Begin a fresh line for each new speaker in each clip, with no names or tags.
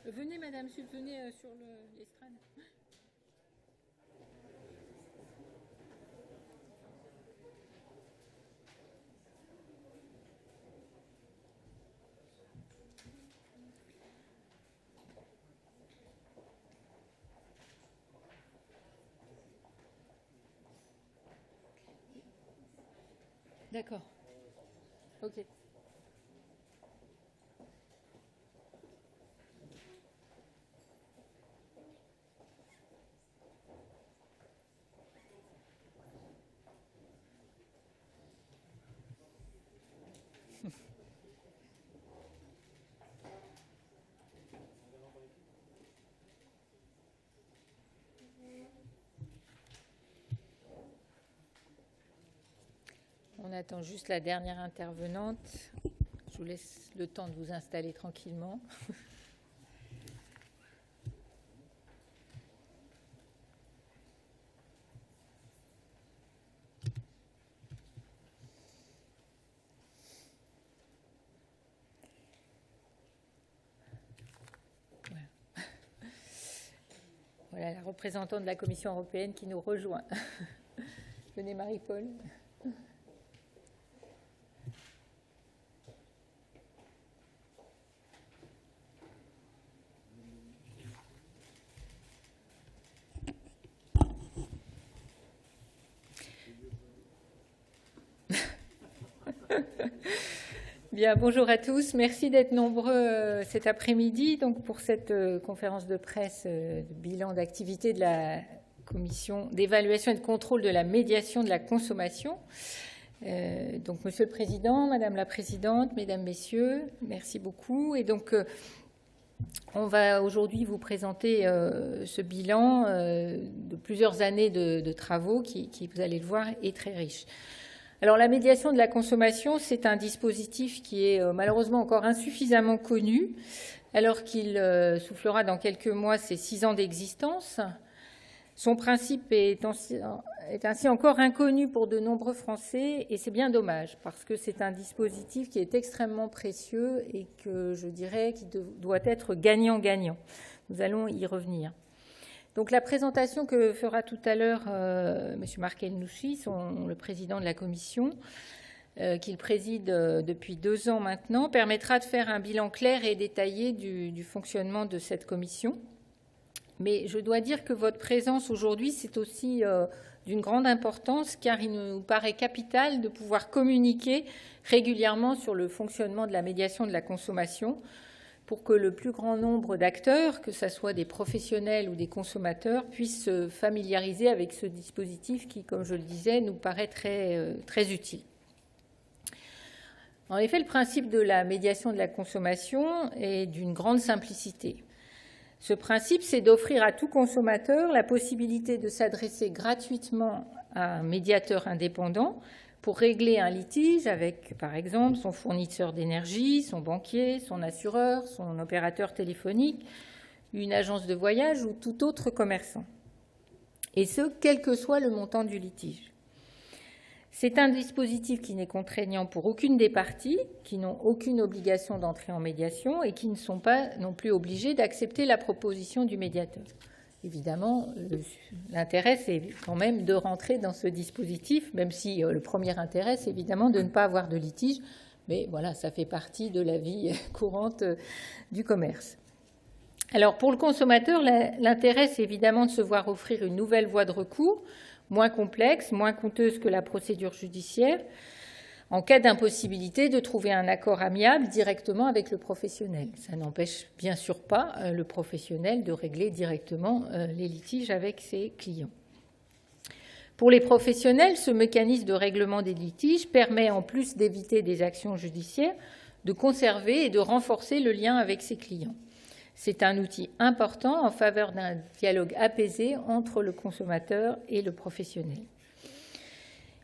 Venez, Madame Sud, venez sur l'estrade. D'accord. Ok. On attend juste la dernière intervenante. Je vous laisse le temps de vous installer tranquillement. Voilà la représentante de la Commission européenne qui nous rejoint. Venez, Marie-Paul. Bien, bonjour à tous. Merci d'être nombreux cet après-midi donc pour cette conférence de presse de bilan d'activité de la Commission d'évaluation et de contrôle de la médiation de la consommation. Donc, Monsieur le Président, Madame la Présidente, Mesdames, Messieurs, merci beaucoup. Et donc, on va aujourd'hui vous présenter ce bilan de plusieurs années de travaux qui, vous allez le voir, est très riche. Alors, la médiation de la consommation, c'est un dispositif qui est malheureusement encore insuffisamment connu, alors qu'il soufflera dans quelques mois ses 6 ans d'existence. Son principe est ainsi encore inconnu pour de nombreux Français, et c'est bien dommage, parce que c'est un dispositif qui est extrêmement précieux et que je dirais qui doit être gagnant-gagnant. Nous allons y revenir. Donc la présentation que fera tout à l'heure M. Marc El-Nouchi, le président de la Commission, qu'il préside depuis 2 ans maintenant, permettra de faire un bilan clair et détaillé du fonctionnement de cette commission. Mais je dois dire que votre présence aujourd'hui, c'est aussi d'une grande importance, car il nous paraît capital de pouvoir communiquer régulièrement sur le fonctionnement de la médiation de la consommation, pour que le plus grand nombre d'acteurs, que ce soit des professionnels ou des consommateurs, puissent se familiariser avec ce dispositif qui, comme je le disais, nous paraît très utile. En effet, le principe de la médiation de la consommation est d'une grande simplicité. Ce principe, c'est d'offrir à tout consommateur la possibilité de s'adresser gratuitement à un médiateur indépendant pour régler un litige avec, par exemple, son fournisseur d'énergie, son banquier, son assureur, son opérateur téléphonique, une agence de voyage ou tout autre commerçant. Et ce, quel que soit le montant du litige. C'est un dispositif qui n'est contraignant pour aucune des parties, qui n'ont aucune obligation d'entrer en médiation et qui ne sont pas non plus obligés d'accepter la proposition du médiateur. Évidemment, l'intérêt, c'est quand même de rentrer dans ce dispositif, même si le premier intérêt, c'est évidemment de ne pas avoir de litige. Mais voilà, ça fait partie de la vie courante du commerce. Alors, pour le consommateur, l'intérêt, c'est évidemment de se voir offrir une nouvelle voie de recours, moins complexe, moins coûteuse que la procédure judiciaire, en cas d'impossibilité de trouver un accord amiable directement avec le professionnel. Ça n'empêche bien sûr pas le professionnel de régler directement les litiges avec ses clients. Pour les professionnels, ce mécanisme de règlement des litiges permet, en plus d'éviter des actions judiciaires, de conserver et de renforcer le lien avec ses clients. C'est un outil important en faveur d'un dialogue apaisé entre le consommateur et le professionnel.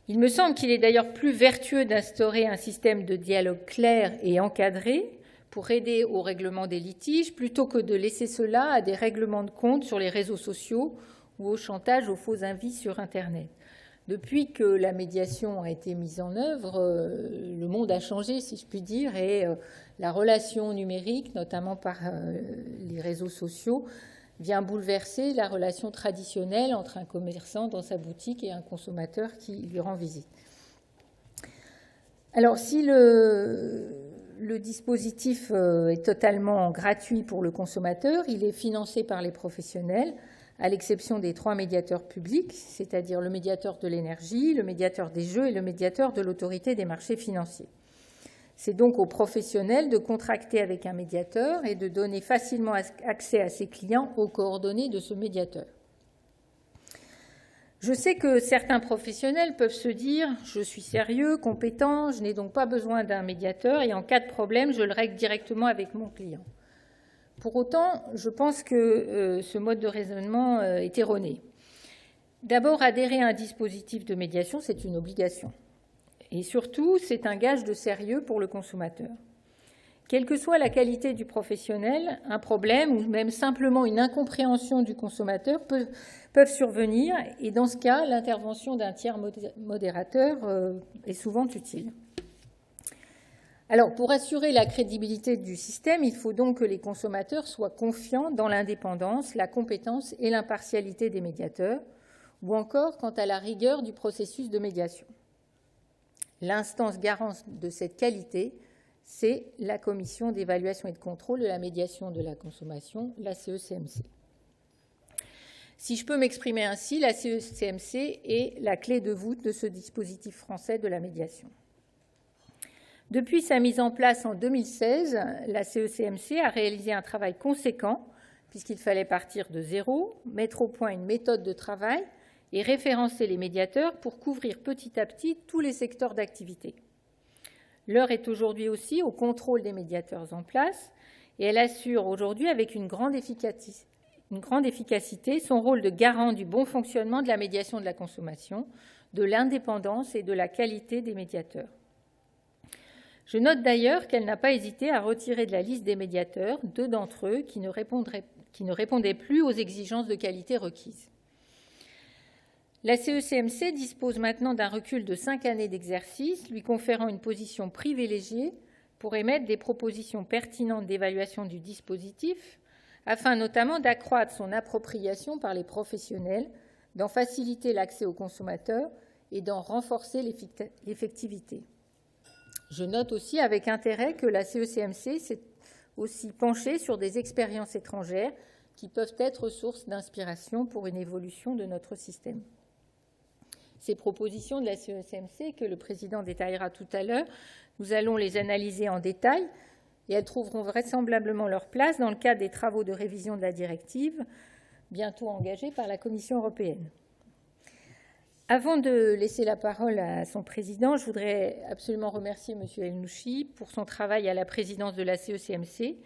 Il me semble qu'il est d'ailleurs plus vertueux d'instaurer un système de dialogue clair et encadré pour aider au règlement des litiges plutôt que de laisser cela à des règlements de compte sur les réseaux sociaux ou au chantage aux faux avis sur Internet. Depuis que la médiation a été mise en œuvre, le monde a changé, si je puis dire, et la relation numérique, notamment par les réseaux sociaux, vient bouleverser la relation traditionnelle entre un commerçant dans sa boutique et un consommateur qui lui rend visite. Alors, si le dispositif est totalement gratuit pour le consommateur, il est financé par les professionnels, à l'exception des 3 médiateurs publics, c'est-à-dire le médiateur de l'énergie, le médiateur des jeux et le médiateur de l'autorité des marchés financiers. C'est donc aux professionnels de contracter avec un médiateur et de donner facilement accès à ses clients aux coordonnées de ce médiateur. Je sais que certains professionnels peuvent se dire « je suis sérieux, compétent, je n'ai donc pas besoin d'un médiateur et en cas de problème, je le règle directement avec mon client ». Pour autant, je pense que ce mode de raisonnement est erroné. D'abord, adhérer à un dispositif de médiation, c'est une obligation. Et surtout, c'est un gage de sérieux pour le consommateur. Quelle que soit la qualité du professionnel, un problème ou même simplement une incompréhension du consommateur peuvent survenir et dans ce cas, l'intervention d'un tiers modérateur est souvent utile. Alors, pour assurer la crédibilité du système, il faut donc que les consommateurs soient confiants dans l'indépendance, la compétence et l'impartialité des médiateurs, ou encore quant à la rigueur du processus de médiation. L'instance garante de cette qualité, c'est la Commission d'évaluation et de contrôle de la médiation de la consommation, la CECMC. Si je peux m'exprimer ainsi, la CECMC est la clé de voûte de ce dispositif français de la médiation. Depuis sa mise en place en 2016, la CECMC a réalisé un travail conséquent, puisqu'il fallait partir de zéro, mettre au point une méthode de travail et référencer les médiateurs pour couvrir petit à petit tous les secteurs d'activité. L'heure est aujourd'hui aussi au contrôle des médiateurs en place, et elle assure aujourd'hui avec une grande efficacité son rôle de garant du bon fonctionnement de la médiation de la consommation, de l'indépendance et de la qualité des médiateurs. Je note d'ailleurs qu'elle n'a pas hésité à retirer de la liste des médiateurs 2 d'entre eux qui ne répondaient plus aux exigences de qualité requises. La CECMC dispose maintenant d'un recul de 5 années d'exercice, lui conférant une position privilégiée pour émettre des propositions pertinentes d'évaluation du dispositif, afin notamment d'accroître son appropriation par les professionnels, d'en faciliter l'accès aux consommateurs et d'en renforcer l'effectivité. Je note aussi avec intérêt que la CECMC s'est aussi penchée sur des expériences étrangères qui peuvent être source d'inspiration pour une évolution de notre système. Ces propositions de la CECMC, que le président détaillera tout à l'heure, nous allons les analyser en détail et elles trouveront vraisemblablement leur place dans le cadre des travaux de révision de la directive, bientôt engagés par la Commission européenne. Avant de laisser la parole à son président, je voudrais absolument remercier M. Elnouchi pour son travail à la présidence de la CECMC.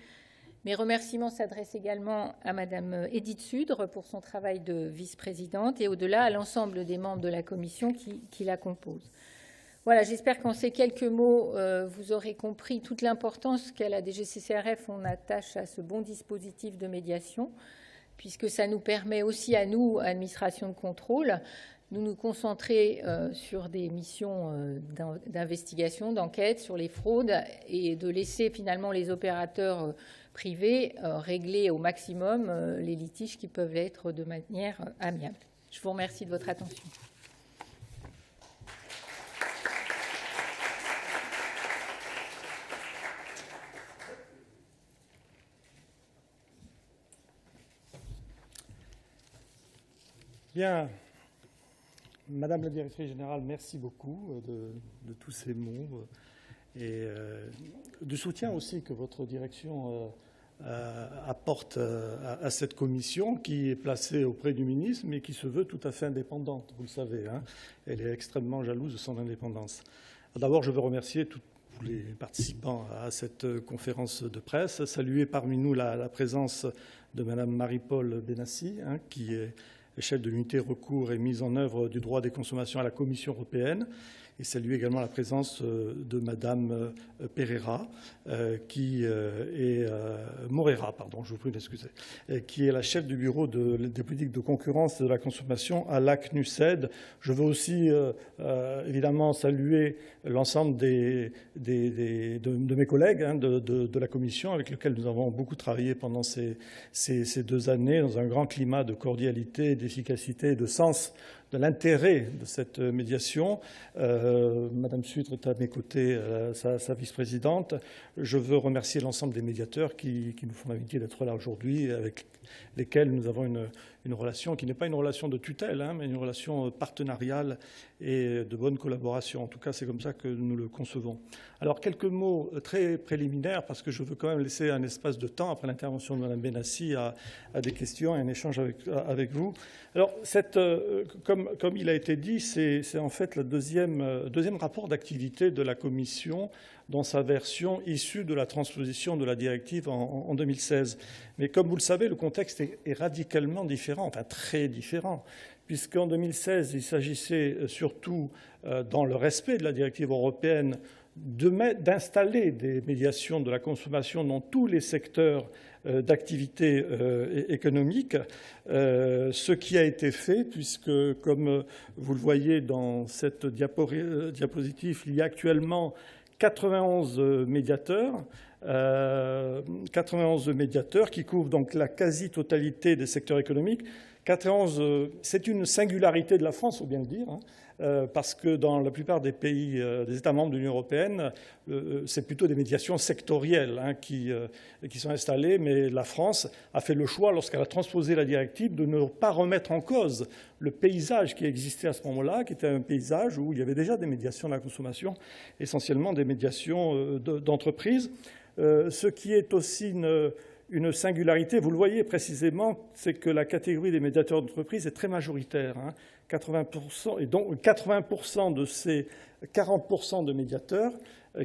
Mes remerciements s'adressent également à Mme Edith Sudre pour son travail de vice-présidente et au-delà à l'ensemble des membres de la commission qui la composent. Voilà, j'espère qu'en ces quelques mots, vous aurez compris toute l'importance qu'à la DGCCRF on attache à ce bon dispositif de médiation, puisque ça nous permet aussi à nous, administration de contrôle, de nous concentrer sur des missions d'investigation, d'enquête sur les fraudes et de laisser finalement les opérateurs privés régler au maximum les litiges qui peuvent être de manière amiable. Je vous remercie de votre attention.
Bien. Madame la directrice générale, merci beaucoup de tous ces mots et du soutien aussi que votre direction apporte à cette commission qui est placée auprès du ministre mais qui se veut tout à fait indépendante, vous le savez. Hein. Elle est extrêmement jalouse de son indépendance. D'abord, je veux remercier tous les participants à cette conférence de presse, saluer parmi nous la présence de Madame Marie-Paule Benassi, hein, qui est chef de l'unité recours et mise en œuvre du droit des consommations à la Commission européenne, et saluer également la présence de Madame Pereira, Moreira, pardon, je vous prie d'excuser, qui est la chef du bureau des politiques de concurrence de la consommation à la CNUSED. Je veux aussi évidemment saluer l'ensemble de mes collègues de la Commission, avec lesquels nous avons beaucoup travaillé pendant ces 2 années dans un grand climat de cordialité, d'efficacité et de sens de l'intérêt de cette médiation. Madame Sutre est à mes côtés, sa vice-présidente. Je veux remercier l'ensemble des médiateurs qui nous font l'amitié d'être là aujourd'hui, avec lesquels nous avons une relation qui n'est pas une relation de tutelle, mais une relation partenariale et de bonne collaboration. En tout cas, c'est comme ça que nous le concevons. Alors, quelques mots très préliminaires, parce que je veux quand même laisser un espace de temps, après l'intervention de Mme Benassi, à des questions et un échange avec vous. Alors, comme il a été dit, c'est en fait le deuxième rapport d'activité de la Commission dans sa version issue de la transposition de la directive en 2016. Mais comme vous le savez, le contexte est radicalement différent, enfin très différent, puisqu'en 2016, il s'agissait surtout, dans le respect de la directive européenne, d'installer des médiations de la consommation dans tous les secteurs d'activité économique, ce qui a été fait, puisque, comme vous le voyez dans cette diapositive, il y a actuellement 91 médiateurs qui couvrent donc la quasi-totalité des secteurs économiques. 91, c'est une singularité de la France, il faut bien le dire, parce que dans la plupart des pays, des États membres de l'Union européenne, c'est plutôt des médiations sectorielles qui sont installées, mais la France a fait le choix, lorsqu'elle a transposé la directive, de ne pas remettre en cause le paysage qui existait à ce moment-là, qui était un paysage où il y avait déjà des médiations de la consommation, essentiellement des médiations d'entreprise. Ce qui est aussi une singularité, vous le voyez précisément, c'est que la catégorie des médiateurs d'entreprise est très majoritaire. 80%, et donc 80% de ces 40% de médiateurs,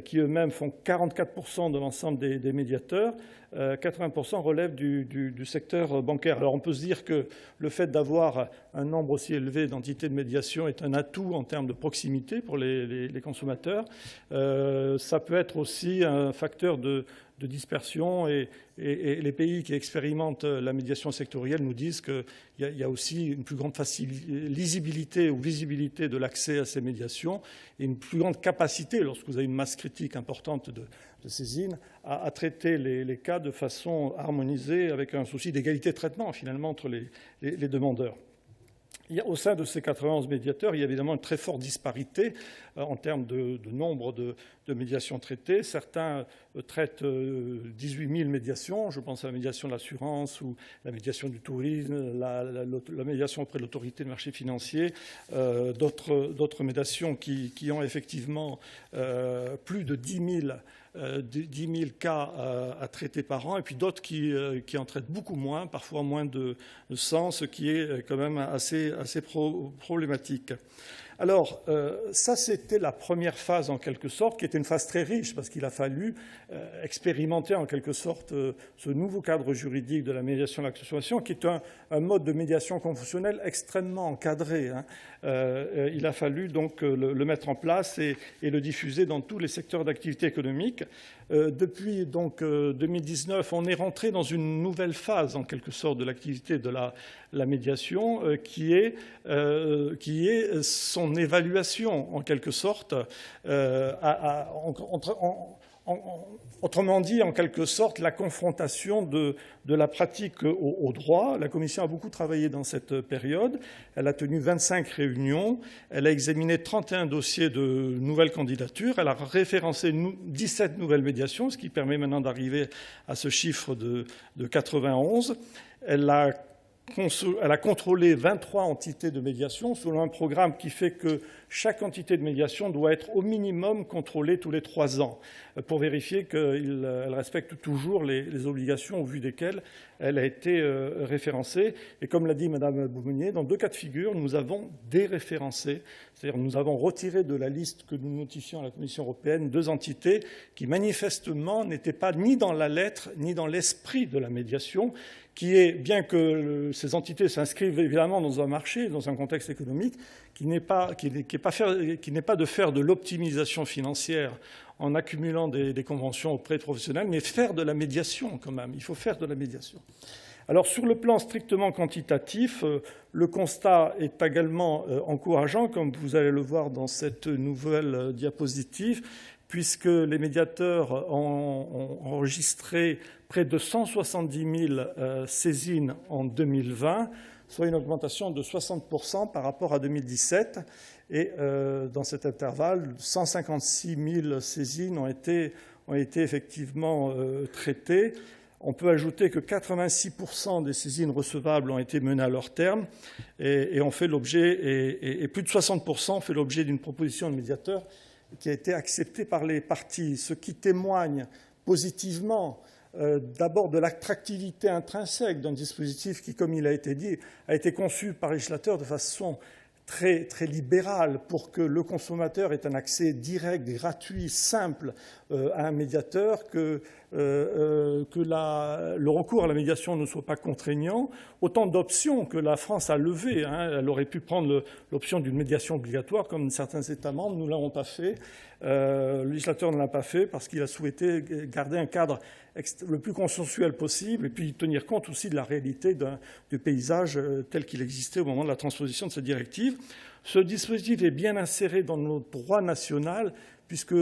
qui eux-mêmes font 44% de l'ensemble des médiateurs, 80% relèvent du secteur bancaire. Alors on peut se dire que le fait d'avoir un nombre aussi élevé d'entités de médiation est un atout en termes de proximité pour les consommateurs. Ça peut être aussi un facteur de dispersion, et les pays qui expérimentent la médiation sectorielle nous disent qu'il y a aussi une plus grande lisibilité ou visibilité de l'accès à ces médiations et une plus grande capacité, lorsque vous avez une masse critique importante de saisine, à traiter les cas de façon harmonisée, avec un souci d'égalité de traitement finalement entre les demandeurs. Au sein de ces 91 médiateurs, il y a évidemment une très forte disparité en termes de nombre de médiations traitées. Certains traitent 18 000 médiations. Je pense à la médiation de l'assurance ou la médiation du tourisme, la médiation auprès de l'autorité de marché financier, d'autres médiations qui ont effectivement plus de 10 000 cas à traiter par an, et puis d'autres qui en traitent beaucoup moins, parfois moins de 100, ce qui est quand même assez problématique. Alors, ça, c'était la première phase, en quelque sorte, qui était une phase très riche, parce qu'il a fallu expérimenter, en quelque sorte, ce nouveau cadre juridique de la médiation de la consommation, qui est un mode de médiation conventionnelle extrêmement encadré. Il a fallu donc le mettre en place et le diffuser dans tous les secteurs d'activité économique. Depuis donc 2019, on est rentré dans une nouvelle phase, en quelque sorte, de l'activité de la médiation, qui est son évaluation, en quelque sorte, autrement dit, en quelque sorte, la confrontation de la pratique au droit. La Commission a beaucoup travaillé dans cette période. Elle a tenu 25 réunions. Elle a examiné 31 dossiers de nouvelles candidatures. Elle a référencé 17 nouvelles médiations, ce qui permet maintenant d'arriver à ce chiffre de 91. Elle a contrôlé 23 entités de médiation selon un programme qui fait que chaque entité de médiation doit être au minimum contrôlée tous les 3 ans pour vérifier qu'elle respecte toujours les obligations au vu desquelles elle a été référencée. Et comme l'a dit Mme Boumenier, dans 2 cas de figure, nous avons déréférencé, c'est-à-dire nous avons retiré de la liste que nous notifions à la Commission européenne 2 entités qui manifestement n'étaient pas ni dans la lettre ni dans l'esprit de la médiation, qui est, bien que ces entités s'inscrivent évidemment dans un marché, dans un contexte économique, qui n'est pas de faire de l'optimisation financière en accumulant des conventions auprès de professionnels, mais faire de la médiation quand même. Il faut faire de la médiation. Alors sur le plan strictement quantitatif, le constat est également encourageant, comme vous allez le voir dans cette nouvelle diapositive, puisque les médiateurs ont enregistré près de 170 000 saisines en 2020, soit une augmentation de 60% par rapport à 2017. Et dans cet intervalle, 156 000 saisines ont été effectivement traitées. On peut ajouter que 86% des saisines recevables ont été menées à leur terme et ont fait l'objet, et plus de 60% ont fait l'objet d'une proposition de médiateur qui a été acceptée par les parties, ce qui témoigne positivement d'abord de l'attractivité intrinsèque d'un dispositif qui, comme il a été dit, a été conçu par les législateurs de façon très libérale pour que le consommateur ait un accès direct, gratuit, simple à un médiateur, que le recours à la médiation ne soit pas contraignant. Autant d'options que la France a levées. Elle aurait pu prendre l'option d'une médiation obligatoire comme certains États membres. Nous ne l'avons pas fait. Le législateur ne l'a pas fait parce qu'il a souhaité garder un cadre le plus consensuel possible et puis tenir compte aussi de la réalité du paysage tel qu'il existait au moment de la transposition de cette directive. Ce dispositif est bien inséré dans notre droit national puisque,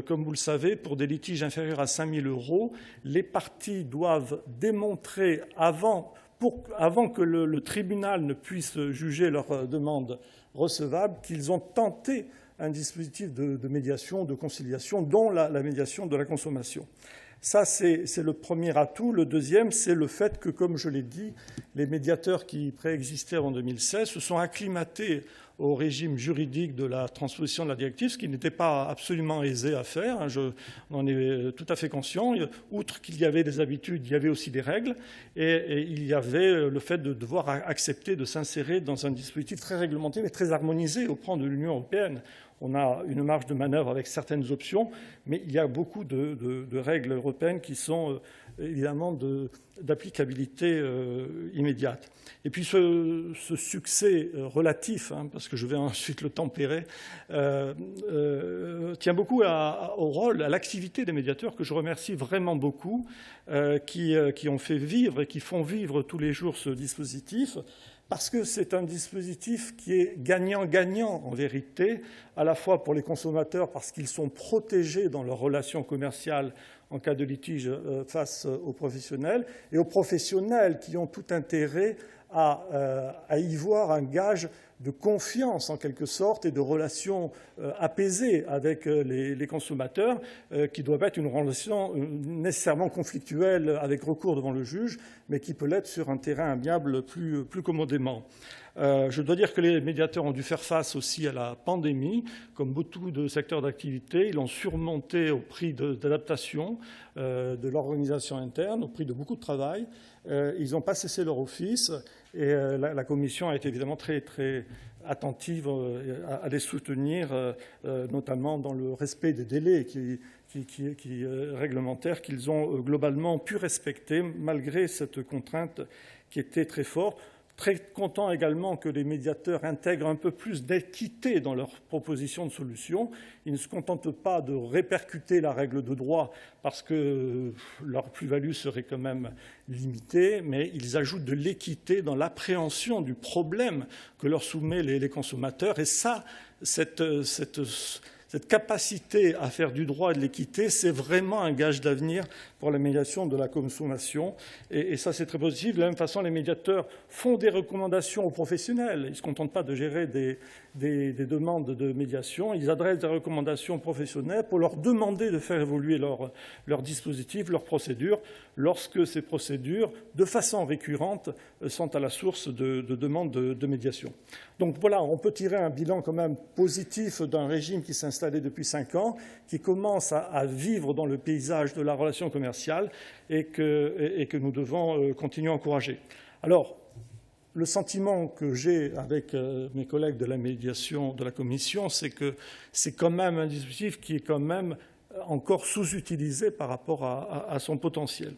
comme vous le savez, pour des litiges inférieurs à 5 000 €, les parties doivent démontrer avant que le tribunal ne puisse juger leur demande recevable qu'ils ont tenté un dispositif de médiation, de conciliation, dont la médiation de la consommation. Ça, c'est le premier atout. Le deuxième, c'est le fait que, comme je l'ai dit, les médiateurs qui préexistaient avant 2016 se sont acclimatés au régime juridique de la transposition de la directive, ce qui n'était pas absolument aisé à faire. Je m'en ai tout à fait conscient. Outre qu'il y avait des habitudes, il y avait aussi des règles. Et il y avait le fait de devoir accepter de s'insérer dans un dispositif très réglementé, mais très harmonisé au plan de l'Union européenne. On a une marge de manœuvre avec certaines options, mais il y a beaucoup de règles européennes qui sont évidemment d'applicabilité immédiate. Et puis ce succès relatif, parce que je vais ensuite le tempérer, tient beaucoup au rôle, à l'activité des médiateurs, que je remercie vraiment beaucoup, qui ont fait vivre et qui font vivre tous les jours ce dispositif. Parce que c'est un dispositif qui est gagnant-gagnant en vérité, à la fois pour les consommateurs parce qu'ils sont protégés dans leurs relations commerciales en cas de litige face aux professionnels, et aux professionnels qui ont tout intérêt à y voir un gage de confiance en quelque sorte et de relations apaisées avec les consommateurs, qui doivent être une relation nécessairement conflictuelle avec recours devant le juge, mais qui peut l'être sur un terrain amiable plus commodément. Je dois dire que les médiateurs ont dû faire face aussi à la pandémie. Comme beaucoup de secteurs d'activité, ils l'ont surmonté au prix d'adaptation de l'organisation interne, au prix de beaucoup de travail. Ils n'ont pas cessé leur office et la Commission a été évidemment très attentive à les soutenir, notamment dans le respect des délais réglementaires qu'ils ont globalement pu respecter malgré cette contrainte qui était très forte. Très content également que les médiateurs intègrent un peu plus d'équité dans leurs propositions de solutions. Ils ne se contentent pas de répercuter la règle de droit parce que leur plus-value serait quand même limitée, mais ils ajoutent de l'équité dans l'appréhension du problème que leur soumettent les consommateurs. Et ça, cette capacité à faire du droit et de l'équité, c'est vraiment un gage d'avenir pour la médiation de la consommation. Et ça, c'est très positif. De la même façon, les médiateurs font des recommandations aux professionnels. Ils ne se contentent pas de gérer des demandes de médiation. Ils adressent des recommandations professionnelles pour leur demander de faire évoluer leur dispositif, leurs procédures, lorsque ces procédures, de façon récurrente, sont à la source de demandes de médiation. Donc voilà, on peut tirer un bilan quand même positif d'un régime qui s'est installé depuis 5 ans, qui commence à vivre dans le paysage de la relation commerciale et que nous devons continuer à encourager. Alors, le sentiment que j'ai avec mes collègues de la médiation de la Commission, c'est que c'est quand même un dispositif qui est quand même encore sous-utilisé par rapport à son potentiel.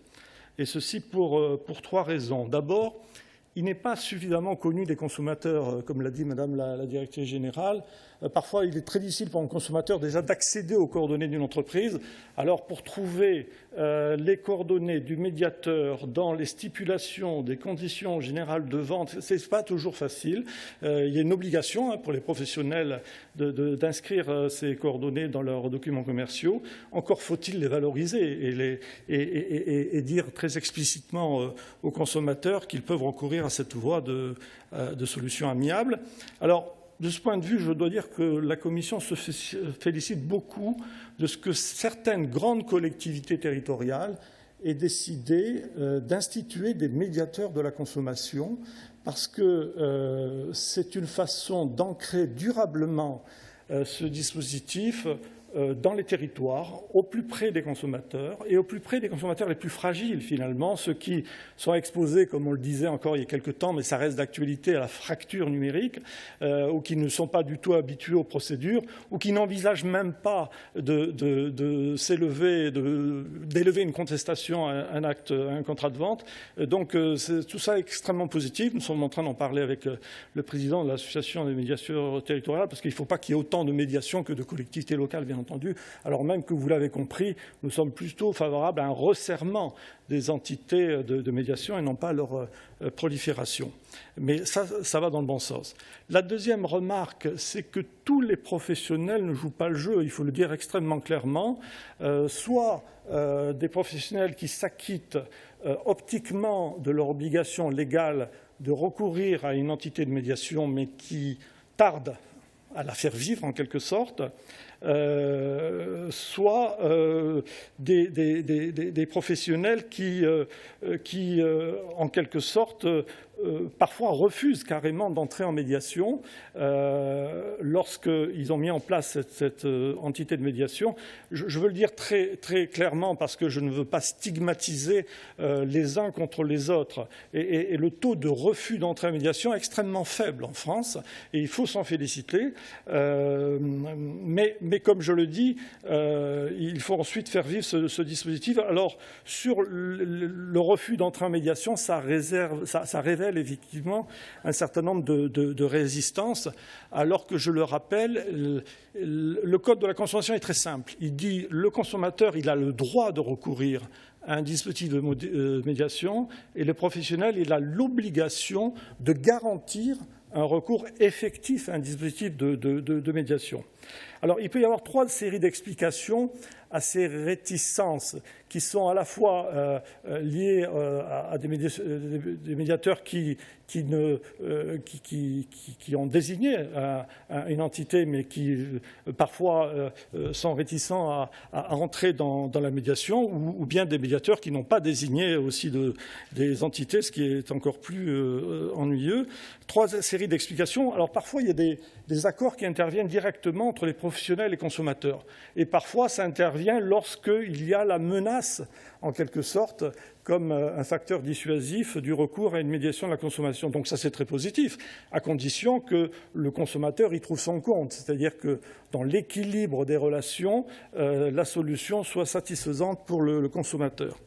et ceci pour 3 raisons. D'abord, il n'est pas suffisamment connu des consommateurs, comme l'a dit Madame la directrice générale. Parfois, il est très difficile pour un consommateur déjà d'accéder aux coordonnées d'une entreprise. Alors, pour trouver les coordonnées du médiateur dans les stipulations des conditions générales de vente, ce n'est pas toujours facile. Il y a une obligation pour les professionnels d'inscrire ces coordonnées dans leurs documents commerciaux. Encore faut-il les valoriser et dire très explicitement aux consommateurs qu'ils peuvent recourir à cette voie de solutions amiables. Alors, de ce point de vue, je dois dire que la Commission se félicite beaucoup de ce que certaines grandes collectivités territoriales aient décidé d'instituer des médiateurs de la consommation, parce que c'est une façon d'ancrer durablement ce dispositif dans les territoires, au plus près des consommateurs et au plus près des consommateurs les plus fragiles finalement, ceux qui sont exposés, comme on le disait encore il y a quelque temps, mais ça reste d'actualité, à la fracture numérique, ou qui ne sont pas du tout habitués aux procédures, ou qui n'envisagent même pas d'élever une contestation à un contrat de vente. Donc tout ça est extrêmement positif. Nous sommes en train d'en parler avec le président de l'association des médiations territoriales, parce qu'il ne faut pas qu'il y ait autant de médiations que de collectivités locales, bien entendu, alors même que vous l'avez compris, nous sommes plutôt favorables à un resserrement des entités de médiation et non pas à leur prolifération. Mais ça va dans le bon sens. La deuxième remarque, c'est que tous les professionnels ne jouent pas le jeu, il faut le dire extrêmement clairement, soit des professionnels qui s'acquittent optiquement de leur obligation légale de recourir à une entité de médiation, mais qui tardent à la faire vivre en quelque sorte, soit des professionnels qui en quelque sorte, parfois refusent carrément d'entrer en médiation lorsqu'ils ont mis en place cette entité de médiation. Je veux le dire très, très clairement parce que je ne veux pas stigmatiser les uns contre les autres. Et le taux de refus d'entrée en médiation est extrêmement faible en France et il faut s'en féliciter. Mais comme je le dis, il faut ensuite faire vivre ce dispositif. Alors, sur le refus d'entrée en médiation, ça révèle effectivement un certain nombre de résistances, alors que, je le rappelle, le Code de la consommation est très simple. Il dit que le consommateur il a le droit de recourir à un dispositif de médiation et le professionnel il a l'obligation de garantir un recours effectif à un dispositif de médiation. Alors, il peut y avoir 3 séries d'explications à ces réticences qui sont à la fois liées à des médiateurs qui ont désigné une entité, mais qui parfois sont réticents à entrer dans la médiation, ou bien des médiateurs qui n'ont pas désigné aussi des entités, ce qui est encore plus ennuyeux. 3 séries d'explications. Alors parfois, il y a des accords qui interviennent directement entre les professionnels et consommateurs. Et parfois, ça intervient lorsqu'il y a la menace, en quelque sorte, comme un facteur dissuasif du recours à une médiation de la consommation. Donc ça, c'est très positif, à condition que le consommateur y trouve son compte. C'est-à-dire que dans l'équilibre des relations, la solution soit satisfaisante pour le consommateur.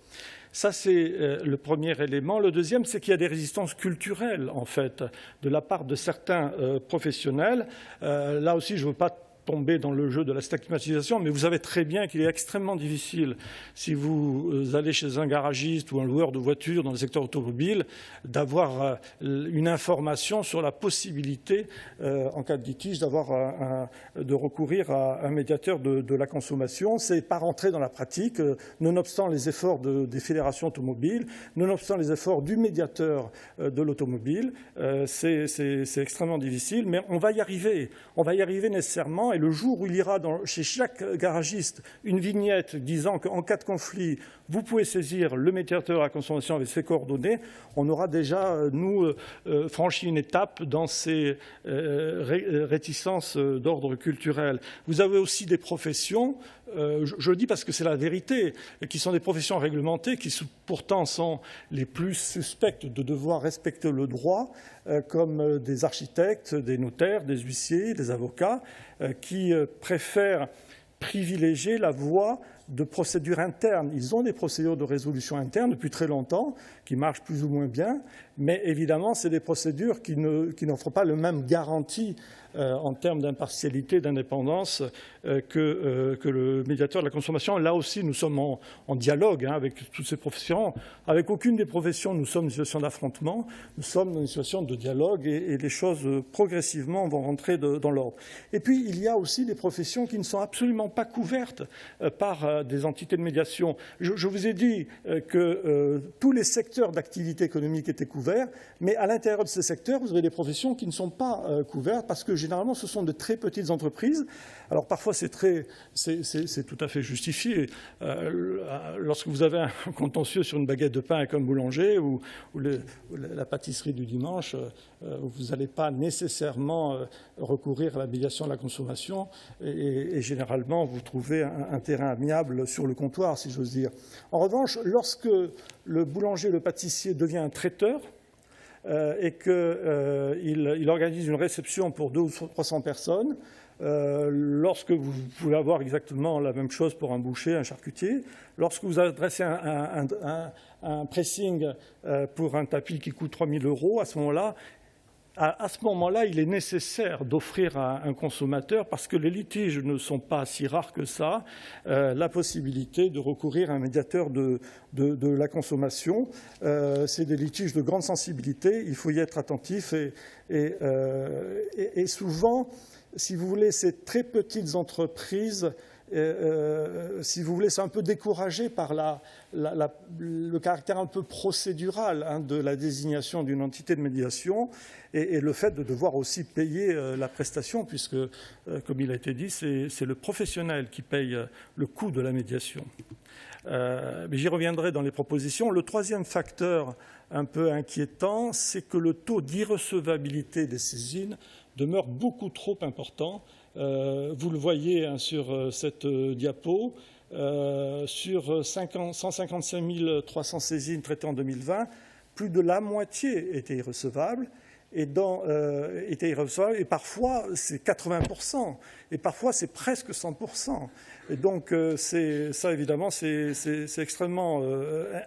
Ça, c'est le premier élément. Le deuxième, c'est qu'il y a des résistances culturelles, en fait, de la part de certains professionnels. Là aussi, je ne veux pas tomber dans le jeu de la stigmatisation, mais vous savez très bien qu'il est extrêmement difficile, si vous allez chez un garagiste ou un loueur de voitures dans le secteur automobile, d'avoir une information sur la possibilité, en cas de litige, de recourir à un médiateur de la consommation. Ce n'est pas rentré dans la pratique, nonobstant les efforts des fédérations automobiles, nonobstant les efforts du médiateur de l'automobile. C'est extrêmement difficile, mais on va y arriver. On va y arriver nécessairement. Et le jour où il y aura chez chaque garagiste une vignette disant qu'en cas de conflit, vous pouvez saisir le médiateur à la consommation avec ses coordonnées, on aura déjà, nous, franchi une étape dans ces réticences d'ordre culturel. Vous avez aussi des professions, je le dis parce que c'est la vérité, qui sont des professions réglementées, qui pourtant sont les plus suspectes de devoir respecter le droit, comme des architectes, des notaires, des huissiers, des avocats, qui préfèrent privilégier la voie de procédures internes. Ils ont des procédures de résolution interne depuis très longtemps, qui marchent plus ou moins bien, mais évidemment, c'est des procédures qui n'offrent pas le même garantie en termes d'impartialité, d'indépendance que le médiateur de la consommation. Là aussi, nous sommes en dialogue avec toutes ces professions. Avec aucune des professions, nous sommes dans une situation d'affrontement. Nous sommes dans une situation de dialogue et les choses progressivement vont rentrer dans l'ordre. Et puis, il y a aussi des professions qui ne sont absolument pas couvertes par des entités de médiation. Je vous ai dit que tous les secteurs d'activité économique étaient couverts, mais à l'intérieur de ces secteurs, vous avez des professions qui ne sont pas couvertes parce que généralement, ce sont de très petites entreprises. Alors parfois, c'est tout à fait justifié. Lorsque vous avez un contentieux sur une baguette de pain avec un boulanger ou la pâtisserie du dimanche, vous n'allez pas nécessairement recourir à la médiation de la consommation et généralement, vous trouvez un terrain amiable sur le comptoir, si j'ose dire. En revanche, lorsque le boulanger, le pâtissier devient un traiteur, et qu'il organise une réception pour 200 ou 300 personnes, lorsque vous pouvez avoir exactement la même chose pour un boucher, un charcutier, lorsque vous adressez un pressing pour un tapis qui coûte 3 000 €, à ce moment-là, il est nécessaire d'offrir à un consommateur, parce que les litiges ne sont pas si rares que ça, la possibilité de recourir à un médiateur de la consommation. C'est des litiges de grande sensibilité, il faut y être attentif et souvent, si vous voulez, ces très petites entreprises, si vous voulez, c'est un peu découragé par le caractère un peu procédural de la désignation d'une entité de médiation et le fait de devoir aussi payer la prestation, puisque, comme il a été dit, c'est le professionnel qui paye le coût de la médiation. Mais j'y reviendrai dans les propositions. Le troisième facteur un peu inquiétant, c'est que le taux d'irrecevabilité des saisines demeure beaucoup trop important. Vous le voyez sur cette diapo, sur 155 300 saisines traitées en 2020, plus de la moitié étaient irrecevables. Et parfois c'est 80%, et parfois c'est presque 100%. Et donc ça évidemment c'est extrêmement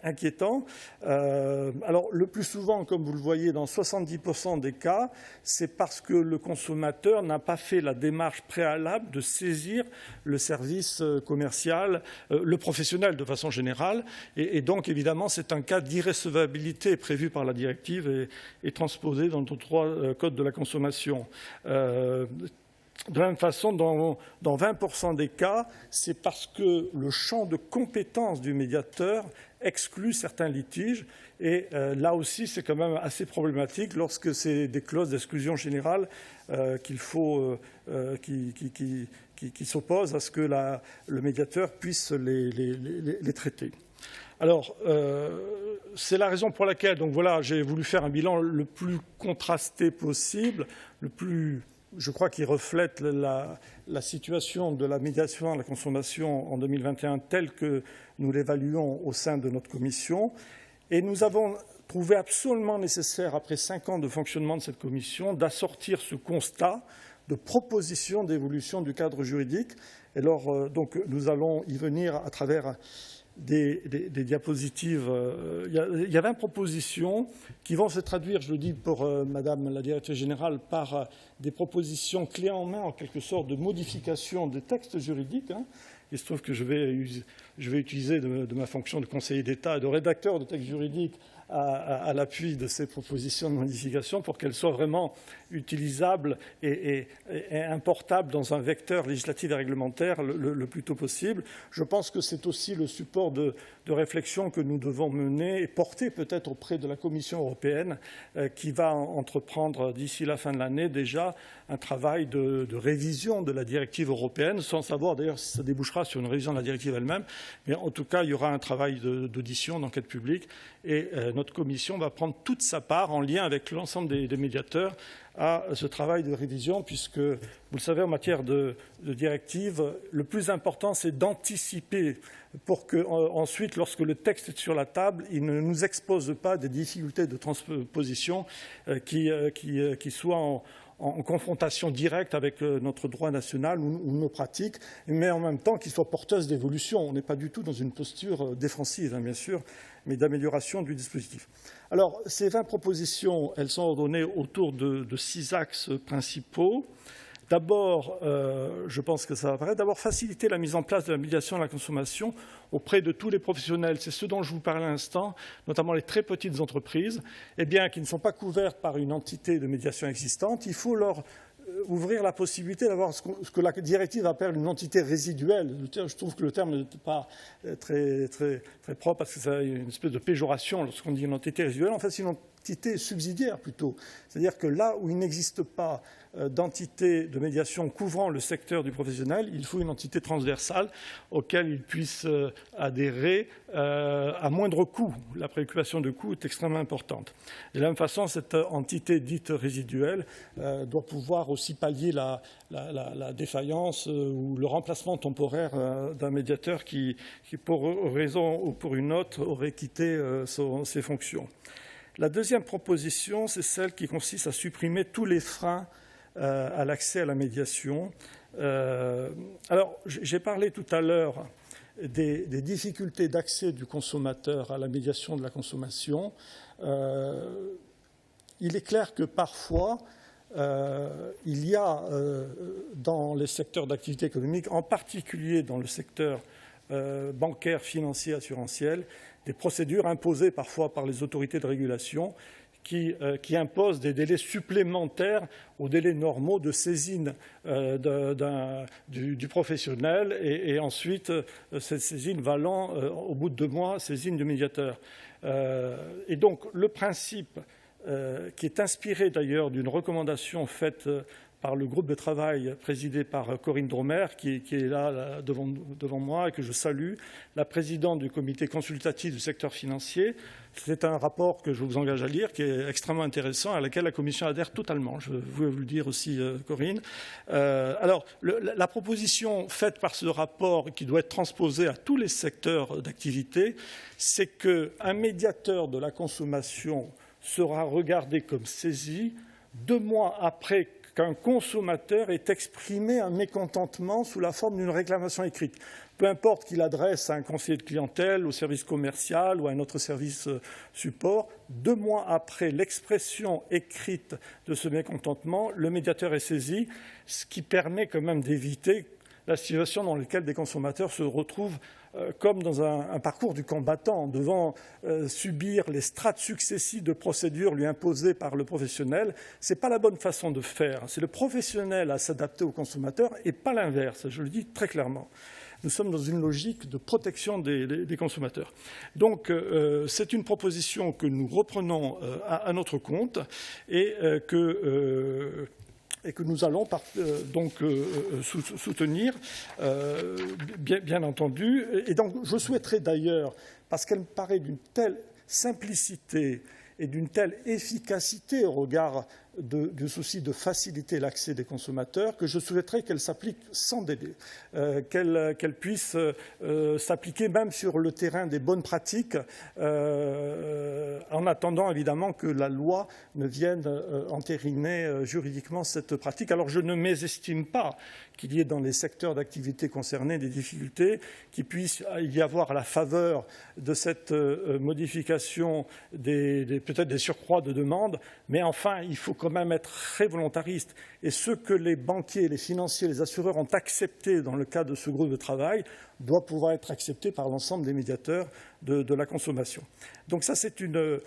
inquiétant. Alors le plus souvent, comme vous le voyez, dans 70% des cas, c'est parce que le consommateur n'a pas fait la démarche préalable de saisir le service commercial, le professionnel de façon générale, et donc évidemment c'est un cas d'irrecevabilité prévu par la directive et transposé dans nos 3 codes de la consommation. De la même façon, dans 20% des cas, c'est parce que le champ de compétences du médiateur exclut certains litiges. Et là aussi, c'est quand même assez problématique lorsque c'est des clauses d'exclusion générale qui s'opposent à ce que le médiateur puisse les traiter. Alors, c'est la raison pour laquelle, donc voilà, j'ai voulu faire un bilan le plus contrasté possible, le plus, je crois, qui reflète la situation de la médiation à la consommation en 2021 telle que nous l'évaluons au sein de notre commission. Et nous avons trouvé absolument nécessaire, après 5 ans de fonctionnement de cette commission, d'assortir ce constat de propositions d'évolution du cadre juridique. Et alors, donc, nous allons y venir à travers des diapositives. Il y a 20 propositions qui vont se traduire, je le dis pour Madame la Directrice Générale, par des propositions clés en main, en quelque sorte, de modification de textes juridiques. Il se trouve que je vais utiliser de ma fonction de conseiller d'État et de rédacteur de textes juridiques à l'appui de ces propositions de modification pour qu'elles soient vraiment utilisables et importables dans un vecteur législatif et réglementaire le plus tôt possible. Je pense que c'est aussi le support de réflexion que nous devons mener et porter peut-être auprès de la Commission européenne qui va entreprendre d'ici la fin de l'année déjà un travail de révision de la directive européenne, sans savoir d'ailleurs si ça débouchera sur une révision de la directive elle-même, mais en tout cas il y aura un travail d'audition, d'enquête publique, Et notre commission va prendre toute sa part en lien avec l'ensemble des médiateurs à ce travail de révision, puisque, vous le savez, en matière de directive, le plus important, c'est d'anticiper pour que, ensuite, lorsque le texte est sur la table, il ne nous expose pas des difficultés de transposition qui soient en confrontation directe avec notre droit national ou nos pratiques, mais en même temps qui soient porteuses d'évolution. On n'est pas du tout dans une posture défensive, bien sûr, mais d'amélioration du dispositif. Alors, ces 20 propositions, elles sont ordonnées autour de 6 axes principaux. D'abord, je pense que ça va paraître, d'abord faciliter la mise en place de la médiation à la consommation auprès de tous les professionnels. C'est ce dont je vous parlais à l'instant, notamment les très petites entreprises, qui ne sont pas couvertes par une entité de médiation existante. Il faut leur ouvrir la possibilité d'avoir ce que la directive appelle une entité résiduelle. Je trouve que le terme n'est pas très propre parce que ça a une espèce de péjoration lorsqu'on dit une entité résiduelle. En fait, c'est une entité subsidiaire plutôt. C'est-à-dire que là où il n'existe pas d'entité de médiation couvrant le secteur du professionnel, il faut une entité transversale auquel il puisse adhérer à moindre coût. La préoccupation de coût est extrêmement importante. De la même façon, cette entité dite résiduelle doit pouvoir aussi pallier la défaillance ou le remplacement temporaire d'un médiateur qui, pour une raison ou pour une autre, aurait quitté ses fonctions. La deuxième proposition, c'est celle qui consiste à supprimer tous les freins à l'accès à la médiation. Alors, j'ai parlé tout à l'heure des difficultés d'accès du consommateur à la médiation de la consommation. Il est clair que parfois, il y a dans les secteurs d'activité économique, en particulier dans le secteur bancaire, financier, assurantiel, des procédures imposées parfois par les autorités de régulation qui imposent des délais supplémentaires aux délais normaux de saisine du professionnel et ensuite cette saisine valant au bout de 2 mois saisine du médiateur. Et donc le principe qui est inspiré d'ailleurs d'une recommandation faite par le groupe de travail présidé par Corinne Dromer, qui est là devant moi et que je salue, la présidente du comité consultatif du secteur financier. C'est un rapport que je vous engage à lire, qui est extrêmement intéressant, à laquelle la Commission adhère totalement. Je voulais vous le dire aussi, Corinne. Alors, la proposition faite par ce rapport, qui doit être transposée à tous les secteurs d'activité, c'est qu'un médiateur de la consommation sera regardé comme saisi 2 mois après qu'un consommateur ait exprimé un mécontentement sous la forme d'une réclamation écrite. Peu importe qu'il adresse à un conseiller de clientèle, au service commercial ou à un autre service support, 2 mois après l'expression écrite de ce mécontentement, le médiateur est saisi, ce qui permet quand même d'éviter la situation dans laquelle des consommateurs se retrouvent comme dans un parcours du combattant, devant subir les strates successives de procédures lui imposées par le professionnel. Ce n'est pas la bonne façon de faire. C'est le professionnel à s'adapter au consommateur et pas l'inverse. Je le dis très clairement. Nous sommes dans une logique de protection des consommateurs. Donc, c'est une proposition que nous reprenons à notre compte et que nous allons donc soutenir, bien entendu. Et donc, je souhaiterais d'ailleurs, parce qu'elle me paraît d'une telle simplicité et d'une telle efficacité au regard du souci de faciliter l'accès des consommateurs, que je souhaiterais qu'elle s'applique sans délai, qu'elle puisse s'appliquer même sur le terrain des bonnes pratiques, en attendant évidemment que la loi ne vienne entériner juridiquement cette pratique. Alors je ne mésestime pas qu'il y ait dans les secteurs d'activité concernés des difficultés, qu'il puisse y avoir à la faveur de cette modification peut-être des surcroît de demandes, mais enfin il faut quand même être très volontariste. Et ce que les banquiers, les financiers, les assureurs ont accepté dans le cadre de ce groupe de travail doit pouvoir être accepté par l'ensemble des médiateurs de la consommation. Donc ça, c'est une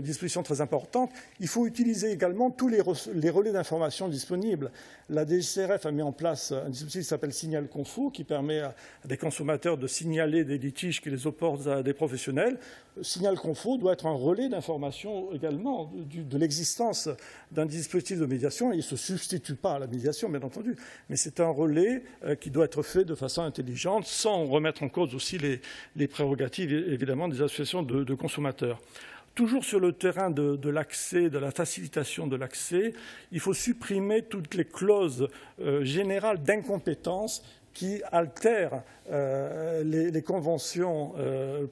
disposition très importante. Il faut utiliser également tous les relais d'information disponibles. La DGCCRF a mis en place un dispositif qui s'appelle Signal Confo, qui permet à des consommateurs de signaler des litiges qui les opposent à des professionnels. Signal Confo doit être un relais d'information également de l'existence d'un dispositif de médiation. Il ne se substitue pas à la médiation, bien entendu, mais c'est un relais qui doit être fait de façon intelligente, sans remettre en cause aussi les prérogatives, évidemment, des associations de consommateurs. Toujours sur le terrain de l'accès, de la facilitation de l'accès, il faut supprimer toutes les clauses générales d'incompétence qui altèrent les conventions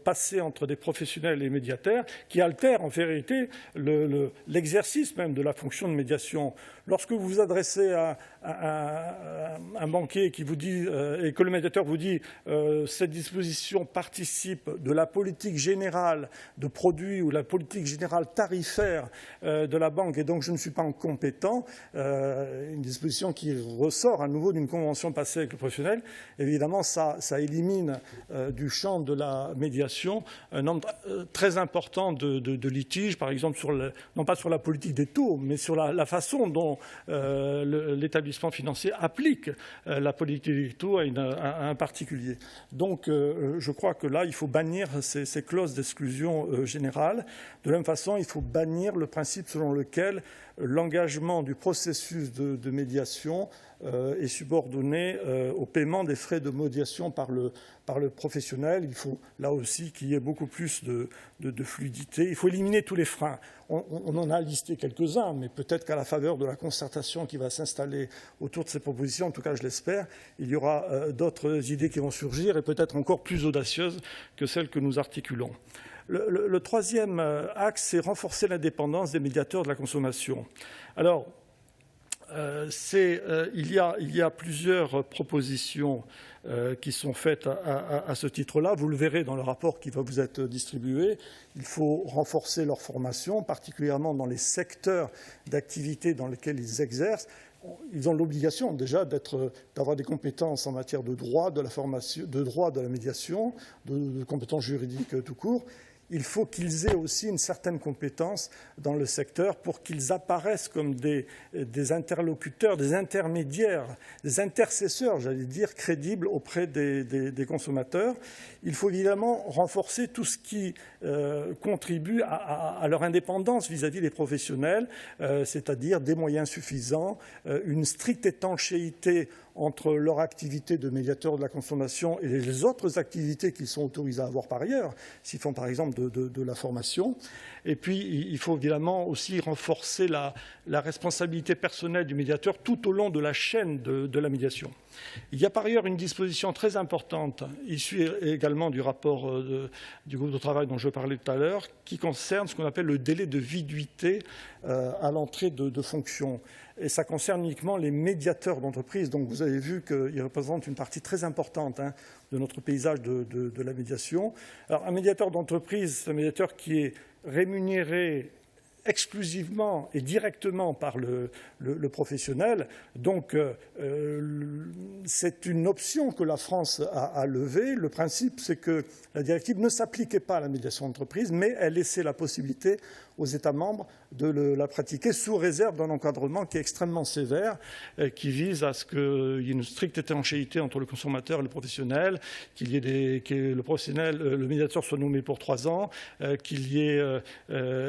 passées entre des professionnels et les médiateurs, qui altèrent en vérité l'exercice même de la fonction de médiation. Lorsque vous vous adressez à un banquier qui vous dit, et que le médiateur vous dit cette disposition participe de la politique générale de produits ou la politique générale tarifaire de la banque et donc je ne suis pas compétent, une disposition qui ressort à nouveau d'une convention passée avec le professionnel, évidemment ça élimine du champ de la médiation un nombre très important de litiges, par exemple non pas sur la politique des taux, mais sur la façon dont l'établissement financier applique la politique des taux à un particulier. Donc je crois que là, il faut bannir ces clauses d'exclusion générale. De la même façon, il faut bannir le principe selon lequel l'engagement du processus de médiation est subordonné au paiement des frais de médiation par le professionnel. Il faut là aussi qu'il y ait beaucoup plus de fluidité. Il faut éliminer tous les freins. On en a listé quelques-uns, mais peut-être qu'à la faveur de la concertation qui va s'installer autour de ces propositions, en tout cas je l'espère, il y aura d'autres idées qui vont surgir et peut-être encore plus audacieuses que celles que nous articulons. Le troisième axe, c'est renforcer l'indépendance des médiateurs de la consommation. Alors, il y a plusieurs propositions qui sont faites à ce titre-là. Vous le verrez dans le rapport qui va vous être distribué. Il faut renforcer leur formation, particulièrement dans les secteurs d'activité dans lesquels ils exercent. Ils ont l'obligation déjà d'avoir des compétences en matière de droit, de la formation, de droit de la médiation, de compétences juridiques tout court. Il faut qu'ils aient aussi une certaine compétence dans le secteur pour qu'ils apparaissent comme des interlocuteurs, des intermédiaires, des intercesseurs, j'allais dire, crédibles auprès des consommateurs. Il faut évidemment renforcer tout ce qui contribue à leur indépendance vis-à-vis des professionnels, c'est-à-dire des moyens suffisants, une stricte étanchéité entre leur activité de médiateur de la consommation et les autres activités qu'ils sont autorisés à avoir par ailleurs, s'ils font par exemple de la formation. Et puis, il faut évidemment aussi renforcer la responsabilité personnelle du médiateur tout au long de la chaîne de la médiation. Il y a par ailleurs une disposition très importante, issue également du rapport du groupe de travail dont je parlais tout à l'heure, qui concerne ce qu'on appelle le délai de viduité à l'entrée de fonctions. Et ça concerne uniquement les médiateurs d'entreprise. Donc vous avez vu qu'ils représentent une partie très importante de notre paysage de la médiation. Alors un médiateur d'entreprise, c'est un médiateur qui est rémunéré exclusivement et directement par le professionnel. Donc c'est une option que la France a levée. Le principe, c'est que la directive ne s'appliquait pas à la médiation d'entreprise, mais elle laissait la possibilité aux États membres de la pratiquer sous réserve d'un encadrement qui est extrêmement sévère, qui vise à ce qu'il y ait une stricte étanchéité entre le consommateur et le professionnel, que le médiateur soit nommé pour 3 ans, qu'il y ait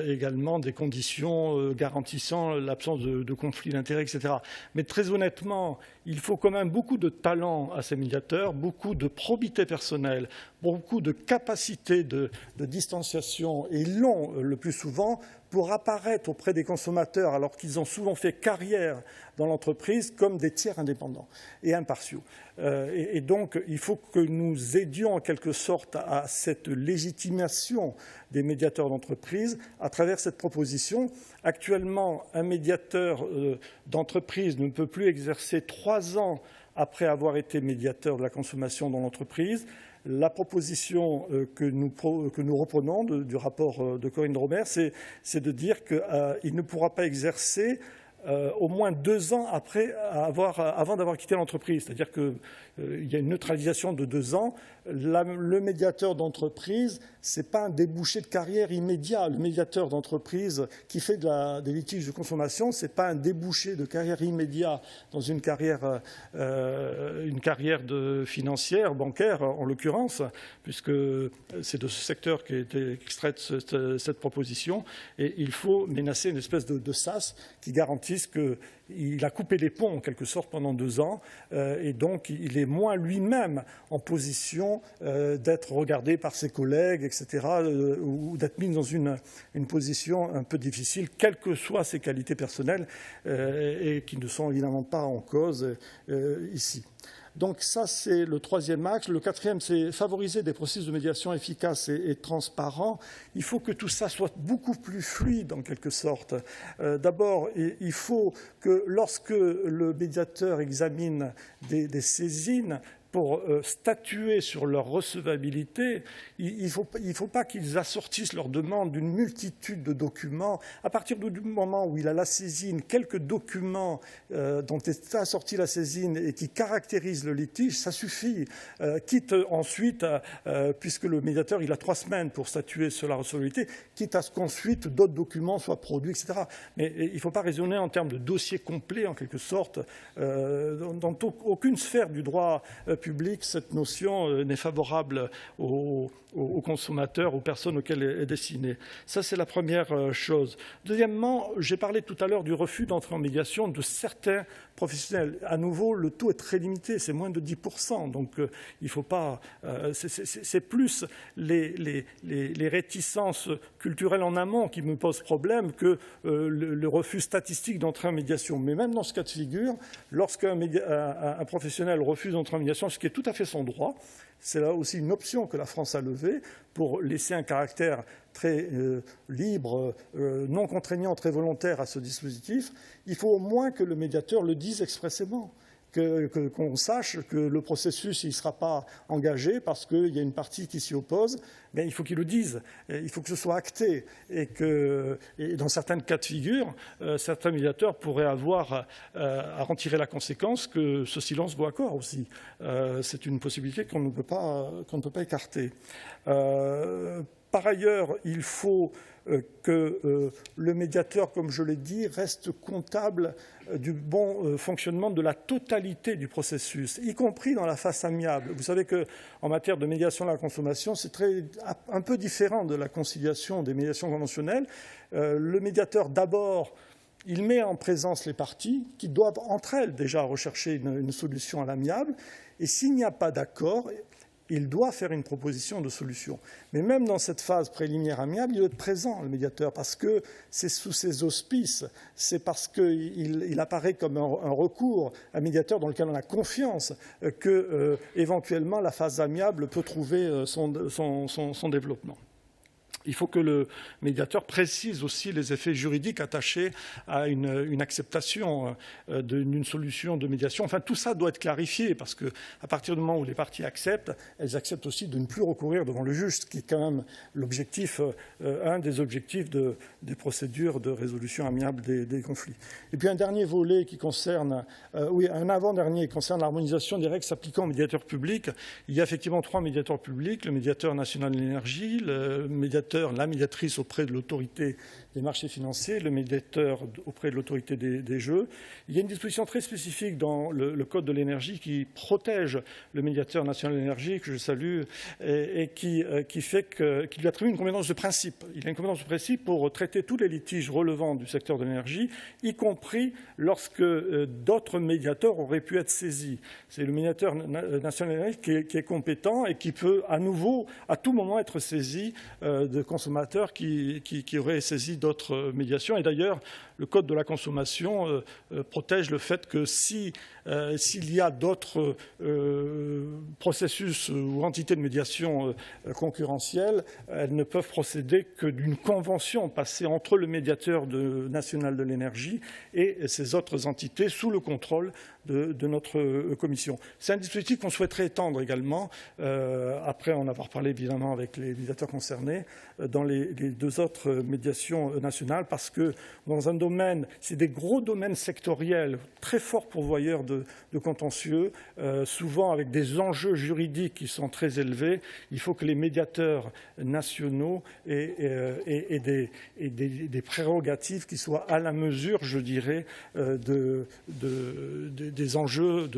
également des conditions garantissant l'absence de conflit d'intérêts, etc. Mais très honnêtement, il faut quand même beaucoup de talent à ces médiateurs, beaucoup de probité personnelle, beaucoup de capacité de distanciation, et ils l'ont le plus souvent pour apparaître auprès des consommateurs alors qu'ils ont souvent fait carrière dans l'entreprise comme des tiers indépendants et impartiaux. Et donc, il faut que nous aidions en quelque sorte à cette légitimation des médiateurs d'entreprise à travers cette proposition. Actuellement, un médiateur d'entreprise ne peut plus exercer 3 ans après avoir été médiateur de la consommation dans l'entreprise. La proposition que nous reprenons du rapport de Corinne Romer, c'est de dire qu'il ne pourra pas exercer au moins 2 ans avant d'avoir quitté l'entreprise. C'est-à-dire qu'il y a une neutralisation de 2 ans. Le médiateur d'entreprise, ce n'est pas un débouché de carrière immédiat. Le médiateur d'entreprise qui fait des litiges de consommation, ce n'est pas un débouché de carrière immédiat dans une carrière financière, bancaire en l'occurrence, puisque c'est de ce secteur qu'a été extraite cette proposition. Et il faut menacer une espèce de sas qui garantit puisqu'il a coupé les ponts en quelque sorte pendant 2 ans et donc il est moins lui-même en position d'être regardé par ses collègues, etc., ou d'être mis dans une position un peu difficile, quelles que soient ses qualités personnelles et qui ne sont évidemment pas en cause ici. Donc ça, c'est le 3e axe. Le 4e, c'est favoriser des processus de médiation efficaces et transparents. Il faut que tout ça soit beaucoup plus fluide, en quelque sorte. D'abord, il faut que lorsque le médiateur examine des saisines, pour statuer sur leur recevabilité, il ne faut pas qu'ils assortissent leur demande d'une multitude de documents. À partir du moment où il a la saisine, quelques documents dont est assortie la saisine et qui caractérisent le litige, ça suffit. Quitte ensuite, puisque le médiateur il a 3 semaines pour statuer sur la recevabilité, quitte à ce qu'ensuite d'autres documents soient produits, etc. Mais il ne faut pas raisonner en termes de dossier complet, en quelque sorte. Dans aucune sphère du droit public, cette notion n'est favorable aux consommateurs, aux personnes auxquelles elle est destinée. Ça, c'est la première chose. Deuxièmement, j'ai parlé tout à l'heure du refus d'entrer en médiation de certains professionnels. À nouveau, le taux est très limité, c'est moins de 10%. Donc, il ne faut pas... c'est plus les réticences culturelles en amont qui me posent problème que le refus statistique d'entrer en médiation. Mais même dans ce cas de figure, lorsqu'un professionnel refuse d'entrer en médiation, ce qui est tout à fait son droit, c'est là aussi une option que la France a levée pour laisser un caractère très libre, non contraignant, très volontaire à ce dispositif. Il faut au moins que le médiateur le dise expressément, qu'on sache que le processus ne sera pas engagé parce qu'il y a une partie qui s'y oppose. Mais il faut qu'il le dise, il faut que ce soit acté et dans certains cas de figure, certains médiateurs pourraient avoir à en tirer la conséquence que ce silence vaut accord aussi. C'est une possibilité qu'on ne peut pas écarter. Par ailleurs, il faut que le médiateur, comme je l'ai dit, reste comptable du bon fonctionnement de la totalité du processus, y compris dans la phase amiable. Vous savez qu'en matière de médiation de la consommation, c'est un peu différent de la conciliation des médiations conventionnelles. Le médiateur, d'abord, il met en présence les parties qui doivent entre elles déjà rechercher une solution à l'amiable. Et s'il n'y a pas d'accord, il doit faire une proposition de solution. Mais même dans cette phase préliminaire amiable, il doit être présent, le médiateur, parce que c'est sous ses auspices, c'est parce qu'il apparaît comme un recours, un médiateur dans lequel on a confiance, que éventuellement la phase amiable peut trouver son développement. Il faut que le médiateur précise aussi les effets juridiques attachés à une acceptation d'une solution de médiation. Enfin, tout ça doit être clarifié parce qu'à partir du moment où les parties acceptent, elles acceptent aussi de ne plus recourir devant le juge, ce qui est quand même l'objectif, un des objectifs des procédures de résolution amiable des conflits. Et puis un dernier volet qui concerne, un avant-dernier qui concerne l'harmonisation des règles s'appliquant aux médiateurs publics. Il y a effectivement 3 médiateurs publics, le médiateur national de l'énergie, la médiatrice auprès de l'autorité des marchés financiers, le médiateur auprès de l'autorité des jeux. Il y a une disposition très spécifique dans le Code de l'énergie qui protège le médiateur national de l'énergie, que je salue, et qui lui attribue une compétence de principe. Il a une compétence de principe pour traiter tous les litiges relevant du secteur de l'énergie, y compris lorsque d'autres médiateurs auraient pu être saisis. C'est le médiateur national de l'énergie qui est compétent et qui peut à nouveau, à tout moment, être saisi de consommateurs qui auraient saisi d'autres médiations. Et d'ailleurs, le Code de la consommation protège le fait que s'il y a d'autres processus ou entités de médiation concurrentielles, elles ne peuvent procéder que d'une convention passée entre le médiateur national de l'énergie et ces autres entités sous le contrôle de notre commission. C'est un dispositif qu'on souhaiterait étendre également, après en avoir parlé évidemment avec les médiateurs concernés, dans les 2 autres médiations nationales, parce que dans un domaine, c'est des gros domaines sectoriels, très forts pourvoyeurs de contentieux, souvent avec des enjeux juridiques qui sont très élevés. Il faut que les médiateurs nationaux aient des prérogatives qui soient à la mesure, je dirais, des des enjeux,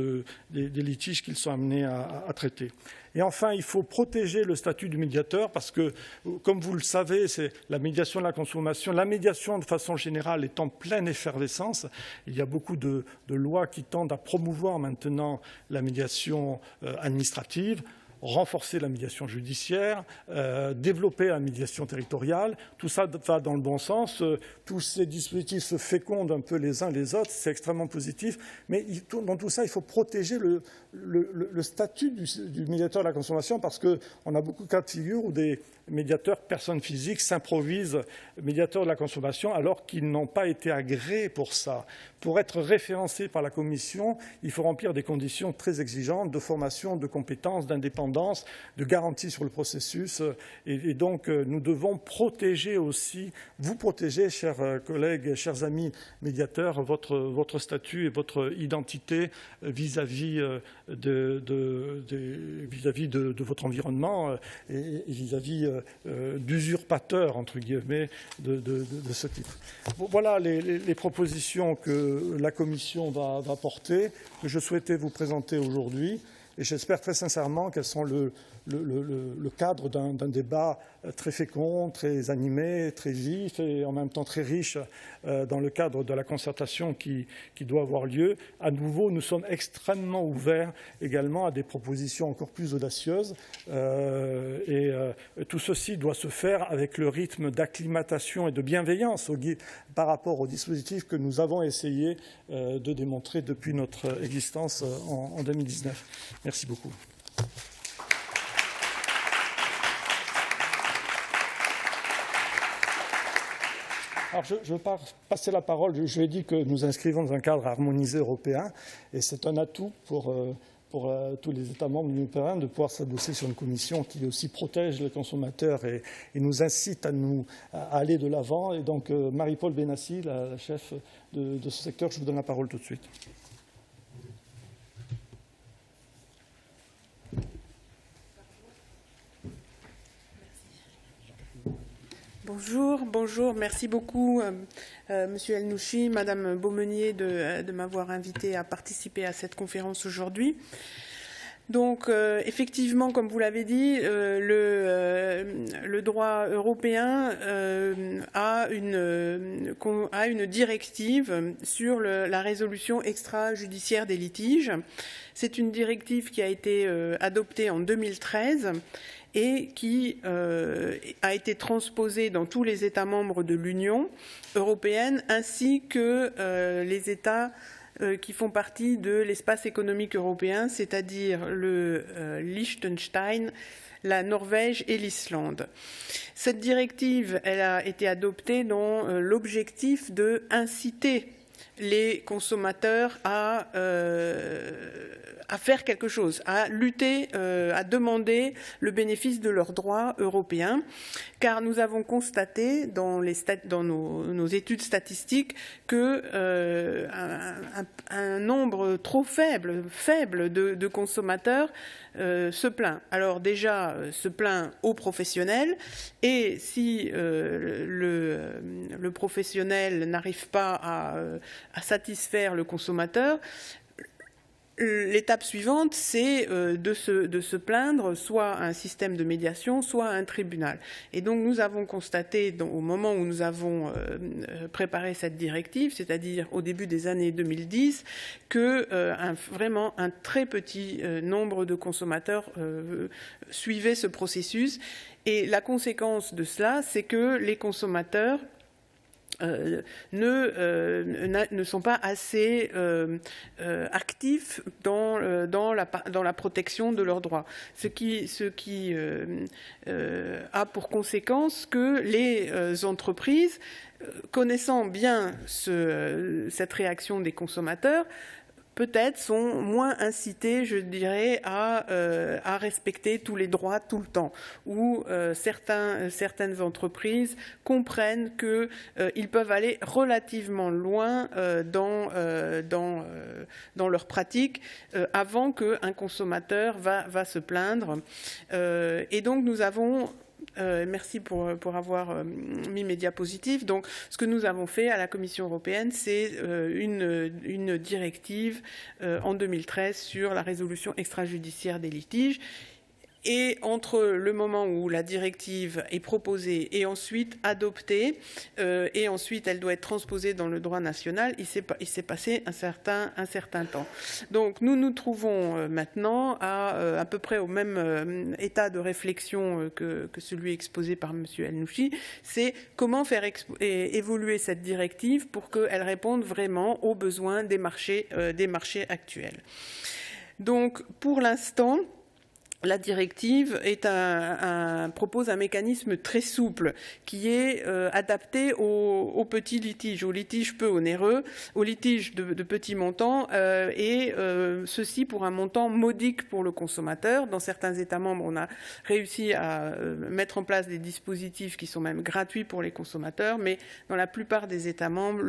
des litiges qu'ils sont amenés à traiter. Et enfin, il faut protéger le statut du médiateur parce que, comme vous le savez, c'est la médiation de la consommation. La médiation, de façon générale, est en pleine effervescence. Il y a beaucoup de lois qui tendent à promouvoir maintenant la médiation administrative, renforcer la médiation judiciaire, développer la médiation territoriale. Tout ça va dans le bon sens. Tous ces dispositifs se fécondent un peu les uns les autres. C'est extrêmement positif. Mais dans tout ça, il faut protéger le statut du médiateur de la consommation parce qu'on a beaucoup de cas de figure où des médiateurs, personnes physiques, s'improvisent médiateurs de la consommation alors qu'ils n'ont pas été agréés pour ça. Pour être référencé par la Commission, il faut remplir des conditions très exigeantes de formation, de compétences, d'indépendance, de garantie sur le processus. Et donc, nous devons protéger aussi, vous protéger, chers collègues, chers amis médiateurs, votre statut et votre identité vis-à-vis de votre environnement et vis-à-vis d'usurpateurs, entre guillemets, de ce type. Bon, voilà les propositions que la Commission va porter, que je souhaitais vous présenter aujourd'hui. Et j'espère très sincèrement qu'elles sont le cadre d'un débat très fécond, très animé, très vif et en même temps très riche dans le cadre de la concertation qui doit avoir lieu. À nouveau, nous sommes extrêmement ouverts également à des propositions encore plus audacieuses et tout ceci doit se faire avec le rythme d'acclimatation et de bienveillance par rapport au dispositif que nous avons essayé de démontrer depuis notre existence en 2019. Merci beaucoup. Alors, je vais passer la parole. Je lui ai dit que nous inscrivons dans un cadre harmonisé européen et c'est un atout pour tous les États membres de l'Union européenne de pouvoir s'adosser sur une commission qui aussi protège les consommateurs et nous incite à aller de l'avant. Et donc, Marie-Paule Benassi, la chef de ce secteur, je vous donne la parole tout de suite.
Bonjour, merci beaucoup Monsieur Elnouchi, Madame Beaumenier de m'avoir invité à participer à cette conférence aujourd'hui. Donc effectivement, comme vous l'avez dit, le droit européen a une directive sur la résolution extrajudiciaire des litiges. C'est une directive qui a été adoptée en 2013 et qui a été transposée dans tous les États membres de l'Union européenne ainsi que les États qui font partie de l'espace économique européen, c'est-à-dire le Liechtenstein, la Norvège et l'Islande. Cette directive, elle a été adoptée dans l'objectif de inciter les consommateurs à faire quelque chose, à lutter, à demander le bénéfice de leurs droits européens, car nous avons constaté dans nos études statistiques que un nombre trop faible de consommateurs se plaint. Alors déjà, se plaint aux professionnels, et si le professionnel n'arrive pas à satisfaire le consommateur, l'étape suivante, c'est de se plaindre soit à un système de médiation, soit à un tribunal. Et donc nous avons constaté, au moment où nous avons préparé cette directive, c'est-à-dire au début des années 2010, que vraiment un très petit nombre de consommateurs suivaient ce processus. Et la conséquence de cela, c'est que les consommateurs ne sont pas assez actifs dans la protection de leurs droits. Ce qui a pour conséquence que les entreprises, connaissant bien cette réaction des consommateurs, peut-être sont moins incités, je dirais, à respecter tous les droits tout le temps, où certaines entreprises comprennent qu'ils peuvent aller relativement loin dans leurs pratiques avant qu'un consommateur va se plaindre. Et donc nous avons Merci pour avoir mis mes diapositives. Donc, ce que nous avons fait à la Commission européenne, c'est une directive en 2013 sur la résolution extrajudiciaire des litiges. Et entre le moment où la directive est proposée et ensuite adoptée, et ensuite elle doit être transposée dans le droit national, il s'est passé un certain temps. Donc nous nous trouvons maintenant à peu près au même état de réflexion que celui exposé par M. El-Nouchi, c'est comment faire évoluer cette directive pour qu'elle réponde vraiment aux besoins des marchés actuels. Donc pour l'instant, la directive propose un mécanisme très souple qui est adapté aux petits litiges, aux litiges peu onéreux, aux litiges de petits montants, et ceci pour un montant modique pour le consommateur. Dans certains États membres, on a réussi à mettre en place des dispositifs qui sont même gratuits pour les consommateurs, mais dans la plupart des États membres,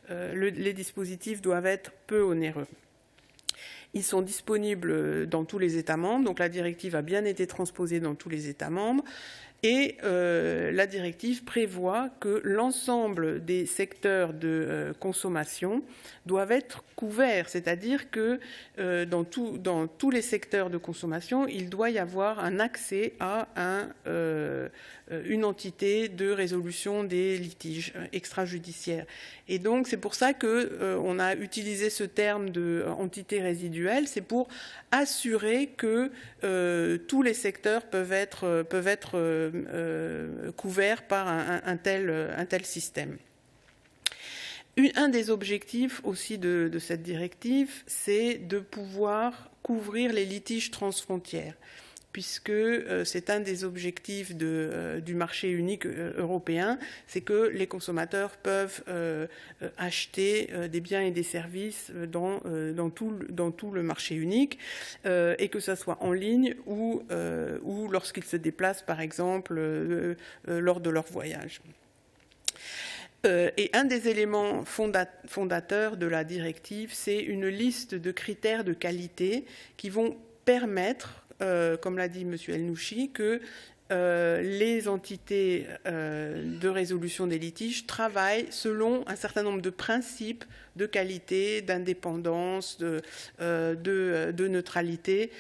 les dispositifs doivent être peu onéreux. Ils sont disponibles dans tous les États membres, donc la directive a bien été transposée dans tous les États membres. Et la directive prévoit que l'ensemble des secteurs de consommation doivent être couverts, c'est-à-dire que dans tous les secteurs de consommation, il doit y avoir un accès à une entité de résolution des litiges extrajudiciaires. Et donc c'est pour ça qu'on a utilisé ce terme d'entité résiduelle, c'est pour assurer que tous les secteurs peuvent être couverts par un tel système. Un des objectifs aussi de cette directive, c'est de pouvoir couvrir les litiges transfrontières, puisque c'est un des objectifs du marché unique européen, c'est que les consommateurs peuvent acheter des biens et des services dans tout le marché unique, et que ça soit en ligne ou lorsqu'ils se déplacent, par exemple, lors de leur voyage. Et un des éléments fondateurs de la directive, c'est une liste de critères de qualité qui vont permettre, comme l'a dit M. El-Nouchi, que les entités de résolution des litiges travaillent selon un certain nombre de principes de qualité, d'indépendance, de neutralité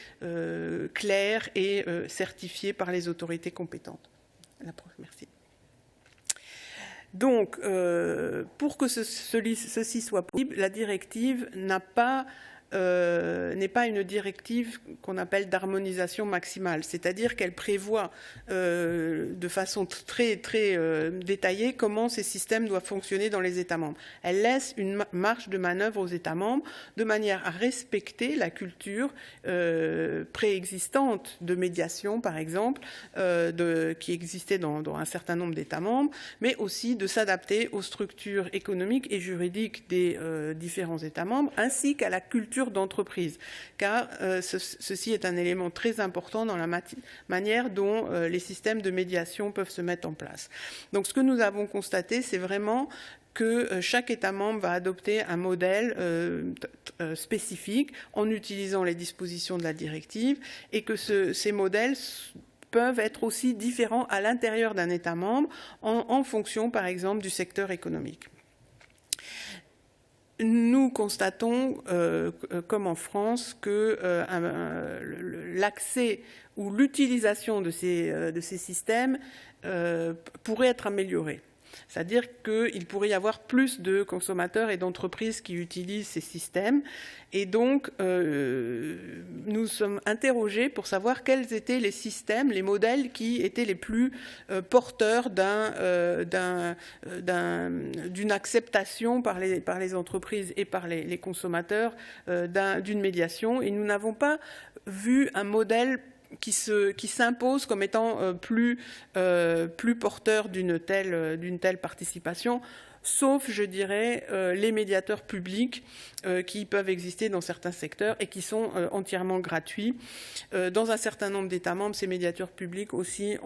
clairs et certifiés par les autorités compétentes. Merci. Donc, pour que ceci soit possible, la directive n'est pas une directive qu'on appelle d'harmonisation maximale, c'est-à-dire qu'elle prévoit de façon très détaillée comment ces systèmes doivent fonctionner dans les États membres. Elle laisse une marge de manœuvre aux États membres de manière à respecter la culture préexistante de médiation, par exemple, qui existait dans un certain nombre d'États membres, mais aussi de s'adapter aux structures économiques et juridiques des différents États membres, ainsi qu'à la culture d'entreprise, car ceci est un élément très important dans la manière dont les systèmes de médiation peuvent se mettre en place. Donc ce que nous avons constaté, c'est vraiment que chaque État membre va adopter un modèle spécifique en utilisant les dispositions de la directive, et que ces modèles peuvent être aussi différents à l'intérieur d'un État membre en fonction, par exemple, du secteur économique. Nous constatons, comme en France, que l'accès ou l'utilisation de ces systèmes pourrait être améliorée. C'est-à-dire qu'il pourrait y avoir plus de consommateurs et d'entreprises qui utilisent ces systèmes. Et donc, nous sommes interrogés pour savoir quels étaient les systèmes, les modèles qui étaient les plus porteurs d'une acceptation par les entreprises et par les consommateurs d'une médiation. Et nous n'avons pas vu un modèle qui s'impose comme étant plus porteur d'une telle participation, sauf, je dirais, les médiateurs publics qui peuvent exister dans certains secteurs et qui sont entièrement gratuits. Dans un certain nombre d'États membres, ces médiateurs publics aussi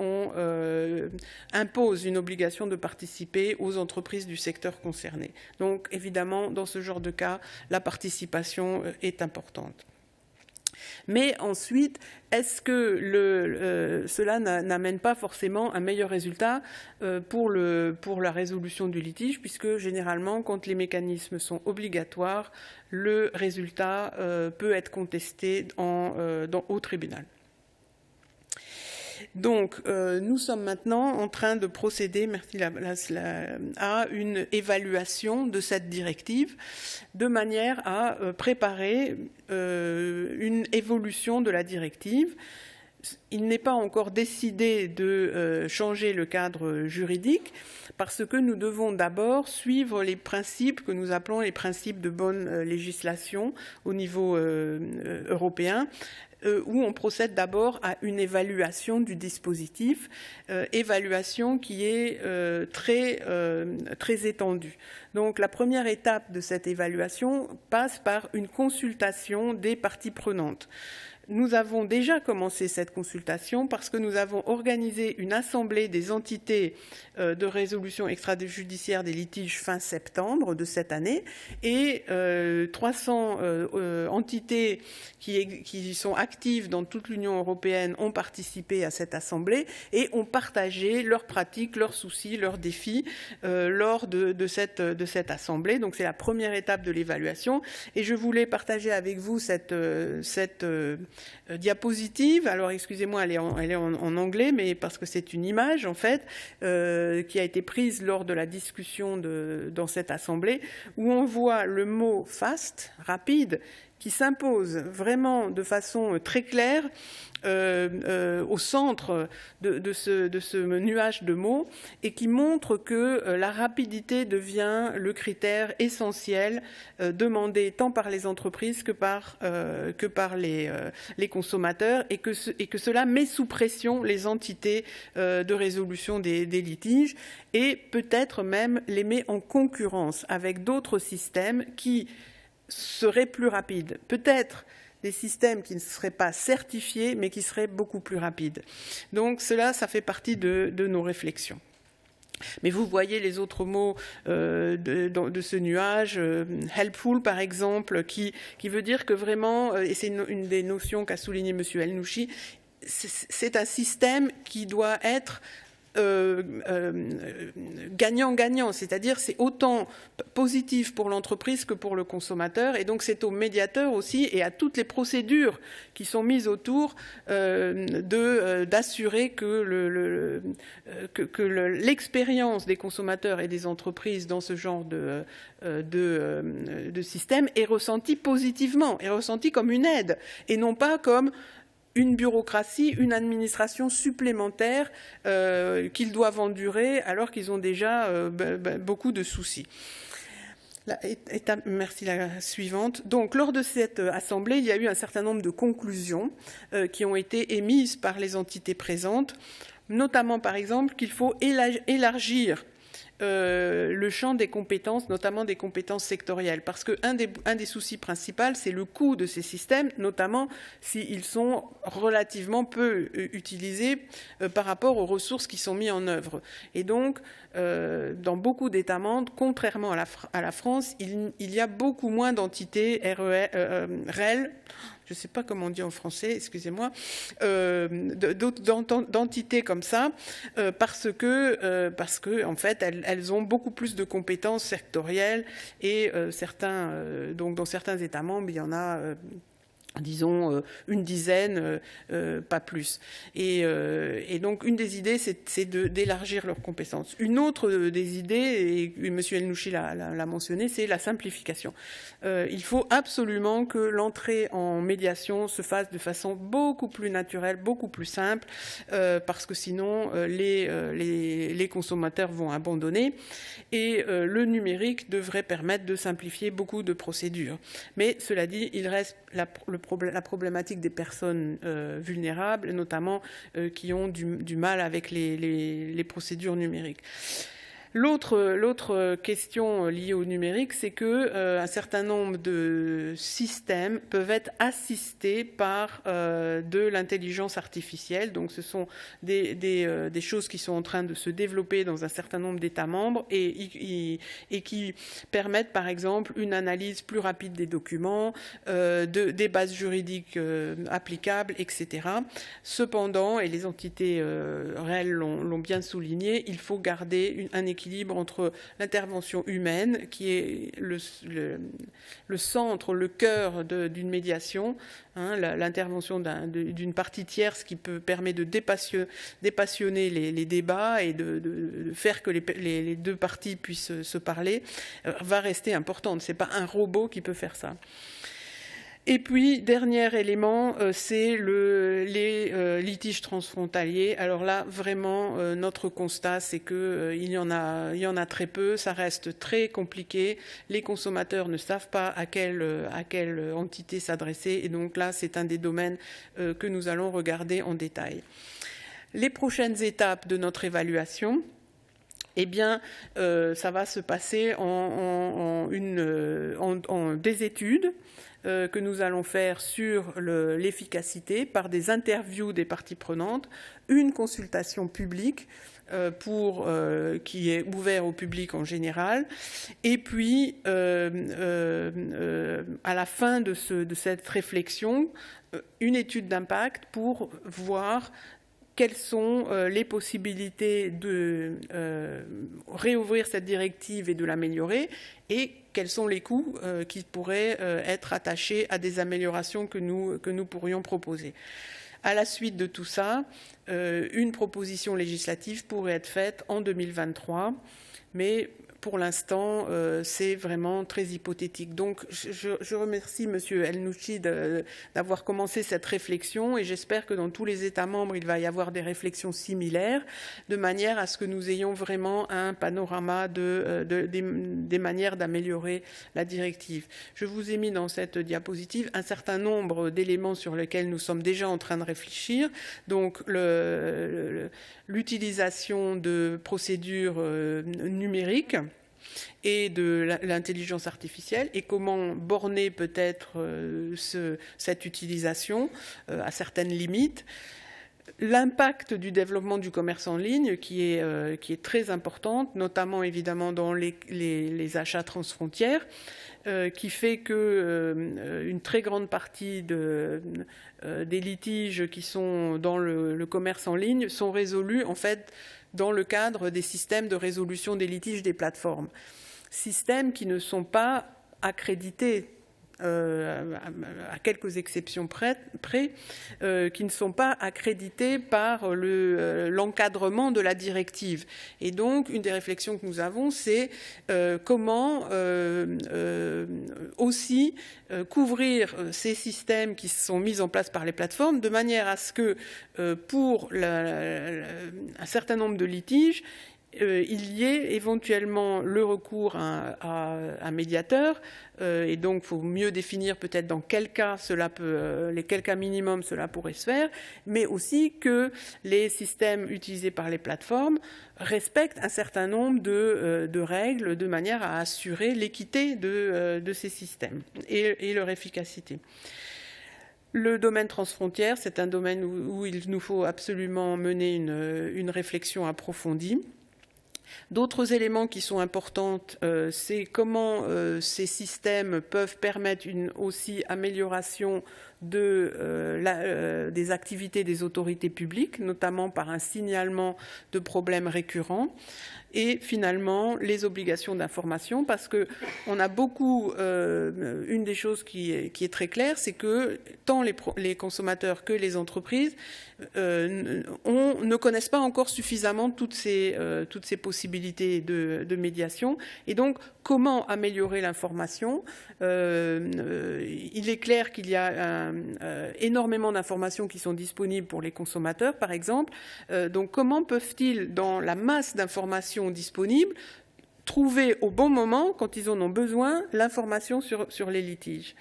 imposent une obligation de participer aux entreprises du secteur concerné. Donc, évidemment, dans ce genre de cas, la participation est importante. Mais ensuite, est-ce que cela n'amène pas forcément un meilleur résultat pour la résolution du litige, puisque généralement, quand les mécanismes sont obligatoires, le résultat peut être contesté au tribunal. Donc, nous sommes maintenant en train de procéder, à une évaluation de cette directive, de manière à préparer une évolution de la directive. Il n'est pas encore décidé de changer le cadre juridique, parce que nous devons d'abord suivre les principes que nous appelons les principes de bonne législation au niveau européen, où on procède d'abord à une évaluation du dispositif, évaluation qui est très étendue. Donc la première étape de cette évaluation passe par une consultation des parties prenantes. Nous avons déjà commencé cette consultation parce que nous avons organisé une assemblée des entités de résolution extrajudiciaire des litiges fin septembre de cette année et 300 entités qui sont actives dans toute l'Union européenne ont participé à cette assemblée et ont partagé leurs pratiques, leurs soucis, leurs défis lors de cette assemblée. Donc c'est la première étape de l'évaluation et je voulais partager avec vous cette diapositive. Alors excusez-moi, elle est en anglais, mais parce que c'est une image en fait qui a été prise lors de la discussion dans cette assemblée, où on voit le mot fast, rapide, qui s'impose vraiment de façon très claire au centre de ce nuage de mots et qui montre que la rapidité devient le critère essentiel demandé tant par les entreprises que par les consommateurs et que cela met sous pression les entités de résolution des litiges et peut-être même les met en concurrence avec d'autres systèmes qui seraient plus rapides. Peut-être des systèmes qui ne seraient pas certifiés, mais qui seraient beaucoup plus rapides. Donc cela, ça fait partie de nos réflexions. Mais vous voyez les autres mots de ce nuage, helpful par exemple, qui veut dire que vraiment, et c'est une des notions qu'a souligné M. El-Nouchi, c'est un système qui doit être gagnant-gagnant, c'est-à-dire c'est autant positif pour l'entreprise que pour le consommateur et donc c'est au médiateur aussi et à toutes les procédures qui sont mises autour d'assurer que l'expérience des consommateurs et des entreprises dans ce genre de système est ressentie positivement, est ressentie comme une aide et non pas comme une bureaucratie, une administration supplémentaire qu'ils doivent endurer alors qu'ils ont déjà beaucoup de soucis. Merci, la suivante. Donc, lors de cette assemblée, il y a eu un certain nombre de conclusions qui ont été émises par les entités présentes, notamment, par exemple, qu'il faut élargir le champ des compétences, notamment des compétences sectorielles. Parce qu'un des soucis principaux, c'est le coût de ces systèmes, notamment s'ils sont relativement peu utilisés par rapport aux ressources qui sont mises en œuvre. Et donc, dans beaucoup d'États membres, contrairement à la France, il y a beaucoup moins d'entités REL, je ne sais pas comment on dit en français, excusez-moi, d'entités comme ça, parce que en fait, elles ont beaucoup plus de compétences sectorielles et donc dans certains États membres, il y en a disons une dizaine, pas plus. Et donc une des idées, c'est d'élargir leurs compétences. Une autre des idées, et M. El-Nouchi l'a mentionné, c'est la simplification. Il faut absolument que l'entrée en médiation se fasse de façon beaucoup plus naturelle, beaucoup plus simple, parce que sinon les consommateurs vont abandonner. Et le numérique devrait permettre de simplifier beaucoup de procédures. Mais cela dit, il reste la problématique des personnes vulnérables, notamment qui ont du mal avec les procédures numériques. L'autre question liée au numérique, c'est que un certain nombre de systèmes peuvent être assistés par de l'intelligence artificielle. Donc, ce sont des choses qui sont en train de se développer dans un certain nombre d'États membres et qui permettent, par exemple, une analyse plus rapide des documents, des bases juridiques applicables, etc. Cependant, et les entités réelles l'ont bien souligné, il faut garder un équilibre entre l'intervention humaine, qui est le centre, le cœur d'une médiation, l'intervention d'une partie tierce qui permet de dépassionner les débats et de faire que les deux parties puissent se parler, va rester importante. Ce n'est pas un robot qui peut faire ça. Et puis, dernier élément, c'est les litiges transfrontaliers. Alors là, vraiment, notre constat, c'est qu'il y en a très peu. Ça reste très compliqué. Les consommateurs ne savent pas à quelle entité s'adresser. Et donc là, c'est un des domaines que nous allons regarder en détail. Les prochaines étapes de notre évaluation, eh bien, ça va se passer en des études que nous allons faire sur l'efficacité par des interviews des parties prenantes, une consultation publique qui est ouverte au public en général, et puis à la fin de cette réflexion, une étude d'impact pour voir quelles sont les possibilités de réouvrir cette directive et de l'améliorer, et quels sont les coûts qui pourraient être attachés à des améliorations que nous pourrions proposer. À la suite de tout ça, une proposition législative pourrait être faite en 2023, mais pour l'instant, c'est vraiment très hypothétique. Donc, je remercie M. El-Nouchi d'avoir commencé cette réflexion et j'espère que dans tous les États membres, il va y avoir des réflexions similaires, de manière à ce que nous ayons vraiment un panorama des manières d'améliorer la directive. Je vous ai mis dans cette diapositive un certain nombre d'éléments sur lesquels nous sommes déjà en train de réfléchir. Donc, l'utilisation de procédures numériques et de l'intelligence artificielle et comment borner peut-être cette utilisation à certaines limites. L'impact du développement du commerce en ligne qui est très importante, notamment évidemment dans les achats transfrontières, qui fait que une très grande partie des litiges qui sont dans le commerce en ligne sont résolus en fait dans le cadre des systèmes de résolution des litiges des plateformes. Systèmes qui ne sont pas accrédités, à quelques exceptions près, qui ne sont pas accrédités par l'encadrement de la directive. Et donc, une des réflexions que nous avons, c'est comment aussi couvrir ces systèmes qui sont mis en place par les plateformes de manière à ce que pour un certain nombre de litiges, il y ait éventuellement le recours à un médiateur et donc il faut mieux définir peut-être dans quel cas quels cas minimum cela pourrait se faire, mais aussi que les systèmes utilisés par les plateformes respectent un certain nombre de règles de manière à assurer l'équité de ces systèmes et leur efficacité. Le domaine transfrontière, c'est un domaine où il nous faut absolument mener une réflexion approfondie. D'autres éléments qui sont importants, c'est comment ces systèmes peuvent permettre une aussi amélioration des activités des autorités publiques, notamment par un signalement de problèmes récurrents. Et finalement, les obligations d'information, parce que on a beaucoup, une des choses qui est très claire, c'est que tant les consommateurs que les entreprises ne connaissent pas encore suffisamment toutes ces possibilités de médiation. Et donc, comment améliorer l'information ? Il est clair qu'il y a énormément d'informations qui sont disponibles pour les consommateurs, par exemple. Donc, comment peuvent-ils, dans la masse d'informations disponibles, trouver au bon moment, quand ils en ont besoin, l'information sur les litiges,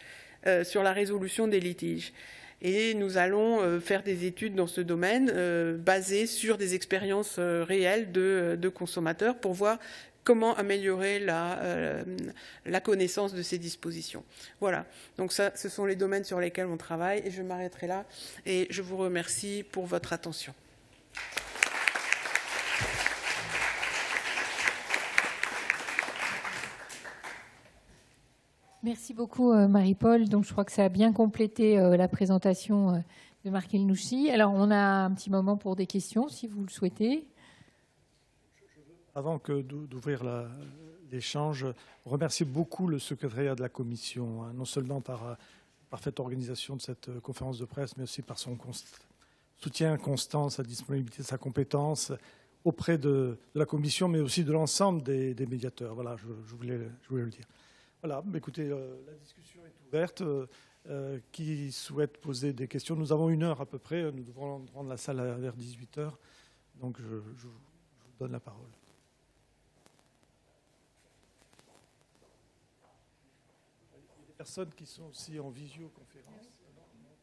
sur la résolution des litiges. Et nous allons faire des études dans ce domaine basées sur des expériences réelles de consommateurs pour voir comment améliorer la connaissance de ces dispositions. Voilà, donc ça, ce sont les domaines sur lesquels on travaille et je m'arrêterai là et je vous remercie pour votre attention.
Merci beaucoup Marie-Paul. Donc je crois que ça a bien complété la présentation de Marc Elnouchi. Alors on a un petit moment pour des questions si vous le souhaitez.
Avant d'ouvrir l'échange, remercier beaucoup le secrétariat de la Commission, non seulement par parfaite organisation de cette conférence de presse, mais aussi par son soutien constant, sa disponibilité, sa compétence auprès de la Commission, mais aussi de l'ensemble des médiateurs. Voilà, je voulais le dire. Voilà, écoutez, la discussion est ouverte. Qui souhaite poser des questions? Nous avons 1 heure à peu près. Nous devrons rendre la salle vers 18 h. Donc, je vous donne la parole. Il y a des personnes qui sont aussi en visioconférence.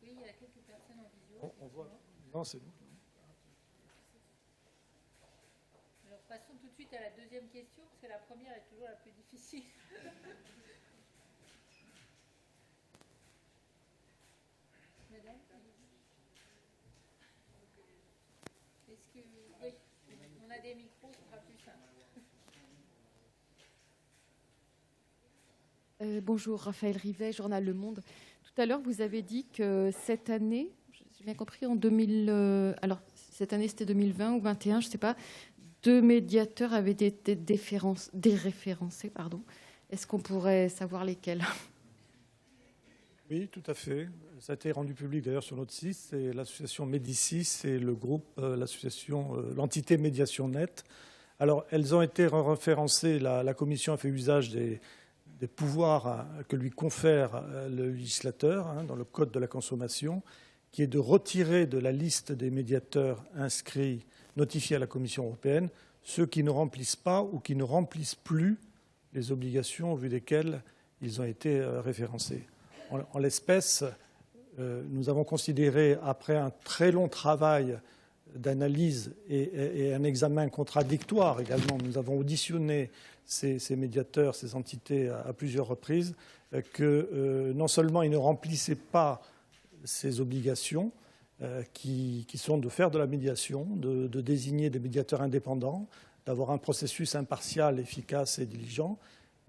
Oui, il y a quelques personnes en visio.
On voit. Non, c'est nous.
Alors, passons tout de suite à la deuxième question, parce que la première est toujours la plus difficile. Madame, est-ce que oui, on a des micros, ce sera plus simple.
Bonjour, Raphaël Rivet, Journal Le Monde. Tout à l'heure, vous avez dit que cette année, j'ai bien compris, en 2000, alors cette année c'était 2020 ou 2021, je ne sais pas, 2 médiateurs avaient été déréférencés. Est-ce qu'on pourrait savoir lesquels?
Oui, tout à fait. Ça a été rendu public d'ailleurs sur notre site. C'est l'association Médicis et le groupe, l'entité Médiation Net. Alors, elles ont été référencées. La Commission a fait usage des pouvoirs que lui confère le législateur dans le Code de la consommation, qui est de retirer de la liste des médiateurs inscrits, notifiés à la Commission européenne, ceux qui ne remplissent pas ou qui ne remplissent plus les obligations au vu desquelles ils ont été référencés. En l'espèce, nous avons considéré, après un très long travail d'analyse et un examen contradictoire également, nous avons auditionné ces médiateurs, ces entités à plusieurs reprises, que non seulement ils ne remplissaient pas ces obligations, qui sont de faire de la médiation, de désigner des médiateurs indépendants, d'avoir un processus impartial, efficace et diligent,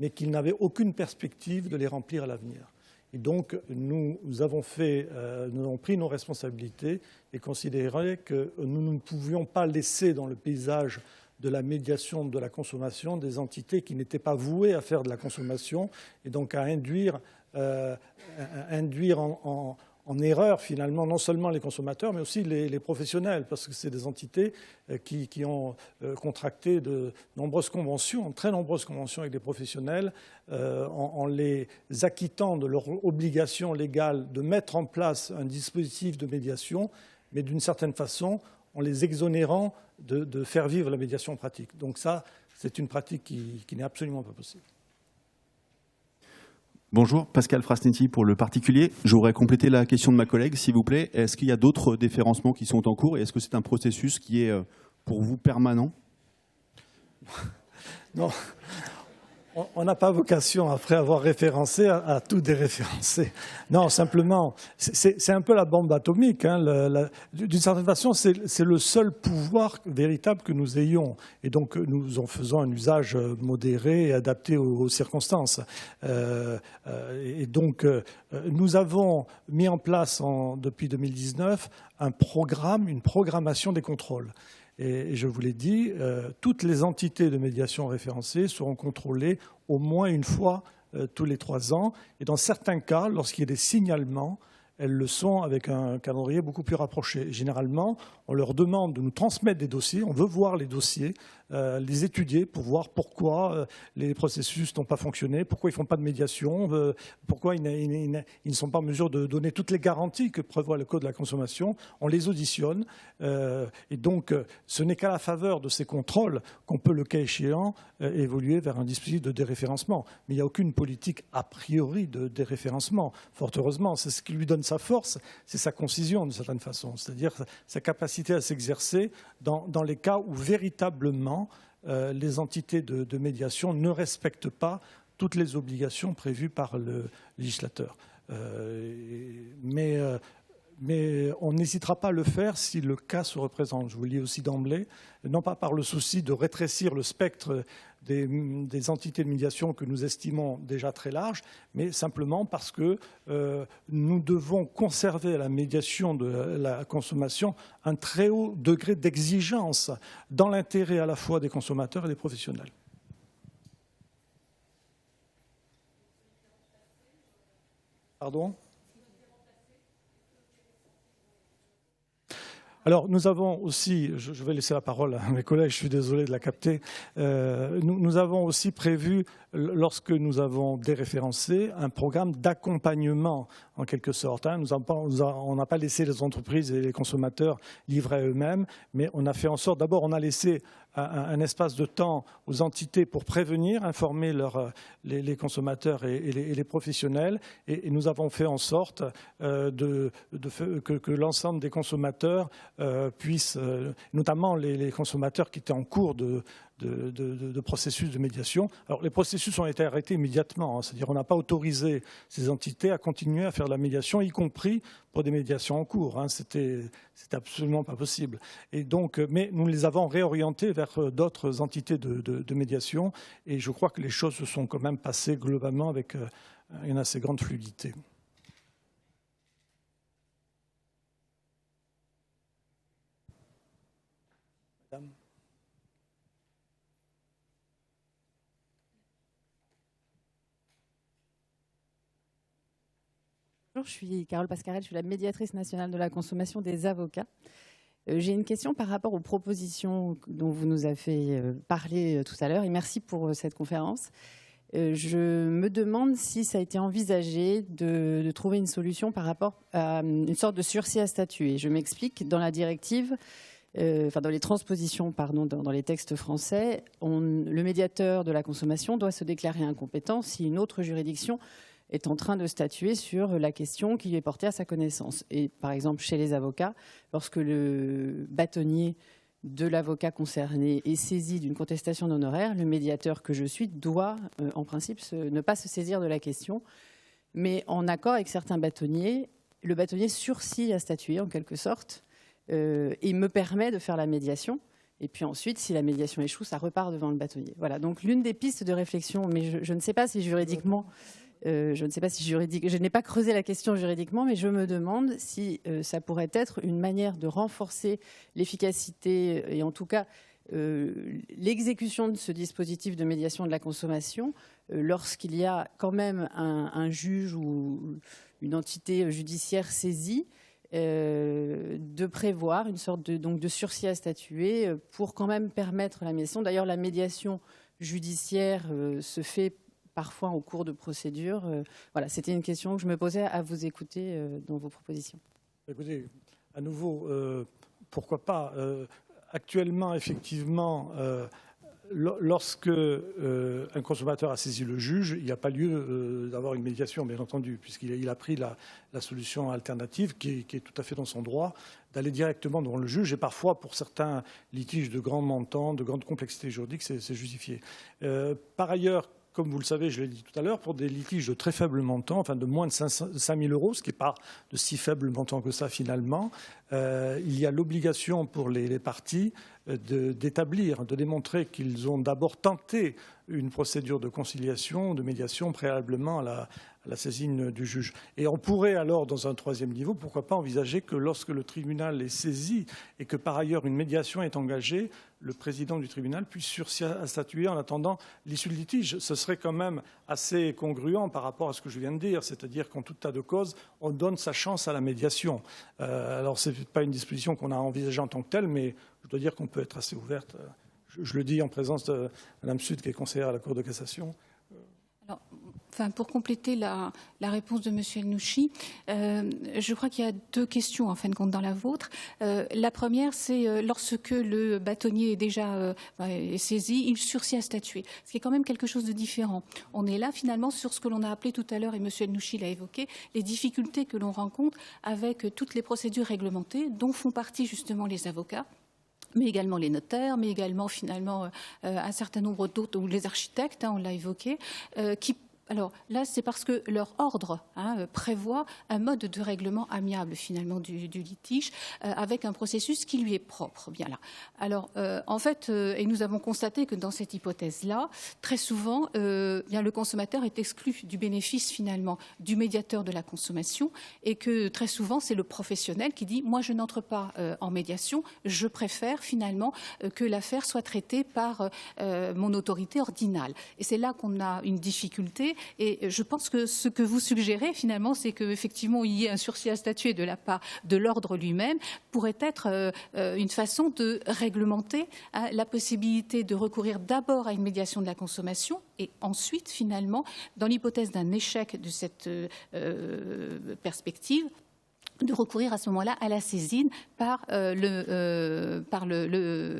mais qu'ils n'avaient aucune perspective de les remplir à l'avenir. Et donc, nous avons pris nos responsabilités et considéré que nous ne pouvions pas laisser dans le paysage de la médiation de la consommation des entités qui n'étaient pas vouées à faire de la consommation et donc à induire en erreur finalement non seulement les consommateurs mais aussi les professionnels, parce que c'est des entités qui ont contracté de nombreuses conventions, très nombreuses conventions avec des professionnels en les acquittant de leur obligation légale de mettre en place un dispositif de médiation, mais d'une certaine façon en les exonérant de faire vivre la médiation pratique. Donc ça, c'est une pratique qui n'est absolument pas possible.
Bonjour, Pascal Frasnetti pour Le Particulier. J'aurais complété la question de ma collègue, s'il vous plaît. Est-ce qu'il y a d'autres déréférencements qui sont en cours et est-ce que c'est un processus qui est pour vous permanent?
Non. On n'a pas vocation, après avoir référencé, à tout déréférencer. Non, simplement, c'est un peu la bombe atomique. D'une certaine façon, c'est le seul pouvoir véritable que nous ayons. Et donc, nous en faisons un usage modéré et adapté aux circonstances. Et donc, nous avons mis en place, depuis 2019, un programme, une programmation des contrôles. Et je vous l'ai dit, toutes les entités de médiation référencées seront contrôlées au moins une fois tous les 3 ans. Et dans certains cas, lorsqu'il y a des signalements, elles le sont avec un calendrier beaucoup plus rapproché. Généralement, on leur demande de nous transmettre des dossiers. On veut voir les dossiers, les étudier pour voir pourquoi les processus n'ont pas fonctionné, pourquoi ils ne font pas de médiation, pourquoi ils ne sont pas en mesure de donner toutes les garanties que prévoit le Code de la consommation. On les auditionne. Et donc, ce n'est qu'à la faveur de ces contrôles qu'on peut, le cas échéant, évoluer vers un dispositif de déréférencement. Mais il n'y a aucune politique a priori de déréférencement. Fort heureusement, c'est ce qui lui donne sa force, c'est sa concision d'une certaine façon, c'est-à-dire sa capacité à s'exercer dans les cas où véritablement les entités de médiation ne respectent pas toutes les obligations prévues par le législateur. Mais on n'hésitera pas à le faire si le cas se représente. Je vous le dis aussi d'emblée, non pas par le souci de rétrécir le spectre des entités de médiation que nous estimons déjà très larges, mais simplement parce que nous devons conserver à la médiation de la consommation un très haut degré d'exigence dans l'intérêt à la fois des consommateurs et des professionnels. Pardon ? Alors, nous avons aussi, je vais laisser la parole à mes collègues, je suis désolé de la capter, nous avons aussi prévu, lorsque nous avons déréférencé, un programme d'accompagnement, en quelque sorte. On n'a pas laissé les entreprises et les consommateurs livrer à eux-mêmes, mais on a fait en sorte, d'abord, on a laissé un espace de temps aux entités pour prévenir, informer les consommateurs et les professionnels, et nous avons fait en sorte que l'ensemble des consommateurs puissent, notamment les consommateurs qui étaient en cours de processus de médiation. Alors, les processus ont été arrêtés immédiatement, c'est-à-dire on n'a pas autorisé ces entités à continuer à faire de la médiation, y compris pour des médiations en cours. C'était absolument pas possible. Et donc, mais nous les avons réorientés vers d'autres entités de médiation, et je crois que les choses se sont quand même passées globalement avec une assez grande fluidité. Madame.
Bonjour, je suis Carole Pascarel, je suis la médiatrice nationale de la consommation des avocats. J'ai une question par rapport aux propositions dont vous nous avez fait parler tout à l'heure, et merci pour cette conférence. Je me demande si ça a été envisagé de trouver une solution par rapport à une sorte de sursis à statuer. Je m'explique, dans la directive, dans les transpositions, dans les textes français, le médiateur de la consommation doit se déclarer incompétent si une autre juridiction est en train de statuer sur la question qui lui est portée à sa connaissance. Et par exemple, chez les avocats, lorsque le bâtonnier de l'avocat concerné est saisi d'une contestation d'honoraires, le médiateur que je suis doit, en principe, ne pas se saisir de la question. Mais en accord avec certains bâtonniers, le bâtonnier sursit à statuer, en quelque sorte, et me permet de faire la médiation. Et puis ensuite, si la médiation échoue, ça repart devant le bâtonnier. Voilà, donc l'une des pistes de réflexion, mais je ne sais pas si juridiquement... je n'ai pas creusé la question juridiquement, mais je me demande si ça pourrait être une manière de renforcer l'efficacité et en tout cas l'exécution de ce dispositif de médiation de la consommation lorsqu'il y a quand même un juge ou une entité judiciaire saisie, de prévoir une sorte de sursis à statuer pour quand même permettre la médiation. D'ailleurs, la médiation judiciaire se fait parfois au cours de procédures. Voilà, c'était une question que je me posais à vous écouter dans vos propositions.
Écoutez, à nouveau, pourquoi pas. Actuellement, effectivement, lorsque un consommateur a saisi le juge, il n'y a pas lieu d'avoir une médiation, bien entendu, puisqu'il a pris la solution alternative qui est tout à fait dans son droit, d'aller directement devant le juge. Et parfois, pour certains litiges de grand montant, de grande complexité juridique, c'est justifié. Par ailleurs, comme vous le savez, je l'ai dit tout à l'heure, pour des litiges de très faible montant, enfin de moins de 5 000 euros, ce qui n'est pas de si faible montant que ça finalement, il y a l'obligation pour les parties d'établir, de démontrer qu'ils ont d'abord tenté une procédure de conciliation, de médiation préalablement à la saisine du juge. Et on pourrait alors, dans un troisième niveau, pourquoi pas envisager que lorsque le tribunal est saisi et que par ailleurs une médiation est engagée, le président du tribunal puisse sursis à statuer en attendant l'issue du litige. Ce serait quand même assez congruent par rapport à ce que je viens de dire, c'est-à-dire qu'en tout tas de cause, on donne sa chance à la médiation. Alors, ce n'est pas une disposition qu'on a envisagée en tant que telle, mais je dois dire qu'on peut être assez ouverte. Je le dis en présence de Mme Sud, qui est conseillère à la Cour de cassation.
Alors,
Enfin, pour compléter la réponse de M. Elnouchi, je crois qu'il y a deux questions en fin de compte dans la vôtre. La première, c'est lorsque le bâtonnier est déjà est saisi, il sursit à statuer, ce qui est quand même quelque chose de différent. On est là finalement sur ce que l'on a appelé tout à l'heure, et M. Elnouchi l'a évoqué, les difficultés que l'on rencontre avec toutes les procédures réglementées dont font partie justement les avocats, mais également les notaires, mais également finalement un certain nombre d'autres, ou les architectes, on l'a évoqué, qui... Alors là, c'est parce que leur ordre prévoit un mode de règlement amiable finalement du litige avec un processus qui lui est propre. Bien là. Alors en fait, et nous avons constaté que dans cette hypothèse-là, très souvent, bien le consommateur est exclu du bénéfice finalement du médiateur de la consommation, et que très souvent c'est le professionnel qui dit moi je n'entre pas en médiation, je préfère finalement que l'affaire soit traitée par mon autorité ordinale. Et c'est là qu'on a une difficulté. Et je pense que ce que vous suggérez, finalement, c'est qu'effectivement, il y ait un sursis à statuer de la part de l'ordre lui-même, pourrait être une façon de réglementer la possibilité de recourir d'abord à une médiation de la consommation et ensuite, finalement, dans l'hypothèse d'un échec de cette perspective, de recourir à ce moment-là à la saisine par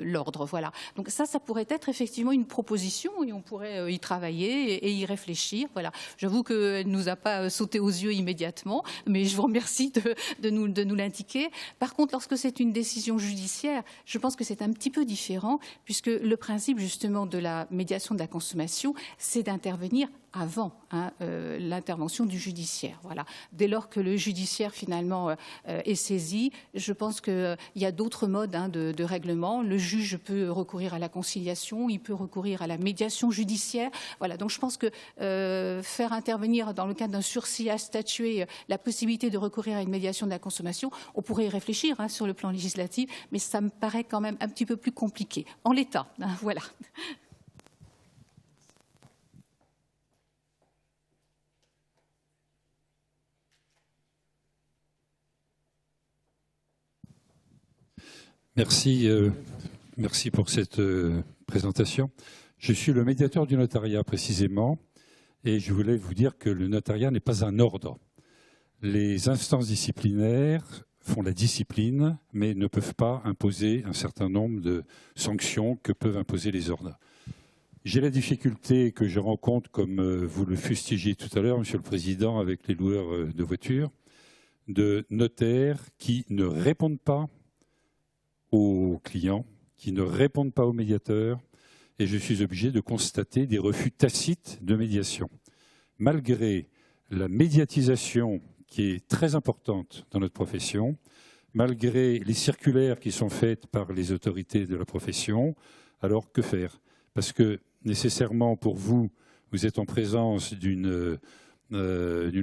l'ordre. Voilà. Donc ça pourrait être effectivement une proposition et on pourrait y travailler et y réfléchir. Voilà. J'avoue qu'elle ne nous a pas sauté aux yeux immédiatement, mais je vous remercie de nous l'indiquer. Par contre, lorsque c'est une décision judiciaire, je pense que c'est un petit peu différent, puisque le principe justement de la médiation de la consommation, c'est d'intervenir avant l'intervention du judiciaire. Voilà. Dès lors que le judiciaire finalement est saisi, je pense qu'il y a d'autres modes de règlement. Le juge peut recourir à la conciliation, il peut recourir à la médiation judiciaire. Voilà. Donc je pense que faire intervenir dans le cadre d'un sursis à statuer la possibilité de recourir à une médiation de la consommation, on pourrait y réfléchir sur le plan législatif, mais ça me paraît quand même un petit peu plus compliqué en l'état. Voilà.
Merci, merci pour cette présentation. Je suis le médiateur du notariat précisément, et je voulais vous dire que le notariat n'est pas un ordre. Les instances disciplinaires font la discipline, mais ne peuvent pas imposer un certain nombre de sanctions que peuvent imposer les ordres. J'ai la difficulté que je rencontre, comme vous le fustigiez tout à l'heure, Monsieur le Président, avec les loueurs de voitures, de notaires qui ne répondent pas aux clients, qui ne répondent pas aux médiateurs, et je suis obligé de constater des refus tacites de médiation. Malgré la médiatisation qui est très importante dans notre profession, malgré les circulaires qui sont faites par les autorités de la profession, alors que faire? Parce que nécessairement pour vous, vous êtes en présence d'une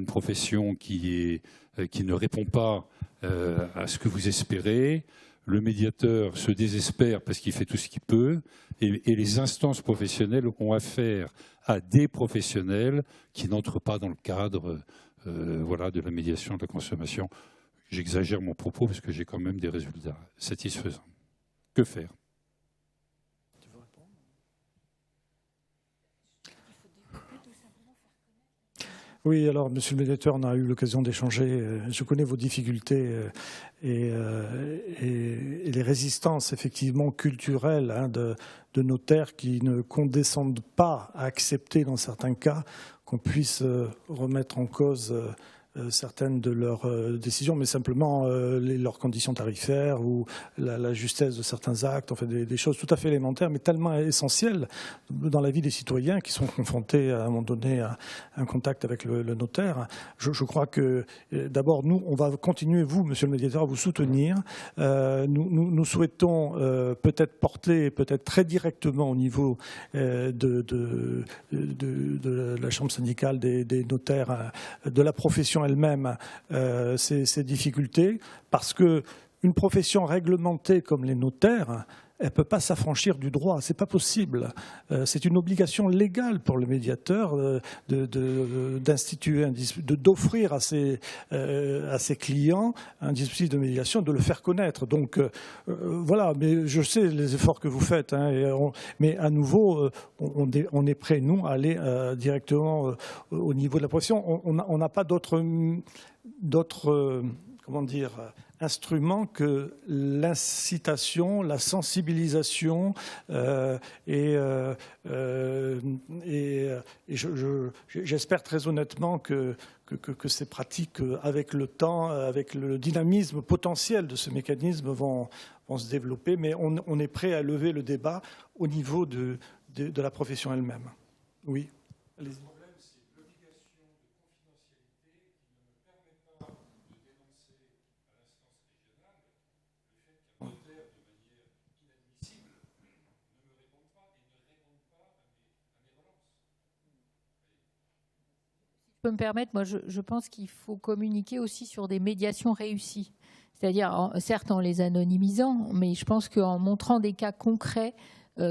profession qui ne répond pas à ce que vous espérez. Le médiateur se désespère parce qu'il fait tout ce qu'il peut, et les instances professionnelles ont affaire à des professionnels qui n'entrent pas dans le cadre voilà, de la médiation de la consommation. J'exagère mon propos parce que j'ai quand même des résultats satisfaisants. Que faire?
Oui, alors, monsieur le médiateur, on a eu l'occasion d'échanger. Je connais vos difficultés et les résistances, effectivement, culturelles de notaires qui ne condescendent pas à accepter, dans certains cas, qu'on puisse remettre en cause certaines de leurs décisions, mais simplement leurs conditions tarifaires ou la justesse de certains actes, en fait, des choses tout à fait élémentaires, mais tellement essentielles dans la vie des citoyens qui sont confrontés à un moment donné à un contact avec le notaire. Je crois que d'abord, nous, on va continuer, vous, monsieur le médiateur, à vous soutenir. Nous souhaitons peut-être porter, peut-être très directement au niveau de la chambre syndicale des notaires, de la profession elle-même, ces difficultés, parce que une profession réglementée comme les notaires, elle ne peut pas s'affranchir du droit, ce n'est pas possible. C'est une obligation légale pour le médiateur d'instituer, d'offrir à ses clients un dispositif de médiation, de le faire connaître. Donc voilà, mais je sais les efforts que vous faites, hein, mais à nouveau, on est prêt, nous, à aller directement au niveau de la profession. On n'a pas d'autres comment dire, instrument que l'incitation, la sensibilisation j'espère très honnêtement que ces pratiques, avec le temps, avec le dynamisme potentiel de ce mécanisme, vont se développer. Mais on est prêt à lever le débat au niveau de la profession elle-même. Oui, allez-y.
Je peux me permettre, moi je pense qu'il faut communiquer aussi sur des médiations réussies. C'est-à-dire, certes en les anonymisant, mais je pense qu'en montrant des cas concrets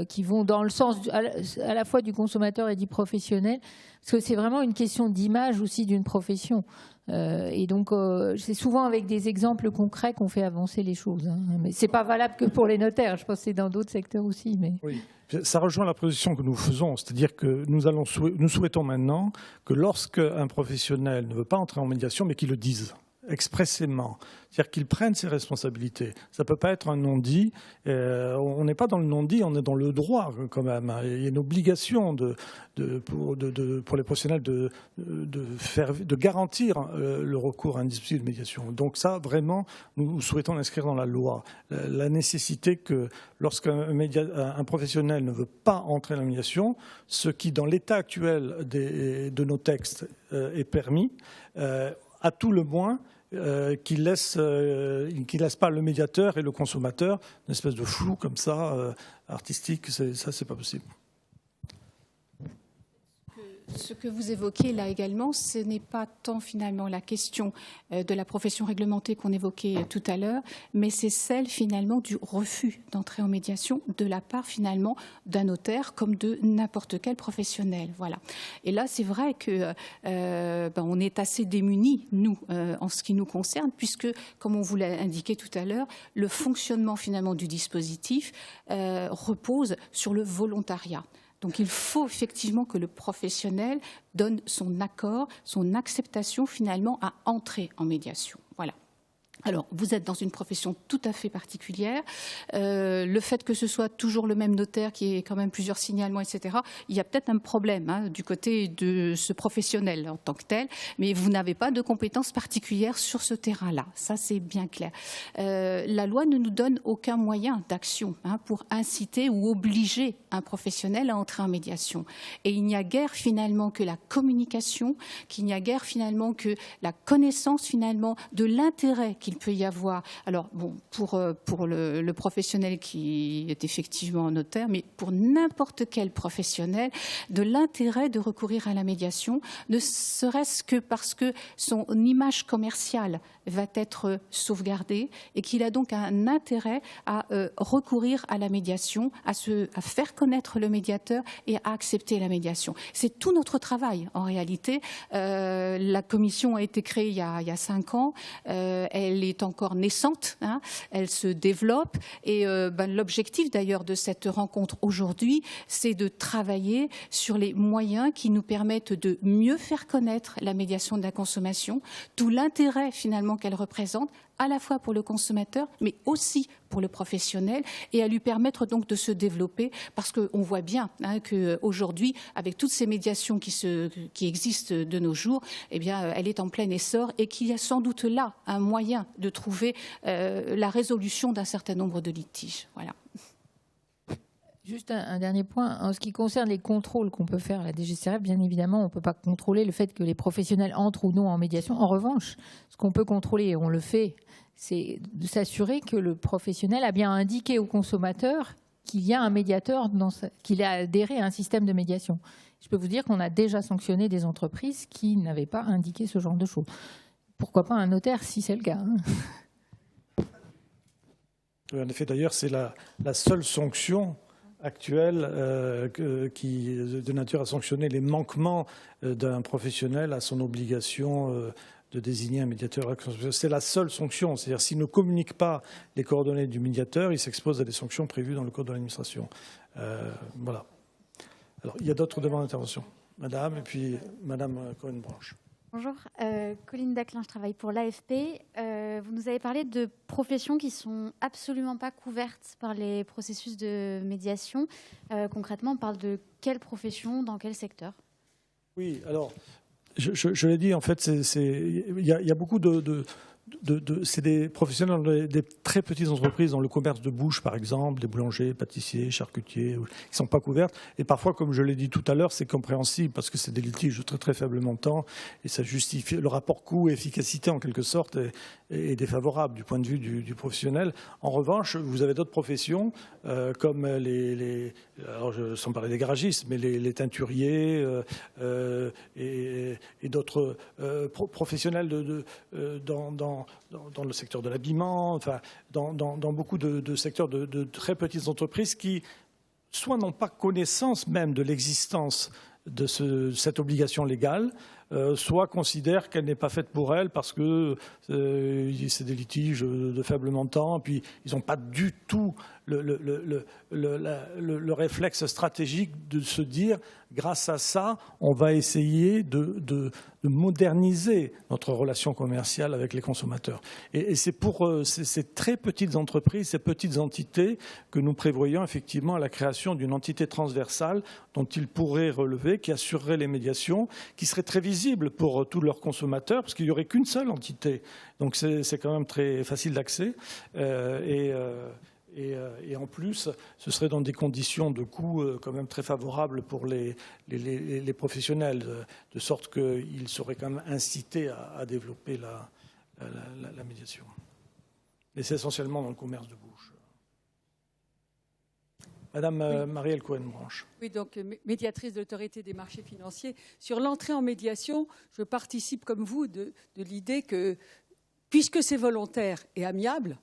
qui vont dans le sens à la fois du consommateur et du professionnel, parce que c'est vraiment une question d'image aussi d'une profession. Et donc, c'est souvent avec des exemples concrets qu'on fait avancer les choses. Hein. Mais ce n'est pas valable que pour les notaires, je pense que c'est dans d'autres secteurs aussi. Mais...
Oui. Ça rejoint la position que nous faisons, c'est-à-dire que nous souhaitons maintenant que lorsqu'un professionnel ne veut pas entrer en médiation, mais qu'il le dise expressément, c'est-à-dire qu'il prenne ses responsabilités. Ça ne peut pas être un non-dit. On n'est pas dans le non-dit, on est dans le droit quand même. Il y a une obligation pour les professionnels de garantir le recours à un dispositif de médiation. Donc ça, vraiment, nous souhaitons l'inscrire dans la loi. La nécessité que lorsqu'un professionnel ne veut pas entrer dans la médiation, ce qui, dans l'état actuel de nos textes, est permis, à tout le moins, qu'il laisse pas le médiateur et le consommateur une espèce de flou comme ça, artistique, ça c'est pas possible.
Ce que vous évoquez là également, ce n'est pas tant finalement la question de la profession réglementée qu'on évoquait tout à l'heure, mais c'est celle finalement du refus d'entrer en médiation de la part finalement d'un notaire comme de n'importe quel professionnel. Voilà. Et là, c'est vrai que on est assez démunis, nous, en ce qui nous concerne, puisque, comme on vous l'a indiqué tout à l'heure, le fonctionnement finalement du dispositif repose sur le volontariat. Donc il faut effectivement que le professionnel donne son accord, son acceptation finalement à entrer en médiation. Voilà. Alors, vous êtes dans une profession tout à fait particulière. Le fait que ce soit toujours le même notaire qui ait quand même plusieurs signalements, etc., il y a peut-être un problème du côté de ce professionnel en tant que tel, mais vous n'avez pas de compétences particulières sur ce terrain-là. Ça, c'est bien clair. La loi ne nous donne aucun moyen d'action pour inciter ou obliger un professionnel à entrer en médiation. Et il n'y a guère finalement que la communication, qu'il n'y a guère finalement que la connaissance finalement de l'intérêt qu'il peut y avoir, alors bon, pour le professionnel qui est effectivement notaire, mais pour n'importe quel professionnel, de l'intérêt de recourir à la médiation, ne serait-ce que parce que son image commerciale va être sauvegardée et qu'il a donc un intérêt à recourir à la médiation, à faire connaître le médiateur et à accepter la médiation. C'est tout notre travail en réalité. La commission a été créée il y a 5 ans. Elle est encore naissante, elle se développe et l'objectif d'ailleurs de cette rencontre aujourd'hui, c'est de travailler sur les moyens qui nous permettent de mieux faire connaître la médiation de la consommation, tout l'intérêt finalement qu'elle représente, à la fois pour le consommateur, mais aussi pour le professionnel, et à lui permettre donc de se développer, parce qu'on voit bien qu'aujourd'hui, avec toutes ces médiations qui existent de nos jours, eh bien, elle est en plein essor et qu'il y a sans doute là un moyen de trouver la résolution d'un certain nombre de litiges. Voilà.
Juste un dernier point. En ce qui concerne les contrôles qu'on peut faire à la DGCCRF, bien évidemment, on ne peut pas contrôler le fait que les professionnels entrent ou non en médiation. En revanche, ce qu'on peut contrôler, et on le fait, c'est de s'assurer que le professionnel a bien indiqué au consommateur qu'il y a un médiateur, qu'il a adhéré à un système de médiation. Je peux vous dire qu'on a déjà sanctionné des entreprises qui n'avaient pas indiqué ce genre de choses. Pourquoi pas un notaire si c'est le cas,
Oui, en effet, d'ailleurs, c'est la seule sanction actuelle qui est de nature à sanctionner les manquements d'un professionnel à son obligation de désigner un médiateur. C'est la seule sanction. C'est-à-dire, s'il ne communique pas les coordonnées du médiateur, il s'expose à des sanctions prévues dans le Code de l'administration. Voilà. Alors, il y a d'autres demandes d'intervention. Madame, et puis Madame Cohen-Branche.
Bonjour, Colline Daclin, je travaille pour l'AFP. Vous nous avez parlé de professions qui ne sont absolument pas couvertes par les processus de médiation. Concrètement, on parle de quelle profession, dans quel secteur?
Oui, alors, je l'ai dit, en fait, il y a beaucoup c'est des professionnels des très petites entreprises dans le commerce de bouche, par exemple, des boulangers, pâtissiers, charcutiers, qui ne sont pas couvertes. Et parfois, comme je l'ai dit tout à l'heure, c'est compréhensible parce que c'est des litiges de très très faible montant et ça justifie le rapport coût-efficacité en quelque sorte est défavorable du point de vue du professionnel. En revanche, vous avez d'autres professions comme alors sans parler des garagistes, mais les teinturiers et d'autres professionnels dans le secteur de l'habillement, enfin, dans beaucoup de secteurs de très petites entreprises qui soit n'ont pas connaissance même de l'existence de cette obligation légale, soit considèrent qu'elle n'est pas faite pour elles parce que c'est des litiges de faible montant, puis ils n'ont pas du tout le réflexe stratégique de se dire, grâce à ça, on va essayer de moderniser notre relation commerciale avec les consommateurs. Et c'est pour ces très petites entreprises, ces petites entités, que nous prévoyons effectivement la création d'une entité transversale dont ils pourraient relever, qui assurerait les médiations, qui serait très visible pour tous leurs consommateurs, parce qu'il n'y aurait qu'une seule entité. Donc c'est quand même très facile d'accès. Et en plus, ce serait dans des conditions de coût quand même très favorables pour les professionnels, de sorte qu'ils seraient quand même incités à développer la médiation. Et c'est essentiellement dans le commerce de bouche. Madame Marielle Cohen-Branche.
Oui, donc médiatrice de l'autorité des marchés financiers. Sur l'entrée en médiation, je participe comme vous de l'idée que, puisque c'est volontaire et amiable,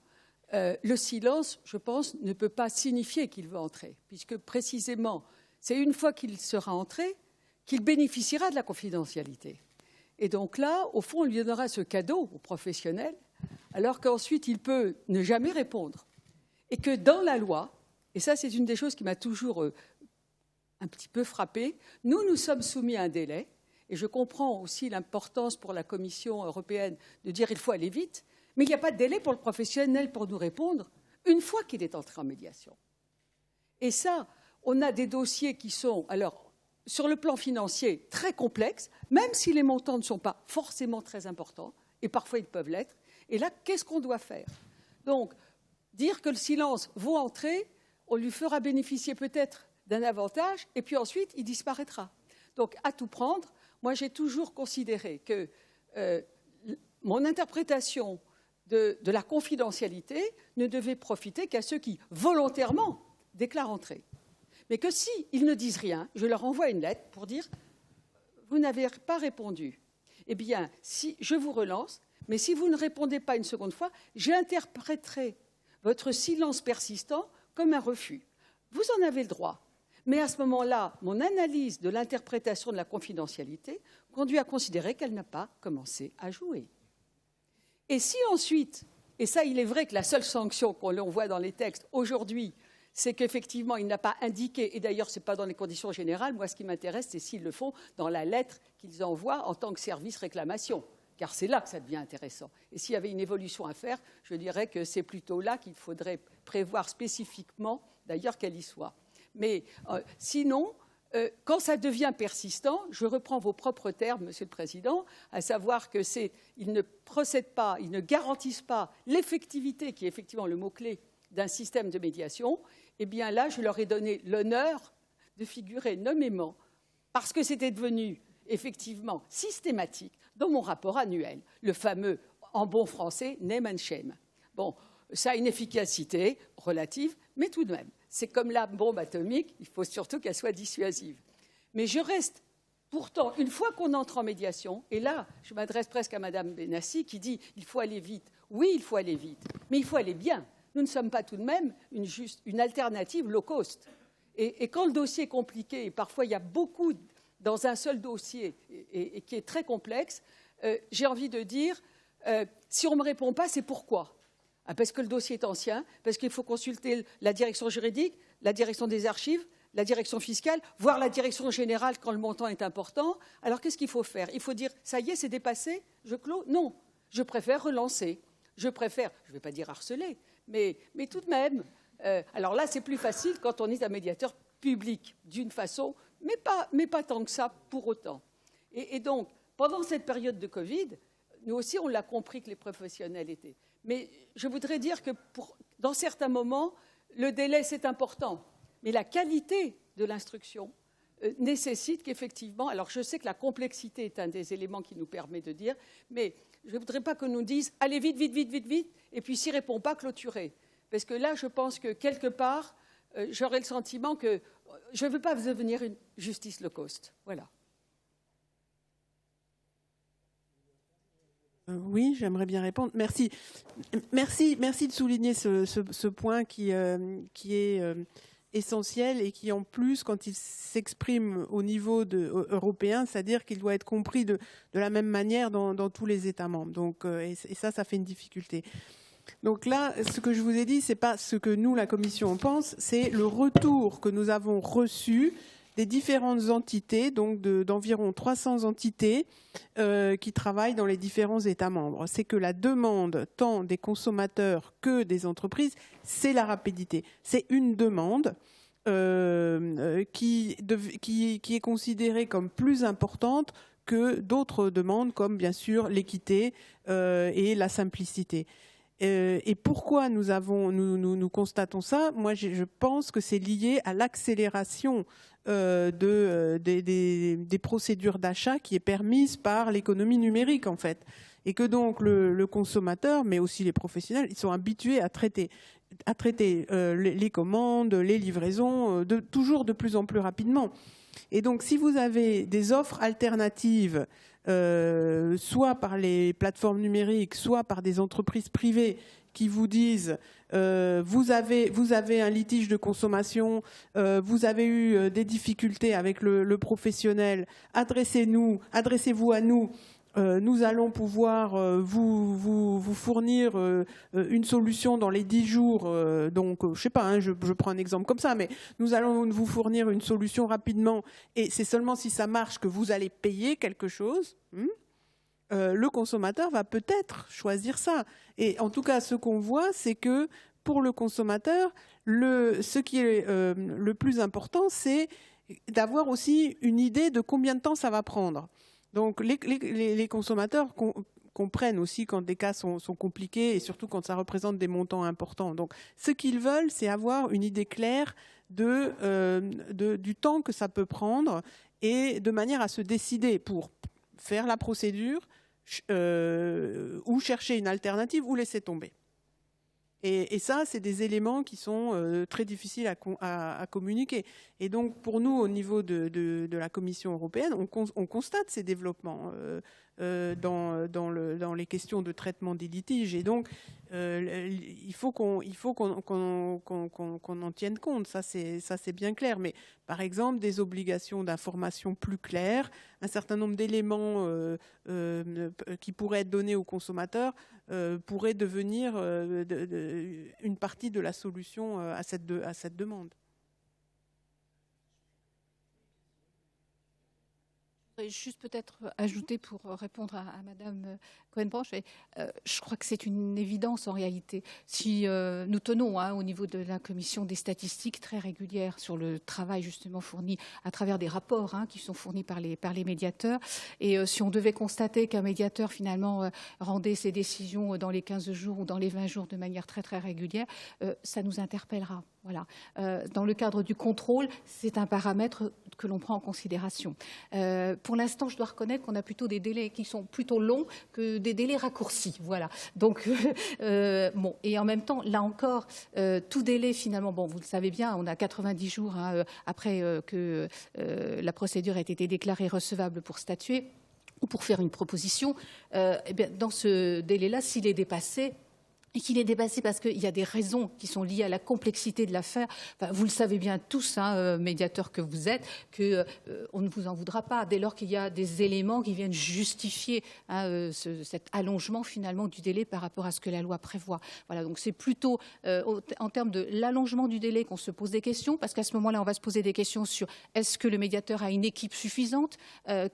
le silence, je pense, ne peut pas signifier qu'il veut entrer, puisque précisément, c'est une fois qu'il sera entré qu'il bénéficiera de la confidentialité. Et donc là, au fond, on lui donnera ce cadeau au professionnel, alors qu'ensuite, il peut ne jamais répondre. Et que dans la loi, et ça, c'est une des choses qui m'a toujours un petit peu frappée, nous sommes soumis à un délai, et je comprends aussi l'importance pour la Commission européenne de dire qu'il faut aller vite, mais il n'y a pas de délai pour le professionnel pour nous répondre une fois qu'il est entré en médiation. Et ça, on a des dossiers qui sont, alors, sur le plan financier, très complexes, même si les montants ne sont pas forcément très importants, et parfois ils peuvent l'être. Et là, qu'est-ce qu'on doit faire? Donc, dire que le silence vaut entrer, on lui fera bénéficier peut-être d'un avantage, et puis ensuite, il disparaîtra. Donc, à tout prendre, moi, j'ai toujours considéré que mon interprétation de la confidentialité ne devait profiter qu'à ceux qui, volontairement, déclarent entrer. Mais que s'ils ne disent rien, je leur envoie une lettre pour dire « Vous n'avez pas répondu. Eh bien, si je vous relance, mais si vous ne répondez pas une seconde fois, j'interpréterai votre silence persistant comme un refus. Vous en avez le droit. Mais à ce moment-là, mon analyse de l'interprétation de la confidentialité conduit à considérer qu'elle n'a pas commencé à jouer. Et si ensuite, et ça il est vrai que la seule sanction qu'on voit dans les textes aujourd'hui, c'est qu'effectivement il n'a pas indiqué, et d'ailleurs ce n'est pas dans les conditions générales, moi ce qui m'intéresse c'est s'ils le font dans la lettre qu'ils envoient en tant que service réclamation, car c'est là que ça devient intéressant. Et s'il y avait une évolution à faire, je dirais que c'est plutôt là qu'il faudrait prévoir spécifiquement, d'ailleurs qu'elle y soit. Mais sinon, quand ça devient persistant, je reprends vos propres termes, Monsieur le Président, à savoir qu'ils ne procèdent pas, ils ne garantissent pas l'effectivité, qui est effectivement le mot-clé d'un système de médiation, eh bien là, je leur ai donné l'honneur de figurer nommément, parce que c'était devenu effectivement systématique dans mon rapport annuel, le fameux, en bon français, name and shame. Bon, ça a une efficacité relative, mais tout de même. C'est comme la bombe atomique, il faut surtout qu'elle soit dissuasive. Mais je reste, pourtant, une fois qu'on entre en médiation, et là, je m'adresse presque à Madame Benassi qui dit « il faut aller vite ». Oui, il faut aller vite, mais il faut aller bien. nous ne sommes pas tout de même une alternative low cost. Et quand le dossier est compliqué, et parfois il y a beaucoup dans un seul dossier et qui est très complexe, j'ai envie de dire, si on ne me répond pas, c'est pourquoi ? Parce que le dossier est ancien, parce qu'il faut consulter la direction juridique, la direction des archives, la direction fiscale, voire la direction générale quand le montant est important. Alors qu'est-ce qu'il faut faire ? Il faut dire, ça y est, c'est dépassé, je clôt ? Non, je préfère relancer. Je préfère, je ne vais pas dire harceler, mais tout de même. Alors là, c'est plus facile quand on est un médiateur public, d'une façon, mais pas tant que ça pour autant. Et donc, pendant cette période de Covid, nous aussi, on l'a compris que les professionnels étaient. Mais je voudrais dire que dans certains moments, le délai, c'est important. Mais la qualité de l'instruction nécessite qu'effectivement, alors je sais que la complexité est un des éléments qui nous permet de dire, mais je ne voudrais pas que nous disent « allez vite, vite, vite, vite, vite », et puis s'il ne répond pas, clôturer. Parce que là, je pense que quelque part, j'aurais le sentiment que je ne veux pas devenir une justice low cost. Voilà.
Oui, j'aimerais bien répondre. Merci de souligner ce point qui est essentiel et qui, en plus, quand il s'exprime au niveau européen, c'est-à-dire qu'il doit être compris de la même manière dans tous les États membres. Donc, et ça fait une difficulté. Donc là, ce que je vous ai dit, c'est pas ce que nous, la Commission, pense, c'est le retour que nous avons reçu des différentes entités, donc d'environ 300 entités qui travaillent dans les différents États membres. C'est que la demande, tant des consommateurs que des entreprises, c'est la rapidité. C'est une demande qui est considérée comme plus importante que d'autres demandes, comme bien sûr l'équité et la simplicité. Et pourquoi nous constatons ça ? Moi, je pense que c'est lié à l'accélération des procédures d'achat qui est permise par l'économie numérique, en fait. Et que donc le consommateur, mais aussi les professionnels, ils sont habitués à traiter les commandes, les livraisons, toujours de plus en plus rapidement. Et donc, si vous avez des offres alternatives, soit par les plateformes numériques, soit par des entreprises privées qui vous disent vous avez un litige de consommation, vous avez eu des difficultés avec le professionnel, adressez-vous à nous. Nous allons pouvoir vous fournir une solution dans les 10 jours. Donc, je sais pas, je prends un exemple comme ça, mais nous allons vous fournir une solution rapidement. Et c'est seulement si ça marche que vous allez payer quelque chose. Le consommateur va peut-être choisir ça. Et en tout cas, ce qu'on voit, c'est que pour le consommateur, ce qui est le plus important, c'est d'avoir aussi une idée de combien de temps ça va prendre. Donc les consommateurs comprennent aussi quand des cas sont compliqués et surtout quand ça représente des montants importants. Donc ce qu'ils veulent, c'est avoir une idée claire du temps que ça peut prendre et de manière à se décider pour faire la procédure ou chercher une alternative ou laisser tomber. Et ça, c'est des éléments qui sont très difficiles à communiquer. Et donc, pour nous, au niveau de la Commission européenne, on constate ces développements dans les questions de traitement des litiges. Et donc, il faut qu'on en tienne compte. Ça, c'est bien clair. Mais par exemple, des obligations d'information plus claires, un certain nombre d'éléments qui pourraient être donnés aux consommateurs pourraient devenir une partie de la solution à cette demande.
Juste peut-être ajouter pour répondre à Madame Cohen-Branch, je crois que c'est une évidence en réalité. Si nous tenons au niveau de la Commission des statistiques très régulières sur le travail justement fourni à travers des rapports qui sont fournis par les médiateurs, et si on devait constater qu'un médiateur finalement rendait ses décisions dans les 15 jours ou dans les 20 jours de manière très très régulière, ça nous interpellera. Voilà. Dans le cadre du contrôle, c'est un paramètre que l'on prend en considération. Pour l'instant, je dois reconnaître qu'on a plutôt des délais qui sont plutôt longs que des délais raccourcis. Voilà. Donc, bon, et en même temps, là encore, tout délai finalement, bon, vous le savez bien, on a 90 jours après que la procédure ait été déclarée recevable pour statuer ou pour faire une proposition. Eh bien, dans ce délai-là, s'il est dépassé, et qu'il est dépassé parce qu'il y a des raisons qui sont liées à la complexité de l'affaire. Enfin, vous le savez bien tous, médiateurs que vous êtes, qu'on ne vous en voudra pas dès lors qu'il y a des éléments qui viennent justifier cet allongement finalement du délai par rapport à ce que la loi prévoit. Voilà, donc c'est plutôt en termes de l'allongement du délai qu'on se pose des questions, parce qu'à ce moment-là, on va se poser des questions sur est-ce que le médiateur a une équipe suffisante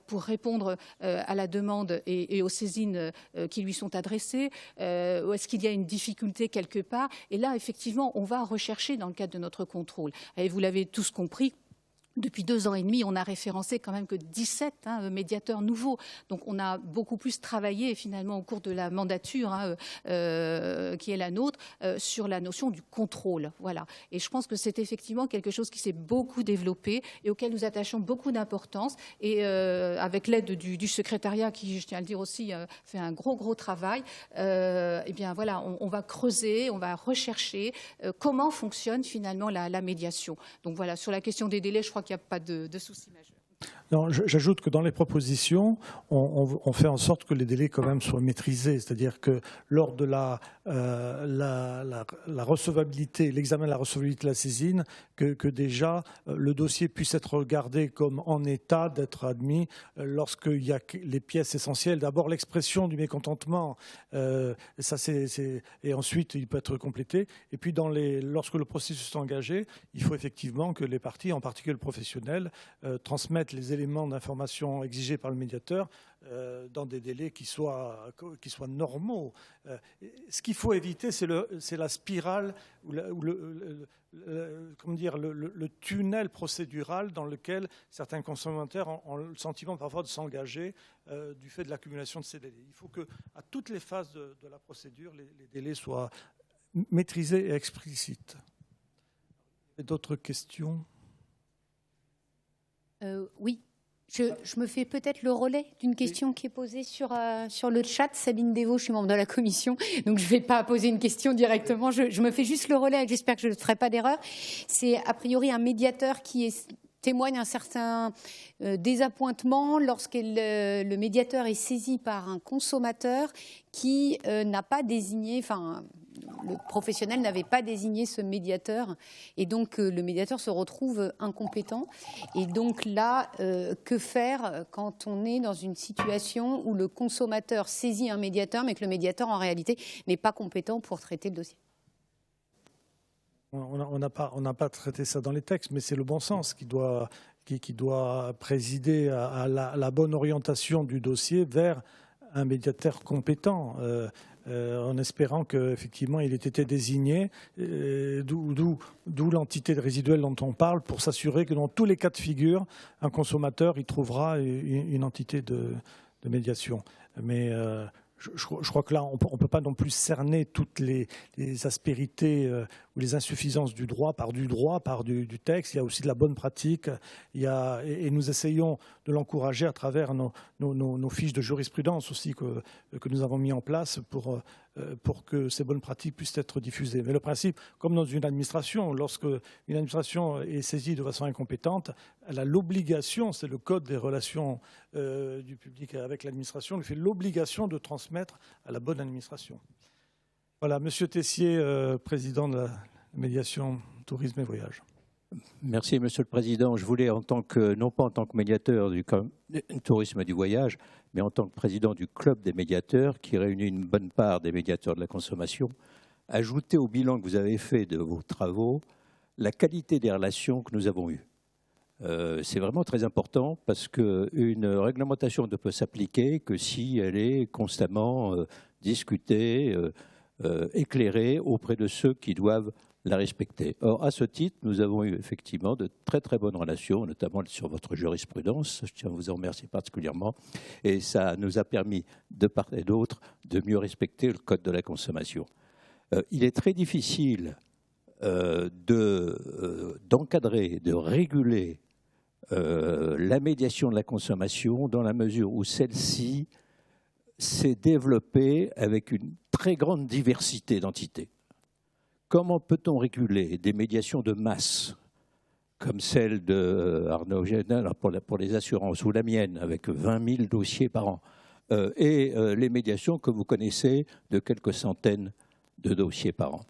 pour répondre à la demande et aux saisines qui lui sont adressées, ou est-ce qu'il y a une difficulté quelque part. Et là, effectivement, on va rechercher dans le cadre de notre contrôle. Et vous l'avez tous compris, depuis 2 ans et demi, on a référencé quand même que 17 médiateurs nouveaux. Donc, on a beaucoup plus travaillé finalement au cours de la mandature qui est la nôtre sur la notion du contrôle. Voilà. Et je pense que c'est effectivement quelque chose qui s'est beaucoup développé et auquel nous attachons beaucoup d'importance. Et avec l'aide du secrétariat, qui, je tiens à le dire aussi, fait un gros travail, eh bien voilà, on va creuser, on va rechercher comment fonctionne finalement la médiation. Donc voilà, sur la question des délais, je crois qu'il n'y a pas de souci majeur.
Non, j'ajoute que dans les propositions, on fait en sorte que les délais quand même soient maîtrisés. C'est-à-dire que lors de la recevabilité, l'examen de la recevabilité de la saisine, que déjà le dossier puisse être regardé comme en état d'être admis lorsqu'il y a les pièces essentielles. D'abord l'expression du mécontentement, ça et ensuite il peut être complété. Et puis lorsque le processus est engagé, il faut effectivement que les parties, en particulier le professionnel, transmettent les éléments d'information exigés par le médiateur dans des délais qui soient normaux. Ce qu'il faut éviter, c'est la spirale ou le tunnel procédural dans lequel certains consommateurs ont le sentiment parfois de s'engager du fait de l'accumulation de ces délais. Il faut qu'à toutes les phases de la procédure, les délais soient maîtrisés et explicites. D'autres questions ?
Oui, je me fais peut-être le relais d'une question qui est posée sur le chat. Sabine Dévaux, je suis membre de la commission, donc je ne vais pas poser une question directement. Je me fais juste le relais, j'espère que je ne ferai pas d'erreur. C'est a priori un médiateur qui témoigne un certain désappointement lorsque le médiateur est saisi par un consommateur qui n'a pas désigné, le professionnel n'avait pas désigné ce médiateur et donc le médiateur se retrouve incompétent. Et donc là, que faire quand on est dans une situation où le consommateur saisit un médiateur mais que le médiateur en réalité n'est pas compétent pour traiter le dossier ?
On n'a pas traité ça dans les textes, mais c'est le bon sens qui doit présider à la bonne orientation du dossier vers un médiateur compétent, en espérant qu'effectivement il ait été désigné, d'où l'entité résiduelle dont on parle, pour s'assurer que dans tous les cas de figure, un consommateur y trouvera une entité de médiation. Mais je crois que là, on ne peut pas non plus cerner toutes les aspérités ou les insuffisances du droit par du texte. Il y a aussi de la bonne pratique. Et nous essayons de l'encourager à travers nos fiches de jurisprudence aussi que nous avons mis en place pour que ces bonnes pratiques puissent être diffusées. Mais le principe, comme dans une administration, lorsque une administration est saisie de façon incompétente, elle a l'obligation, c'est le code des relations du public avec l'administration, lui fait l'obligation de transmettre à la bonne administration. Voilà, Monsieur Tessier, président de la médiation tourisme et voyage.
Merci, Monsieur le Président. Je voulais, non pas en tant que médiateur du tourisme et du voyage, mais en tant que président du club des médiateurs, qui réunit une bonne part des médiateurs de la consommation, ajouter au bilan que vous avez fait de vos travaux la qualité des relations que nous avons eues. C'est vraiment très important parce qu'une réglementation ne peut s'appliquer que si elle est constamment discutée, éclairée auprès de ceux qui doivent la respecter. Or, à ce titre, nous avons eu effectivement de très très bonnes relations, notamment sur votre jurisprudence. Je tiens à vous en remercier particulièrement. Et ça nous a permis, de part et d'autre, de mieux respecter le Code de la consommation. Il est très difficile d'encadrer, de réguler la médiation de la consommation dans la mesure où celle-ci s'est développée avec une très grande diversité d'entités. Comment peut-on réguler des médiations de masse, comme celle de Arnaud Génal pour les assurances, ou la mienne, avec 20 000 dossiers par an, et les médiations que vous connaissez de quelques centaines de dossiers par an.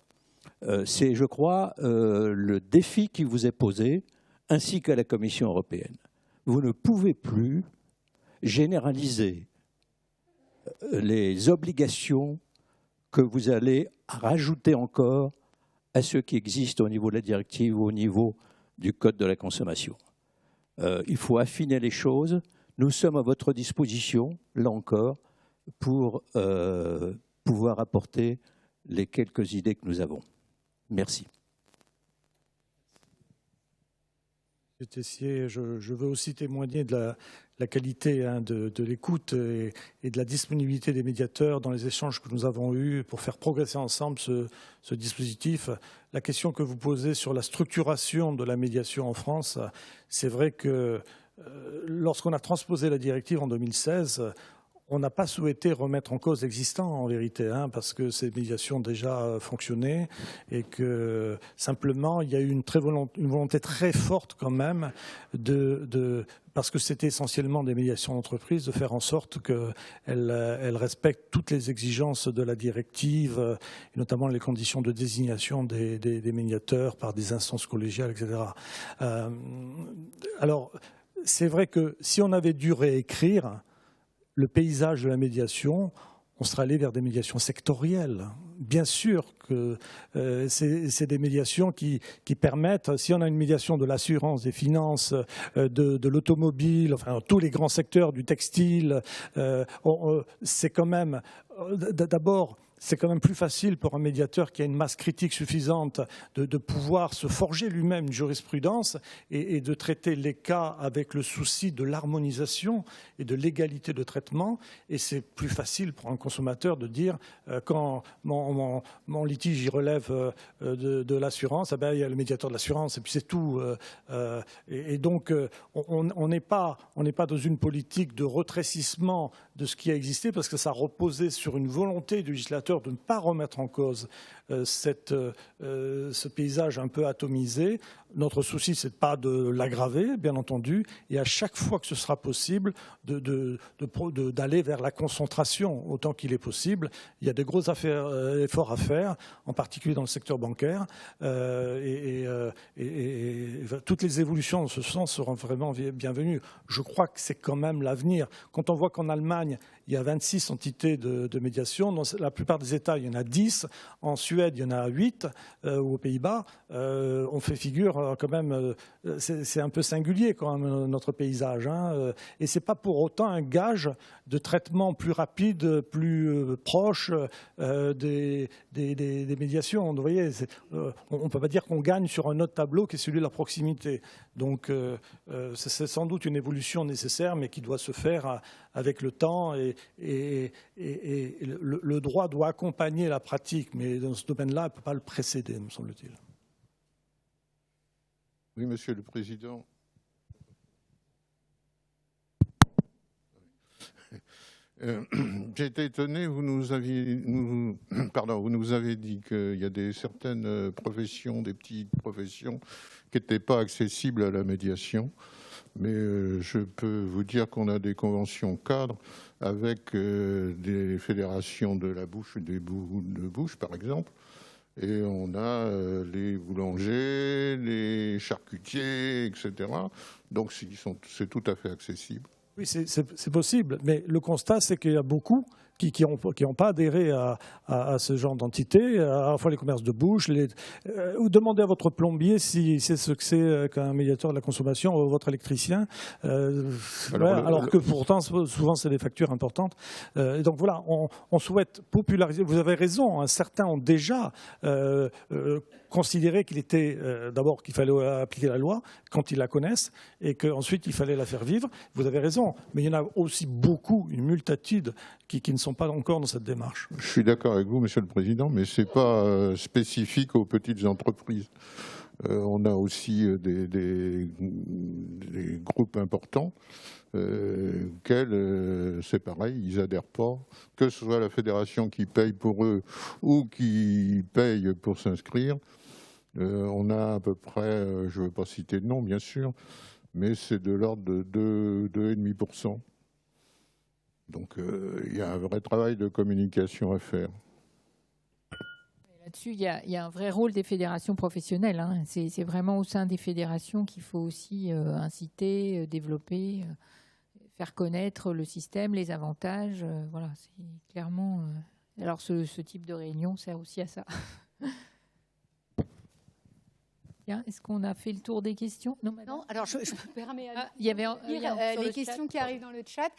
C'est, je crois, le défi qui vous est posé, ainsi qu'à la Commission européenne. Vous ne pouvez plus généraliser les obligations que vous allez rajouter encore à ceux qui existent au niveau de la directive ou au niveau du Code de la consommation. Il faut affiner les choses. Nous sommes à votre disposition, là encore, pour pouvoir apporter les quelques idées que nous avons. Merci.
Monsieur Tessier, je veux aussi témoigner de la qualité de l'écoute et de la disponibilité des médiateurs dans les échanges que nous avons eus pour faire progresser ensemble ce dispositif. La question que vous posez sur la structuration de la médiation en France, c'est vrai que lorsqu'on a transposé la directive en 2016, on n'a pas souhaité remettre en cause l'existant en vérité, parce que ces médiations déjà fonctionnaient et que simplement il y a eu une volonté très forte quand même parce que c'était essentiellement des médiations d'entreprise, de faire en sorte qu'elles respectent toutes les exigences de la directive, et notamment les conditions de désignation des médiateurs par des instances collégiales, etc. Alors, c'est vrai que si on avait dû réécrire le paysage de la médiation, on serait allé vers des médiations sectorielles. Bien sûr que c'est des médiations qui permettent, si on a une médiation de l'assurance, des finances, de l'automobile, enfin tous les grands secteurs du textile, c'est quand même, d'abord, c'est quand même plus facile pour un médiateur qui a une masse critique suffisante de pouvoir se forger lui-même une jurisprudence et de traiter les cas avec le souci de l'harmonisation et de l'égalité de traitement. Et c'est plus facile pour un consommateur de dire quand mon litige il relève de l'assurance, eh ben, il y a le médiateur de l'assurance et puis c'est tout. Et donc on n'est pas dans une politique de retrécissement de ce qui a existé parce que ça reposait sur une volonté du législateur de ne pas remettre en cause ce paysage un peu atomisé. Notre souci, c'est pas de l'aggraver, bien entendu, et à chaque fois que ce sera possible, d'aller vers la concentration autant qu'il est possible. Il y a des gros efforts à faire, en particulier dans le secteur bancaire, et toutes les évolutions en ce sens seront vraiment bienvenues. Je crois que c'est quand même l'avenir. Quand on voit qu'en Allemagne, il y a 26 entités de médiation. Dans la plupart des États, il y en a 10. En Suède, il y en a 8. Ou aux Pays-Bas, on fait figure quand même. C'est un peu singulier quand même notre paysage. Et c'est pas pour autant un gage de traitement plus rapide, plus proche des médiations. Vous voyez, on ne peut pas dire qu'on gagne sur un autre tableau qui est celui de la proximité. Donc, c'est sans doute une évolution nécessaire, mais qui doit se faire avec le temps et le droit doit accompagner la pratique, mais dans ce domaine-là, il ne peut pas le précéder, me semble-t-il.
Oui, Monsieur le Président. J'ai été étonné, vous nous avez dit qu'il y a certaines professions, des petites professions qui n'étaient pas accessibles à la médiation. Mais je peux vous dire qu'on a des conventions cadres avec des fédérations de la bouche, de bouche par exemple, et on a les boulangers, les charcutiers, etc. Donc c'est tout à fait accessible.
Oui, c'est possible, mais le constat, c'est qu'il y a beaucoup qui n'ont pas adhéré à ce genre d'entité, à la fois les commerces de bouche. Ou demandez à votre plombier si c'est ce que c'est qu'un médiateur de la consommation, ou votre électricien, alors que pourtant, souvent, c'est des factures importantes. Et donc voilà, on souhaite populariser. Vous avez raison, certains ont déjà considéré qu'il était d'abord qu'il fallait appliquer la loi quand ils la connaissent et qu'ensuite il fallait la faire vivre. Vous avez raison, mais il y en a aussi beaucoup, une multitude qui ne sont pas encore dans cette démarche.
Je suis d'accord avec vous, Monsieur le Président, mais ce n'est pas spécifique aux petites entreprises. On a aussi des groupes importants auxquels c'est pareil, ils n'adhèrent pas, que ce soit la fédération qui paye pour eux ou qui paye pour s'inscrire. On a à peu près, je ne veux pas citer de nom bien sûr, mais c'est de l'ordre de 2,5%. Donc il y a un vrai travail de communication à faire.
là-dessus, il y a un vrai rôle des fédérations professionnelles. Hein. C'est vraiment au sein des fédérations qu'il faut aussi inciter, développer, faire connaître le système, les avantages. Voilà, c'est clairement. Alors, ce type de réunion sert aussi à ça. Bien, est-ce qu'on a fait le tour des questions? Non,
alors je me permets
il y avait
les questions qui arrivent dans le chat.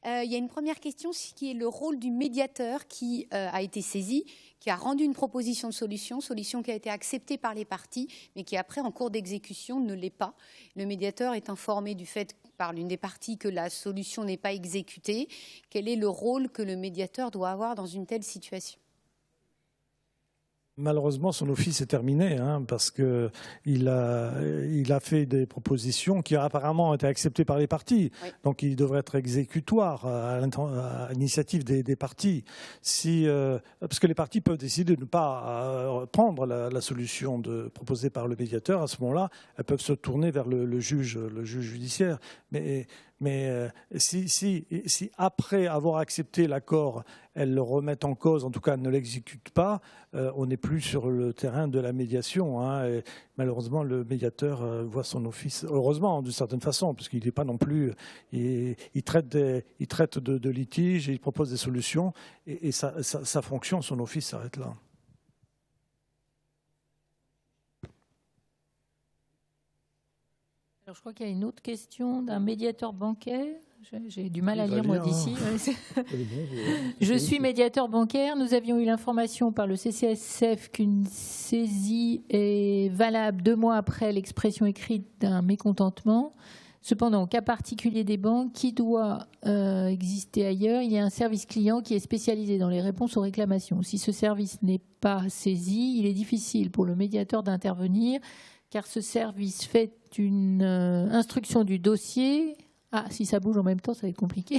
Il y a une première question qui est le rôle du médiateur qui a été saisi, qui a rendu une proposition de solution qui a été acceptée par les parties, mais qui après, en cours d'exécution, ne l'est pas. Le médiateur est informé du fait par l'une des parties que la solution n'est pas exécutée. Quel est le rôle que le médiateur doit avoir dans une telle situation ?
Malheureusement, son office est terminé parce qu'il a fait des propositions qui apparemment ont été acceptées par les parties. Oui. Donc, il devrait être exécutoire à l'initiative des parties. Parce que les parties peuvent décider de ne pas prendre la solution proposée par le médiateur. À ce moment-là, elles peuvent se tourner vers le juge judiciaire. Mais si après avoir accepté l'accord, elles le remettent en cause, en tout cas ne l'exécutent pas, on n'est plus sur le terrain de la médiation. Et malheureusement, le médiateur voit son office, heureusement d'une certaine façon, parce qu'il n'est pas non plus... Il traite de litiges, il propose des solutions, et sa fonction, son office s'arrête là.
Alors, je crois qu'il y a une autre question d'un médiateur bancaire. J'ai du mal à lire, moi, d'ici. Je suis médiateur bancaire. Nous avions eu l'information par le CCSF qu'une saisie est valable 2 mois après l'expression écrite d'un mécontentement. Cependant, au cas particulier des banques, qui doit exister ailleurs, il y a un service client qui est spécialisé dans les réponses aux réclamations. Si ce service n'est pas saisi, il est difficile pour le médiateur d'intervenir, car ce service fait une instruction du dossier. Ah, si ça bouge en même temps, ça va être compliqué.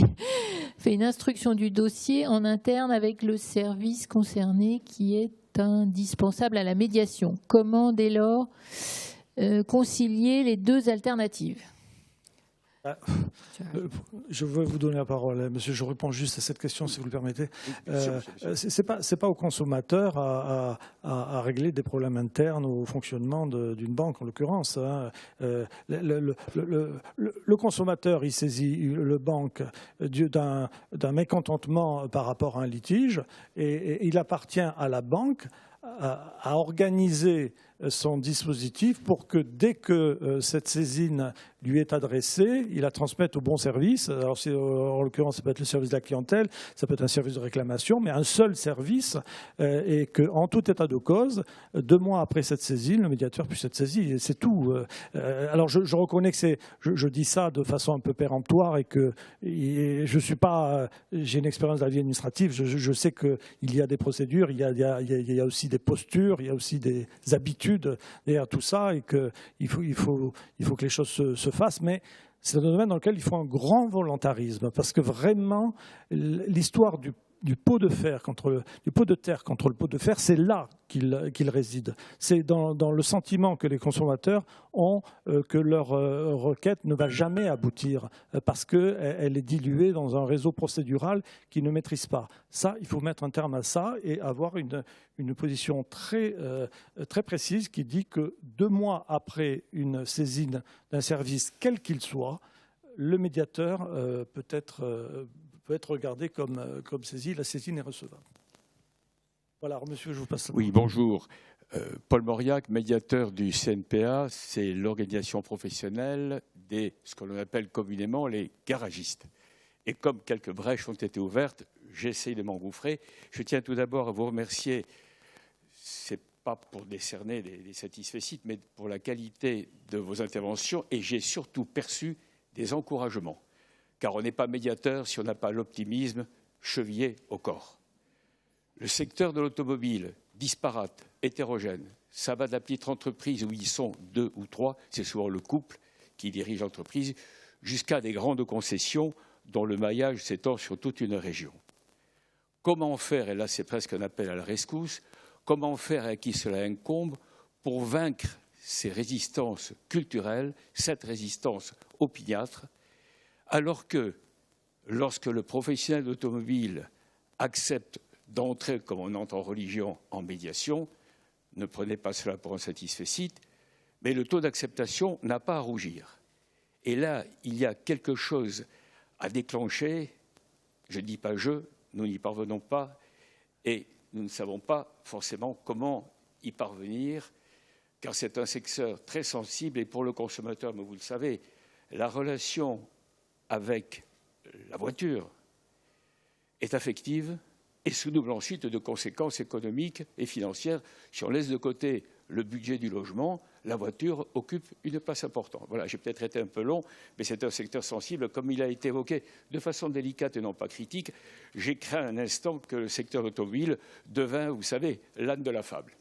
Fait une instruction du dossier en interne avec le service concerné qui est indispensable à la médiation. Comment, dès lors, concilier les 2 alternatives ?
Je veux vous donner la parole, monsieur. Je réponds juste à cette question, si vous le permettez. C'est pas au consommateur à régler des problèmes internes au fonctionnement d'une banque, en l'occurrence. Le consommateur, il saisit le banque d'un mécontentement par rapport à un litige, et il appartient à la banque à organiser son dispositif pour que dès que cette saisine lui est adressée, il la transmette au bon service. Alors, en l'occurrence, ça peut être le service de la clientèle, ça peut être un service de réclamation, mais un seul service, et qu'en tout état de cause, 2 mois après cette saisine, le médiateur puisse être saisi. C'est tout. Alors, je reconnais que je dis ça de façon un peu péremptoire et que je suis pas... J'ai une expérience de la vie administrative, je sais qu'il y a des procédures, il y a aussi des postures, il y a aussi des habitudes derrière tout ça, et qu'il faut que les choses se fassent, mais c'est un domaine dans lequel il faut un grand volontarisme, parce que vraiment, l'histoire du pot de terre contre le pot de fer, c'est là qu'il réside. C'est dans le sentiment que les consommateurs ont que leur requête ne va jamais aboutir parce qu'elle est diluée dans un réseau procédural qu'ils ne maîtrisent pas. Ça, il faut mettre un terme à ça et avoir une position très précise qui dit que 2 mois après une saisine d'un service, quel qu'il soit, le médiateur peut être regardé comme saisi, la saisine est recevable. Voilà, alors, monsieur, je vous passe la parole.
Oui, bonjour. Paul Mauriac, médiateur du CNPA, c'est l'organisation professionnelle des, ce que l'on appelle communément les garagistes. Et comme quelques brèches ont été ouvertes, j'essaie de m'engouffrer. Je tiens tout d'abord à vous remercier, c'est pas pour décerner des satisfecit, mais pour la qualité de vos interventions, et j'ai surtout perçu des encouragements. Car on n'est pas médiateur si on n'a pas l'optimisme chevillé au corps. Le secteur de l'automobile, disparate, hétérogène, ça va de la petite entreprise où ils sont 2 ou 3, c'est souvent le couple qui dirige l'entreprise, jusqu'à des grandes concessions dont le maillage s'étend sur toute une région. Comment faire, et là c'est presque un appel à la rescousse, comment faire à qui cela incombe pour vaincre ces résistances culturelles, cette résistance opiniâtre, alors que, lorsque le professionnel d'automobile accepte d'entrer, comme on entre en religion, en médiation, ne prenez pas cela pour un satisfecit, mais le taux d'acceptation n'a pas à rougir. Et là, il y a quelque chose à déclencher. Je ne dis pas nous n'y parvenons pas, et nous ne savons pas forcément comment y parvenir, car c'est un secteur très sensible, et pour le consommateur, mais vous le savez, la relation avec la voiture est affective et se double ensuite de conséquences économiques et financières. Si on laisse de côté le budget du logement, la voiture occupe une place importante. Voilà, j'ai peut-être été un peu long, mais c'est un secteur sensible. Comme il a été évoqué de façon délicate et non pas critique, j'ai craint un instant que le secteur automobile devint, vous savez, l'âne de la fable.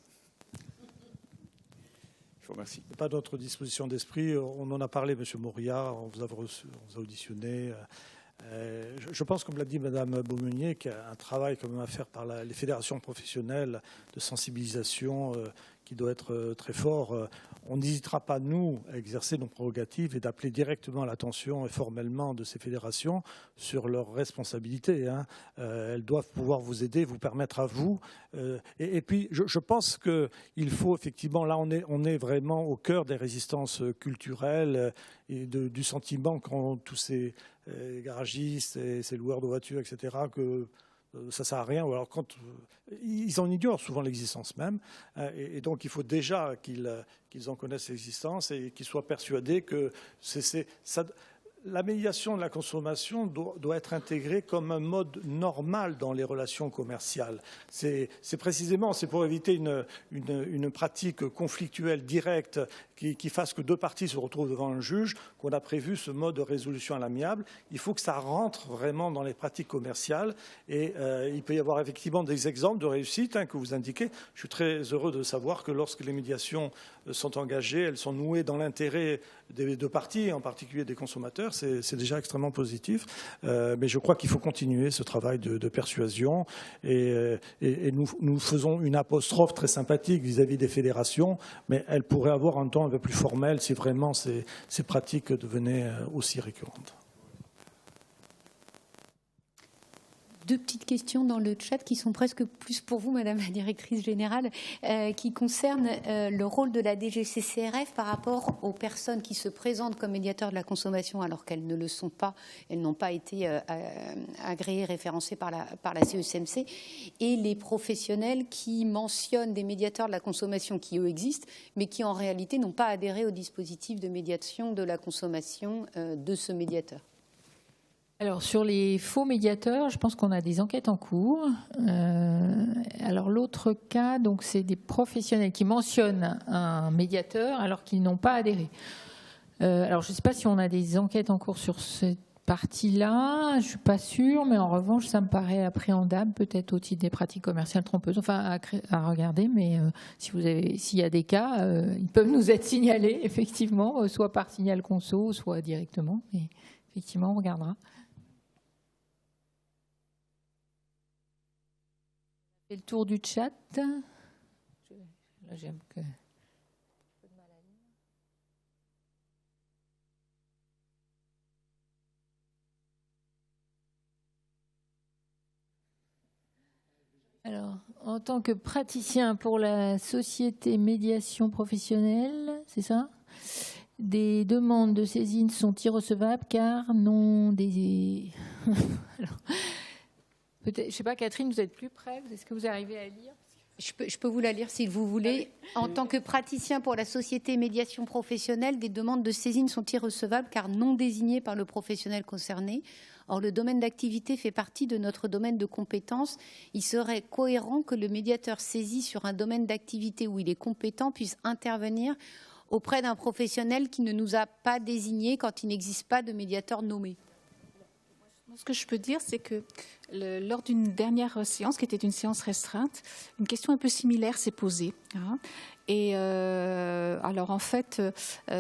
Je vous remercie.
Pas d'autres dispositions d'esprit. On en a parlé, M. Moria, on vous a reçu, on vous a auditionné. Je pense, comme l'a dit Mme Beaumeunier, qu'il y a un travail quand même à faire par les fédérations professionnelles de sensibilisation qui doit être très fort. On n'hésitera pas, nous, à exercer nos prérogatives et d'appeler directement l'attention et formellement de ces fédérations sur leurs responsabilités. Elles doivent pouvoir vous aider, vous permettre à vous. Et puis, je pense qu'il faut effectivement, là, on est vraiment au cœur des résistances culturelles et du sentiment qu'ont tous ces garagistes et ces loueurs de voitures, etc., que ça ne sert à rien, ou alors quand ils en ignorent souvent l'existence même, et donc il faut déjà qu'ils en connaissent l'existence et qu'ils soient persuadés que la médiation de la consommation doit être intégrée comme un mode normal dans les relations commerciales. C'est précisément, c'est pour éviter une pratique conflictuelle directe qui fasse que deux parties se retrouvent devant un juge qu'on a prévu ce mode de résolution à l'amiable. Il faut que ça rentre vraiment dans les pratiques commerciales et il peut y avoir effectivement des exemples de réussite que vous indiquez. Je suis très heureux de savoir que lorsque les médiations sont engagées, elles sont nouées dans l'intérêt des deux parties, en particulier des consommateurs. C'est déjà extrêmement positif. Mais je crois qu'il faut continuer ce travail de persuasion et nous faisons une apostrophe très sympathique vis-à-vis des fédérations, mais elle pourrait avoir un ton un peu plus formel si vraiment ces pratiques devenaient aussi récurrentes.
Deux petites questions dans le chat qui sont presque plus pour vous, Madame la Directrice Générale, qui concernent le rôle de la DGCCRF par rapport aux personnes qui se présentent comme médiateurs de la consommation alors qu'elles ne le sont pas, elles n'ont pas été agréées, référencées par la CECMC, et les professionnels qui mentionnent des médiateurs de la consommation qui, eux, existent, mais qui, en réalité, n'ont pas adhéré au dispositif de médiation de la consommation de ce médiateur.
Alors, sur les faux médiateurs, je pense qu'on a des enquêtes en cours. Alors, l'autre cas, donc, c'est des professionnels qui mentionnent un médiateur alors qu'ils n'ont pas adhéré. Alors, je ne sais pas si on a des enquêtes en cours sur cette partie-là, je ne suis pas sûre, mais en revanche, ça me paraît appréhendable, peut-être au titre des pratiques commerciales trompeuses, enfin, à regarder, mais s'il y a des cas, ils peuvent nous être signalés, effectivement, soit par signal conso, soit directement, mais effectivement, on regardera. Le tour du chat. Là, j'aime que... Alors, en tant que praticien pour la société médiation professionnelle, c'est ça ? Des demandes de saisine sont irrecevables car non des... Alors, peut-être, je ne sais pas, Catherine, vous êtes plus près. Est-ce que vous arrivez à lire ?
Je peux vous la lire si vous voulez. En tant que praticien pour la société médiation professionnelle, des demandes de saisine sont irrecevables car non désignées par le professionnel concerné. Or, le domaine d'activité fait partie de notre domaine de compétence. Il serait cohérent que le médiateur saisi sur un domaine d'activité où il est compétent puisse intervenir auprès d'un professionnel qui ne nous a pas désigné quand il n'existe pas de médiateur nommé.
Ce que je peux dire, c'est que lors d'une dernière séance, qui était une séance restreinte, une question un peu similaire s'est posée. Et alors, en fait,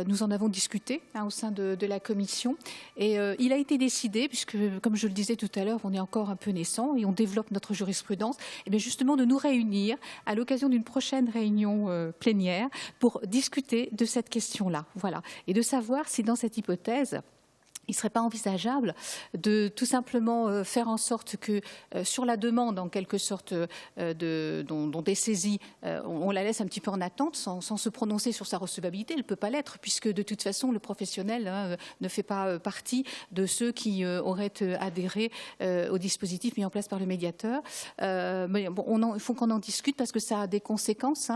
nous en avons discuté au sein de la commission. Et il a été décidé, puisque, comme je le disais tout à l'heure, on est encore un peu naissant et on développe notre jurisprudence, et bien justement de nous réunir à l'occasion d'une prochaine réunion plénière pour discuter de cette question-là. Voilà. Et de savoir si, dans cette hypothèse, il ne serait pas envisageable de tout simplement faire en sorte que sur la demande, en quelque sorte, dont est saisie, on la laisse un petit peu en attente sans se prononcer sur sa recevabilité. Elle ne peut pas l'être puisque de toute façon le professionnel ne fait pas partie de ceux qui auraient adhéré au dispositif mis en place par le médiateur. Mais bon, il faut qu'on en discute parce que ça a des conséquences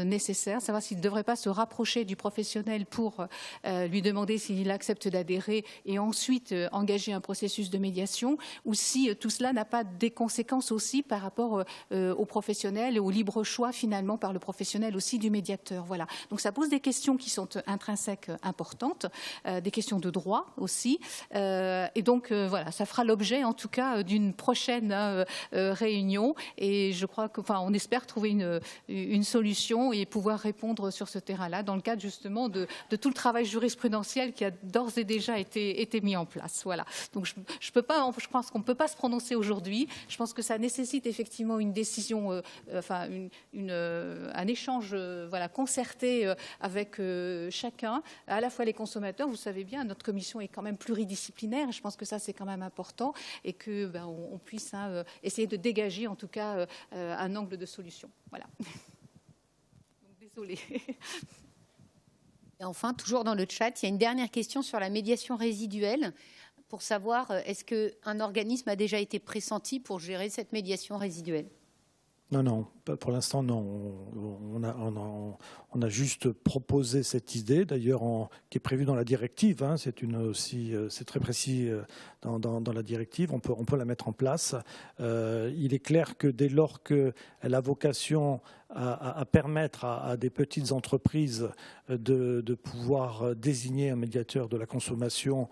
nécessaires, savoir s'il ne devrait pas se rapprocher du professionnel pour lui demander s'il accepte d'adhérer et ensuite engager un processus de médiation, ou si tout cela n'a pas des conséquences aussi par rapport aux professionnels et au libre choix finalement par le professionnel aussi du médiateur. Voilà. Donc ça pose des questions qui sont intrinsèques importantes, des questions de droit aussi. Et donc voilà, ça fera l'objet en tout cas d'une prochaine réunion. Et je crois on espère trouver une solution et pouvoir répondre sur ce terrain-là dans le cadre justement de tout le travail jurisprudentiel qui a d'ores et déjà été mis en place. Voilà. Donc je pense qu'on ne peut pas se prononcer aujourd'hui. Je pense que ça nécessite effectivement une décision, un échange concerté avec chacun, à la fois les consommateurs. Vous savez bien, notre commission est quand même pluridisciplinaire. Je pense que ça c'est quand même important et que on puisse essayer de dégager en tout cas un angle de solution. Voilà. Donc, désolée.
Et enfin, toujours dans le chat, il y a une dernière question sur la médiation résiduelle pour savoir est-ce qu'un organisme a déjà été pressenti pour gérer cette médiation résiduelle?
Non, pour l'instant, non. On a juste proposé cette idée, d'ailleurs, qui est prévue dans la directive. C'est très précis dans la directive. On peut la mettre en place. Il est clair que dès lors qu'elle a vocation à permettre à des petites entreprises de pouvoir désigner un médiateur de la consommation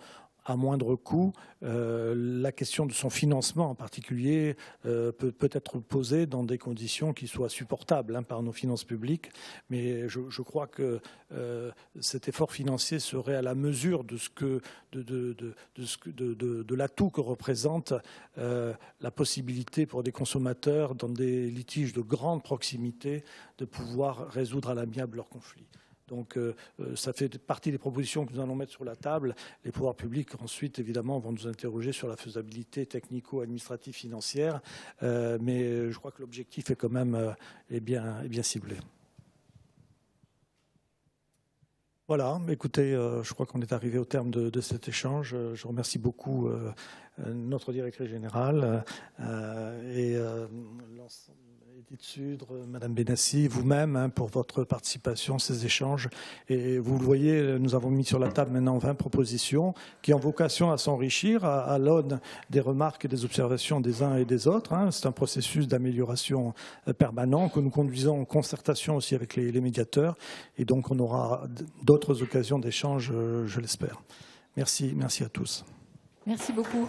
à moindre coût, la question de son financement en particulier peut être posée dans des conditions qui soient supportables par nos finances publiques. Mais je crois que cet effort financier serait à la mesure de l'atout que représente la possibilité pour des consommateurs dans des litiges de grande proximité de pouvoir résoudre à l'amiable leurs conflits. Donc ça fait partie des propositions que nous allons mettre sur la table. Les pouvoirs publics ensuite évidemment vont nous interroger sur la faisabilité technico-administrative financière, mais je crois que l'objectif est quand même est bien ciblé. Voilà, écoutez, je crois qu'on est arrivé au terme de cet échange. Je remercie beaucoup notre directrice générale et l'ensemble. Edith Sudre, Madame Benassi, vous-même pour votre participation, ces échanges. Et vous le voyez, nous avons mis sur la table maintenant 20 propositions qui ont vocation à s'enrichir à l'aune des remarques et des observations des uns et des autres. C'est un processus d'amélioration permanent que nous conduisons en concertation aussi avec les médiateurs. Et donc on aura d'autres occasions d'échange, je l'espère. Merci à tous.
Merci beaucoup.